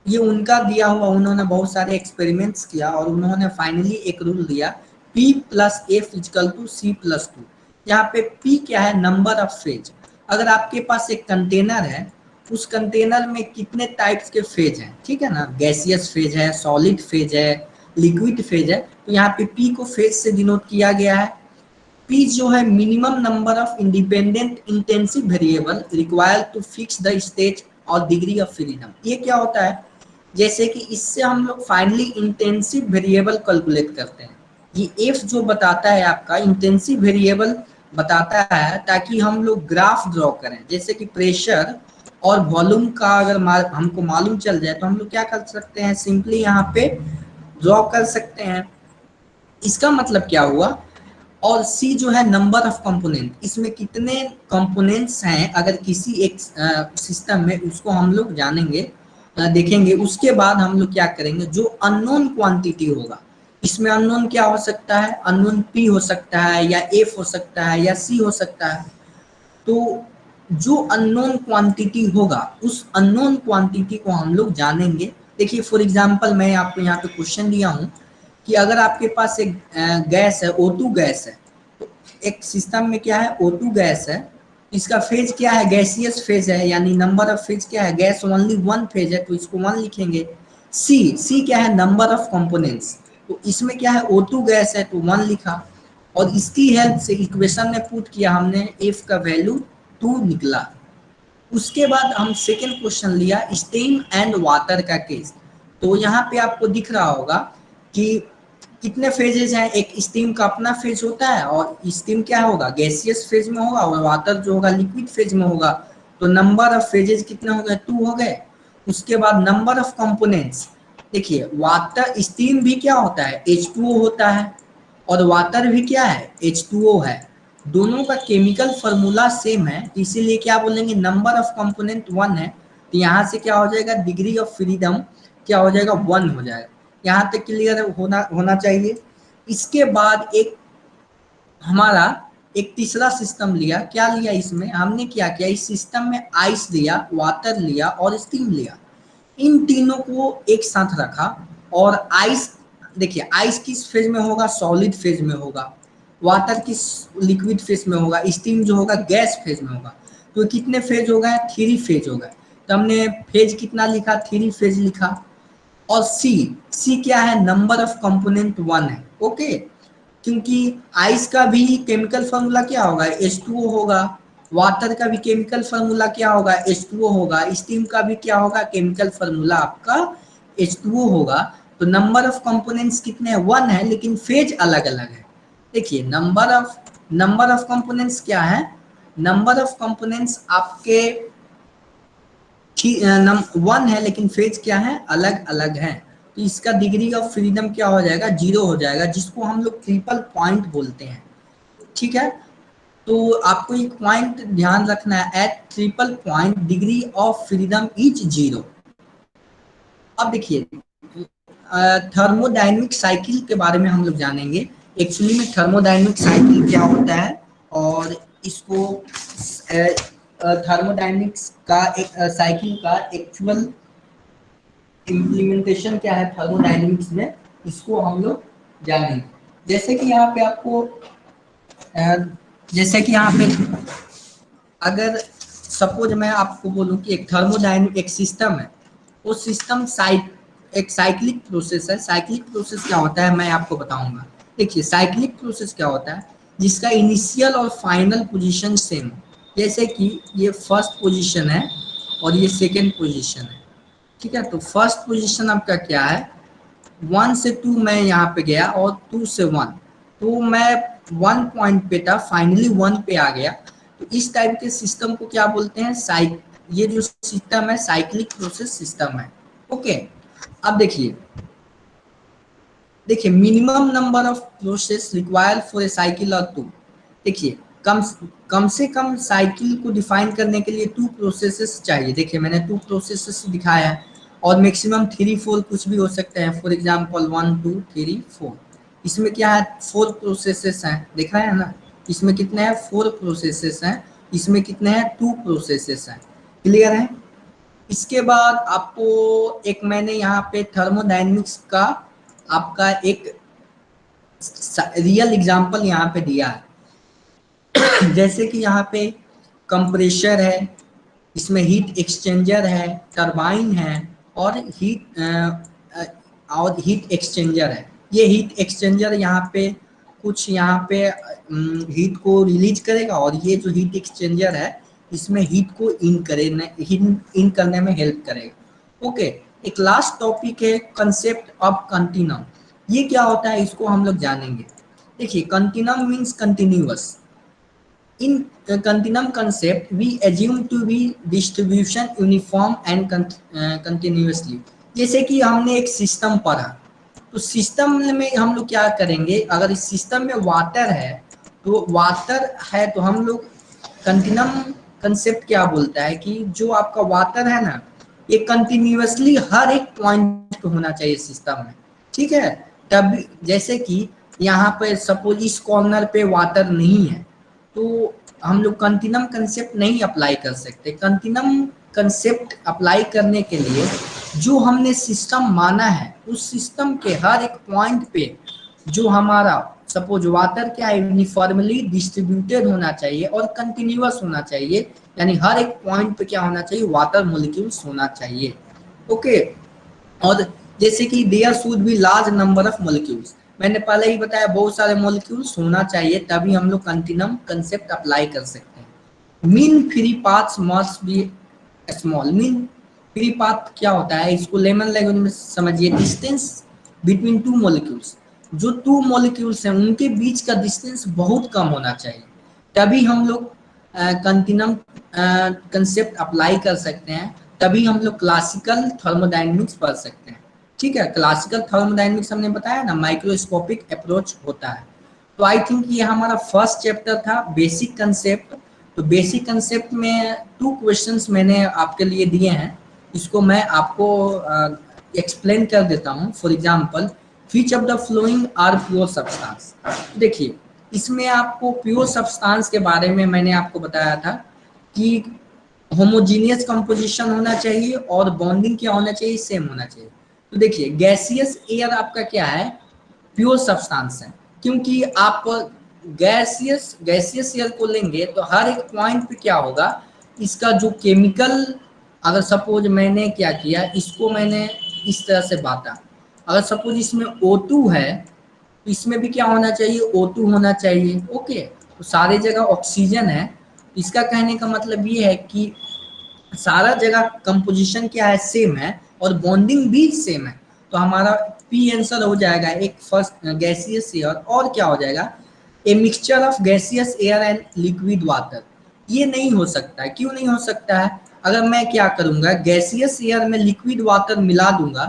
B: ये उनका दिया हुआ, उन्होंने बहुत सारे एक्सपेरिमेंट्स किया और उन्होंने फाइनली एक रूल दिया, P plus F is equal to C plus 2। यहाँ पे P क्या है, नंबर ऑफ फेज। अगर आपके पास एक कंटेनर है, उस कंटेनर में कितने टाइप्स के फेज हैं, ठीक है ना, गैसियस फेज है, सॉलिड फेज है, लिक्विड फेज है, तो यहाँ पे P को फेज से डिनोट किया गया है। P जो है minimum number of independent intensive variable required to fix the stage और डिग्री ऑफ फ्रीडम। ये क्या होता है, जैसे कि इससे हम लोग फाइनली इंटेंसिव वेरिएबल कैलकुलेट करते हैं। ये F जो बताता है आपका इंटेंसिव वेरिएबल बताता है, ताकि हम लोग ग्राफ ड्रॉ करें। जैसे कि प्रेशर और वॉल्यूम का अगर हमको मालूम चल जाए तो हम लोग क्या कर सकते हैं, सिंपली यहाँ पे ड्रॉ कर सकते हैं। इसका मतलब क्या हुआ, और C जो है नंबर ऑफ कंपोनेंट, इसमें कितने कंपोनेंट्स हैं अगर किसी एक सिस्टम में, उसको हम लोग जानेंगे, देखेंगे। उसके बाद हम लोग क्या करेंगे, जो अननोन क्वांटिटी होगा, इसमें अननोन क्या हो सकता है, अननोन P हो सकता है या F हो सकता है या C हो सकता है। तो जो अननोन क्वांटिटी होगा, उस अननोन क्वांटिटी को हम लोग जानेंगे। देखिए फॉर एग्जांपल मैं आपको यहाँ पे क्वेश्चन दिया हूँ कि अगर आपके पास एक गैस है, O2 गैस है, तो एक सिस्टम में क्या है, O2 गैस है, इसका फेज क्या है, गैसियस फेज है, यानी नंबर ऑफ फेज क्या है, गैस ओनली 1 फेज है, तो इसको 1 लिखेंगे। सी क्या है, नंबर ऑफ कंपोनेंट्स, तो इसमें क्या है, O2 गैस है, तो 1 लिखा। और इसकी हेल्प से इक्वेशन में पुट किया हमने, F का वैल्यू 2 निकला। उसके बाद हम सेकेंड क्वेश्चन लिया स्टीम एंड वाटर का केस। तो यहाँ पे आपको दिख रहा होगा कि कितने फेजेज हैं, एक स्टीम का अपना फेज होता है, और स्टीम क्या होगा, गैसियस फेज में होगा, और वाटर जो होगा लिक्विड फेज में होगा। तो नंबर ऑफ फेजेज कितने हो गए, 2 हो गए। उसके बाद नंबर ऑफ कंपोनेंट्स, देखिए वाटर, स्टीम भी क्या होता है, H2O होता है, और वाटर भी क्या है, H2O है। दोनों का केमिकल फार्मूला सेम है, इसीलिए क्या बोलेंगे, नंबर ऑफ कंपोनेंट 1 है, तो यहाँ से क्या हो जाएगा, डिग्री ऑफ फ्रीडम क्या हो जाएगा, 1 हो जाएगा। यहाँ तक क्लियर होना चाहिए। इसके बाद एक हमारा एक तीसरा सिस्टम लिया, क्या लिया, इसमें हमने क्या किया, इस सिस्टम में आइस लिया, वाटर लिया और स्टीम लिया, इन तीनों को एक साथ रखा। और आइस, देखिए आइस किस फेज में होगा, सॉलिड फेज में होगा, वाटर किस लिक्विड फेज में होगा, स्टीम जो होगा गैस फेज में होगा। तो कितने फेज हो गए, 3 फेज हो गए। तो हमने फेज कितना लिखा, 3 फेज लिखा। और सी क्या है, नंबर ऑफ कंपोनेंट 1 है। ओके, क्योंकि आइस का भी केमिकल फॉर्मूला क्या होगा, H2O होगा, वाटर का भी केमिकल फार्मूला क्या होगा, H2O होगा। स्टीम का भी क्या होगा, केमिकल फार्मूला आपका H2O होगा। तो नंबर ऑफ कंपोनेंट्स कितने हैं, 1 है, लेकिन फेज अलग अलग है। देखिए नंबर ऑफ कंपोनेंट्स क्या है, नंबर ऑफ कंपोनेंट्स आपके 1 है, लेकिन फेज क्या है, अलग अलग है। तो इसका डिग्री ऑफ फ्रीडम क्या हो जाएगा, 0 हो जाएगा, जिसको हम लोग ट्रिपल पॉइंट बोलते हैं। ठीक है, तो आपको एक पॉइंट ध्यान रखना है, at triple point degree of freedom is 0। अब देखिए थर्मोडायनेमिक साइकिल के बारे में हम लोग जानेंगे। एक्चुअली में थर्मोडायनेमिक साइकिल क्या होता है, और इसको थर्मोडायनेमिक्स का एक साइकिल का एक्चुअल इम्प्लीमेंटेशन क्या है थर्मोडायनेमिक्स में, इसको हम लोग जानेंगे। जैसे कि यहाँ पे आपको जैसे कि यहाँ पे अगर सपोज मैं आपको बोलूं कि एक थर्मोडायनेमिक एक सिस्टम है, वो सिस्टम एक साइक्लिक प्रोसेस है। साइक्लिक प्रोसेस क्या होता है मैं आपको बताऊंगा। देखिए साइक्लिक प्रोसेस क्या होता है, जिसका इनिशियल और फाइनल पोजीशन सेम हो। जैसे कि ये फर्स्ट पोजीशन है और ये सेकेंड पोजीशन है। ठीक है, तो फर्स्ट पोजीशन आपका क्या है, 1 से 2 मैं यहाँ पे गया और 2 से 1, तो मैं 1 पॉइंट पे था, फाइनली 1 पे आ गया। तो इस टाइप के सिस्टम को क्या बोलते हैं, ये जो सिस्टम है साइक्लिक प्रोसेस सिस्टम है। ओके, अब देखिए minimum number of process required for a cycle और 2। देखिए कम से कम साइकिल को डिफाइन करने के लिए 2 प्रोसेसेस चाहिए। देखिए मैंने 2 प्रोसेसेस दिखाया है, और मैक्सिमम 3-4 कुछ भी हो सकते हैं। फॉर एग्जांपल 1 2 3 4, इसमें क्या है 4 प्रोसेसेस हैं, देख रहे हैं ना, इसमें कितने हैं 4 प्रोसेसेस हैं, इसमें कितने हैं 2 प्रोसेसेस हैं। क्लियर है। इसके बाद आपको एक मैंने यहाँ पे थर्मोडायनेमिक्स का आपका एक रियल एग्जांपल यहाँ पे दिया है। जैसे कि यहाँ पे कंप्रेशर है, इसमें हीट एक्सचेंजर है, टरबाइन है, और हीट एक्सचेंजर है। ये हीट एक्सचेंजर यहाँ पे कुछ यहाँ पे हीट को रिलीज करेगा, और ये जो हीट एक्सचेंजर है इसमें हीट को इन करने में हेल्प करेगा। ओके, एक लास्ट टॉपिक है कंसेप्ट ऑफ कंटिन्यूम। ये क्या होता है इसको हम लोग जानेंगे। देखिए continuum means continuous. In continuum concept, we assume to be distribution uniform and continuously। जैसे कि हमने एक सिस्टम पढ़ा, तो सिस्टम में हम लोग क्या करेंगे, अगर इस सिस्टम में वाटर है तो हम लोग कंटिन्यूम कंसेप्ट क्या बोलता है कि जो आपका वाटर है ना, ये कंटिन्यूअसली हर एक पॉइंट पे होना चाहिए सिस्टम में। ठीक है, तब जैसे कि यहाँ पे सपोज इस कॉर्नर पे वाटर नहीं है, तो हम लोग कंटिन्यूम कंसेप्ट नहीं अप्लाई कर सकते। कंटिन्यूम कंसेप्ट अप्लाई करने के लिए जो हमने सिस्टम माना है, उस सिस्टम के हर एक पॉइंट पे जो हमारा सपोज वाटर क्या है, यूनिफॉर्मली डिस्ट्रीब्यूटेड होना चाहिए और कंटिन्यूअस होना चाहिए। यानी हर एक पॉइंट पे क्या होना चाहिए, वाटर मॉलिक्यूल्स होना चाहिए। ओके, और जैसे कि there should be large number of molecules, मैंने पहले ही बताया बहुत सारे मॉलिक्यूल्स होना चाहिए, तभी हम लोग कंटिन्यूम कंसेप्ट अप्लाई कर सकते हैं। Mean free paths must be small. Mean free path क्या होता है, इसको लेमन लैंग्वेज में समझिए, डिस्टेंस बिटवीन 2 मॉलिक्यूल्स। जो 2 मॉलिक्यूल्स हैं उनके बीच का डिस्टेंस बहुत कम होना चाहिए, तभी हम लोग कंटिन्यूम कंसेप्ट अप्लाई कर सकते हैं, तभी हम लोग क्लासिकल थर्मोडायनेमिक्स पढ़ सकते हैं। ठीक है, क्लासिकल थर्मोडायनेमिक्स हमने बताया ना, माइक्रोस्कोपिक अप्रोच होता है। तो आई थिंक ये हमारा फर्स्ट चैप्टर था, बेसिक कंसेप्ट। तो बेसिक कंसेप्ट में 2 क्वेश्चंस मैंने आपके लिए दिए हैं, इसको मैं आपको एक्सप्लेन कर देता हूँ। For example, which of the following are pure substance. देखिए इसमें आपको प्योर सब्सटेंस के बारे में मैंने आपको बताया था कि होमोजीनियस कंपोजिशन होना चाहिए और बॉन्डिंग क्या होना चाहिए, सेम होना चाहिए। तो देखिए गैसियस एयर आपका क्या है, प्योर सब्सटेंस है, क्योंकि आप गैसियस एयर को लेंगे तो हर एक पॉइंट पे क्या होगा, इसका जो केमिकल, अगर सपोज मैंने क्या किया, इसको मैंने इस तरह से बांटा, अगर सपोज इसमें O2 है तो इसमें भी क्या होना चाहिए, O2 होना चाहिए। ओके, तो सारे जगह ऑक्सीजन है, इसका कहने का मतलब ये है कि सारा जगह कंपोजिशन क्या है, सेम है, और बॉन्डिंग भी सेम है। तो हमारा पी आंसर हो जाएगा एक फर्स्ट गैसियस एयर, और क्या हो जाएगा, a mixture of gaseous air and liquid water. ये नहीं हो सकता है, क्यों नहीं हो सकता है? अगर मैं क्या करूंगा, गैसियस एयर में लिक्विड वाटर मिला दूंगा,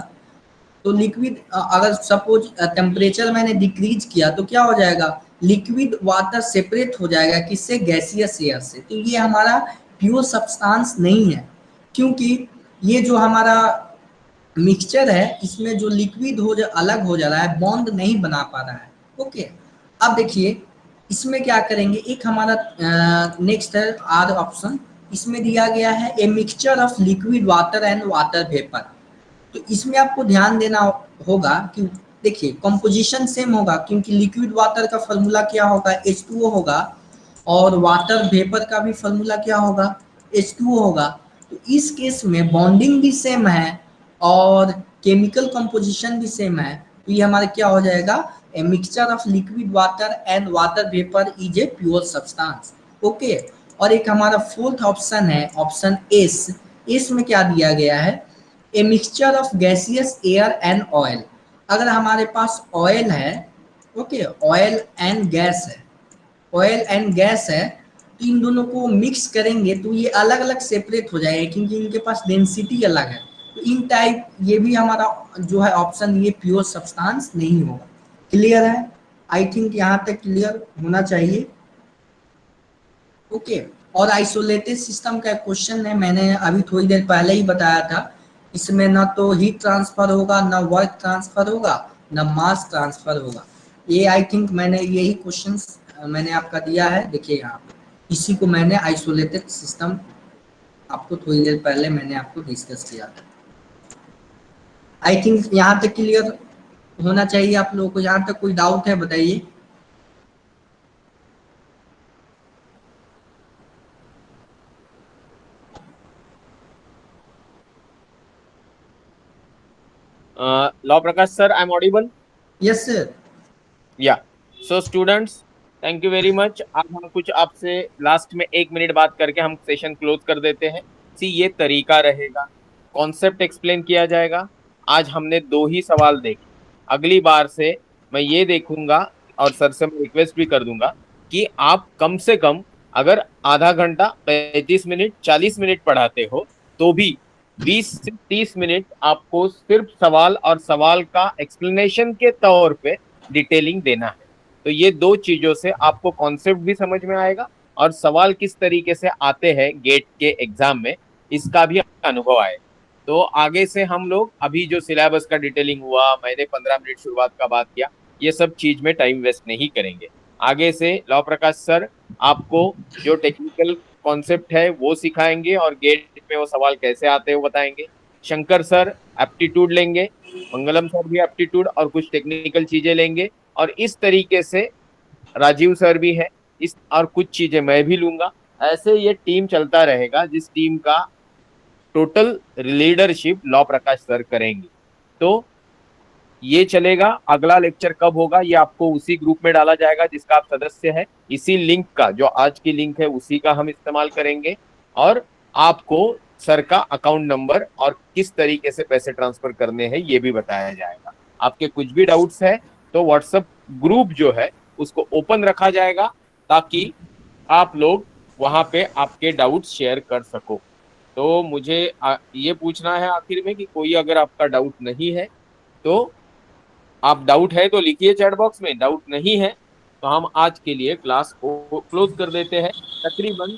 B: तो लिक्विड अगर सपोज टेम्परेचर मैंने डिक्रीज किया तो क्या हो जाएगा, लिक्विड वाटर सेपरेट हो जाएगा किससे, गैसियस एयर से। तो ये हमारा प्योर सब्सटेंस नहीं है, क्योंकि ये जो हमारा मिक्सचर है इसमें जो लिक्विड अलग हो जा रहा है, बॉन्ड नहीं बना पा रहा है। ओके, अब देखिए इसमें क्या करेंगे, एक हमारा नेक्स्ट है आर ऑप्शन, इसमें दिया गया है a mixture of liquid water and water vapour. तो इसमें आपको ध्यान देना होगा कि देखिए कंपोजिशन सेम होगा, क्योंकि लिक्विड वाटर का फॉर्मूला क्या होगा, H2O होगा, और वाटर वेपर का भी फॉर्मूला क्या होगा, H2O होगा। तो इस केस में बॉन्डिंग भी सेम है और केमिकल कंपोजिशन भी सेम है। तो ये हमारे क्या हो जाएगा, a mixture of liquid water and water vapour is a pure substance. Okay, और एक हमारा फोर्थ ऑप्शन है ऑप्शन एस। एस में क्या दिया गया है, a mixture of gaseous air and oil. अगर हमारे पास ऑयल है, ओके, ऑयल एंड गैस है, ऑयल एंड गैस है, तो इन दोनों को मिक्स करेंगे तो ये अलग अलग सेपरेट हो जाएगा, क्योंकि इनके पास डेंसिटी अलग है। तो इन टाइप ये भी हमारा जो है ऑप्शन, ये प्योर सब्सटेंस नहीं होगा। क्लियर है? आई थिंक यहाँ तक क्लियर होना चाहिए। ओके, और आइसोलेटेड सिस्टम का क्वेश्चन है, मैंने अभी थोड़ी देर पहले ही बताया था। इसमें ना तो हीट ट्रांसफर होगा, ना वर्क ट्रांसफर होगा, ना मास ट्रांसफर होगा। ये आई थिंक मैंने यही क्वेश्चंस मैंने आपका दिया है, देखिए यहाँ पे इसी को मैंने आइसोलेटेड सिस्टम आपको थोड़ी देर पहले मैंने आपको डिस्कस किया था। आई थिंक यहाँ तक क्लियर होना चाहिए आप लोगों को। यहाँ तक कोई डाउट है बताइए।
A: Law Prakash sir, I'm audible?
B: Yes sir.
A: Yeah. So students, thank you very much. अब हम कुछ आपसे लास्ट में 1 मिनट बात करके हम सेशन क्लोज कर देते हैं। सी ये तरीका रहेगा, कॉन्सेप्ट एक्सप्लेन किया जाएगा। आज हमने 2 ही सवाल देखे, अगली बार से मैं ये देखूंगा और सर से मैं रिक्वेस्ट भी कर दूंगा कि आप कम से कम अगर आधा घंटा 35 मिनट 40 मिनट पढ़ाते हो तो भी 20 से 30 मिनट आपको सिर्फ सवाल और सवाल का एक्सप्लेनेशन के तौर पे डिटेलिंग देना है। तो ये 2 चीजों से आपको कॉन्सेप्ट भी समझ में आएगा और सवाल किस तरीके से आते हैं गेट के एग्जाम में इसका भी अनुभव आएगा। तो आगे से हम लोग अभी जो सिलेबस का डिटेलिंग हुआ, मैंने 15 मिनट शुरुआत का बात किया, ये सब चीज में टाइम वेस्ट नहीं करेंगे। आगे से लॉ प्रकाश सर आपको जो टेक्निकल कॉन्सेप्ट है वो सिखाएंगे और गेट में वो सवाल कैसे आते हैं वो बताएंगे। शंकर सर एप्टीट्यूड लेंगे, मंगलम सर भी एप्टीट्यूड और कुछ टेक्निकल चीजें लेंगे, और इस तरीके से राजीव सर भी है इस, और कुछ चीजें मैं भी लूंगा। ऐसे ये टीम चलता रहेगा जिस टीम का total leadership law Prakash sir करेंगे। तो ये चलेगा। अगला लेक्चर कब होगा ये आपको उसी ग्रुप में डाला जाएगा जिसका आप सदस्य है। इसी लिंक का, जो आज की लिंक है उसी का हम इस्तेमाल करेंगे, और आपको सर का अकाउंट नंबर और किस तरीके से पैसे ट्रांसफर करने हैं ये भी बताया जाएगा। आपके कुछ भी डाउट्स है तो व्हाट्सएप ग्रुप जो है उसको ओपन रखा जाएगा ताकि आप लोग वहां पे आपके डाउट्स शेयर कर सको। तो मुझे ये पूछना है आखिर में कि कोई अगर आपका डाउट नहीं है तो आप डाउट है तो लिखिए चैट बॉक्स में, डाउट नहीं है तो हम आज के लिए क्लास को क्लोज कर देते हैं। तकरीबन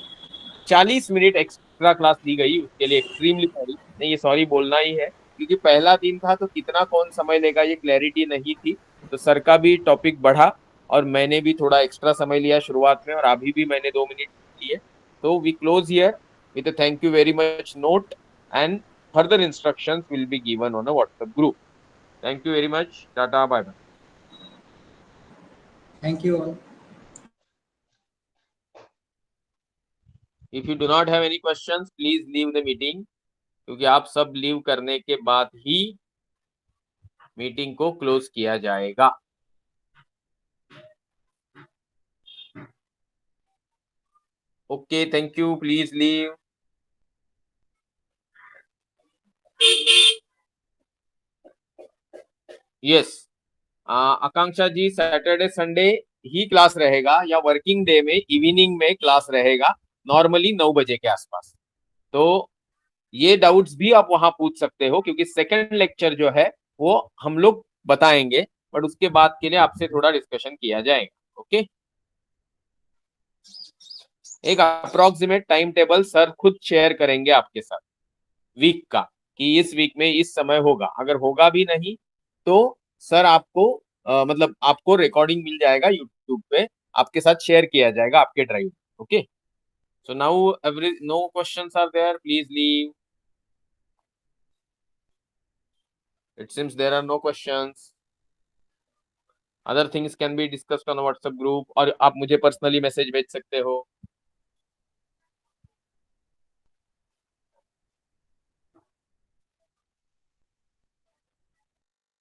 A: 40 मिनट एक्स्ट्रा क्लास दी गई, उसके लिए एक्सट्रीमली सॉरी। नहीं, ये सॉरी बोलना ही है क्योंकि पहला दिन था तो कितना कौन समय लेगा ये क्लैरिटी नहीं थी। तो सर का भी टॉपिक बढ़ा और मैंने भी थोड़ा एक्स्ट्रा समय लिया शुरुआत में, और अभी भी मैंने 2 मिनट लिए। तो we close here with thank you very much note, and further instructions will be given on a WhatsApp group. Thank you very much. Tata. Bye bye.
B: Thank you all.
A: If you do not have any questions, please leave the meeting. क्योंकि आप सब leave करने के बाद ही meeting को close किया जाएगा। Okay, thank you. Please leave. Yes. Akanksha ji, Saturday Sunday ही क्लास रहेगा या वर्किंग डे में इवनिंग में क्लास रहेगा, नॉर्मली 9 बजे के आसपास। तो ये डाउट्स भी आप वहां पूछ सकते हो, क्योंकि सेकंड लेक्चर जो है वो हम लोग बताएंगे, बट उसके बाद के लिए आपसे थोड़ा डिस्कशन किया जाएगा। ओके, एक अप्रोक्सीमेट टाइम टेबल सर खुद शेयर करेंगे आपके साथ वीक का, कि इस वीक में इस समय होगा। अगर होगा भी नहीं तो सर आपको मतलब आपको रिकॉर्डिंग मिल जाएगा यूट्यूब पे, आपके साथ शेयर किया जाएगा आपके drive. Okay, so now every no questions are there, please leave. It seems there are no questions. Other things can be discussed on WhatsApp group, और आप मुझे पर्सनली मैसेज भेज सकते हो।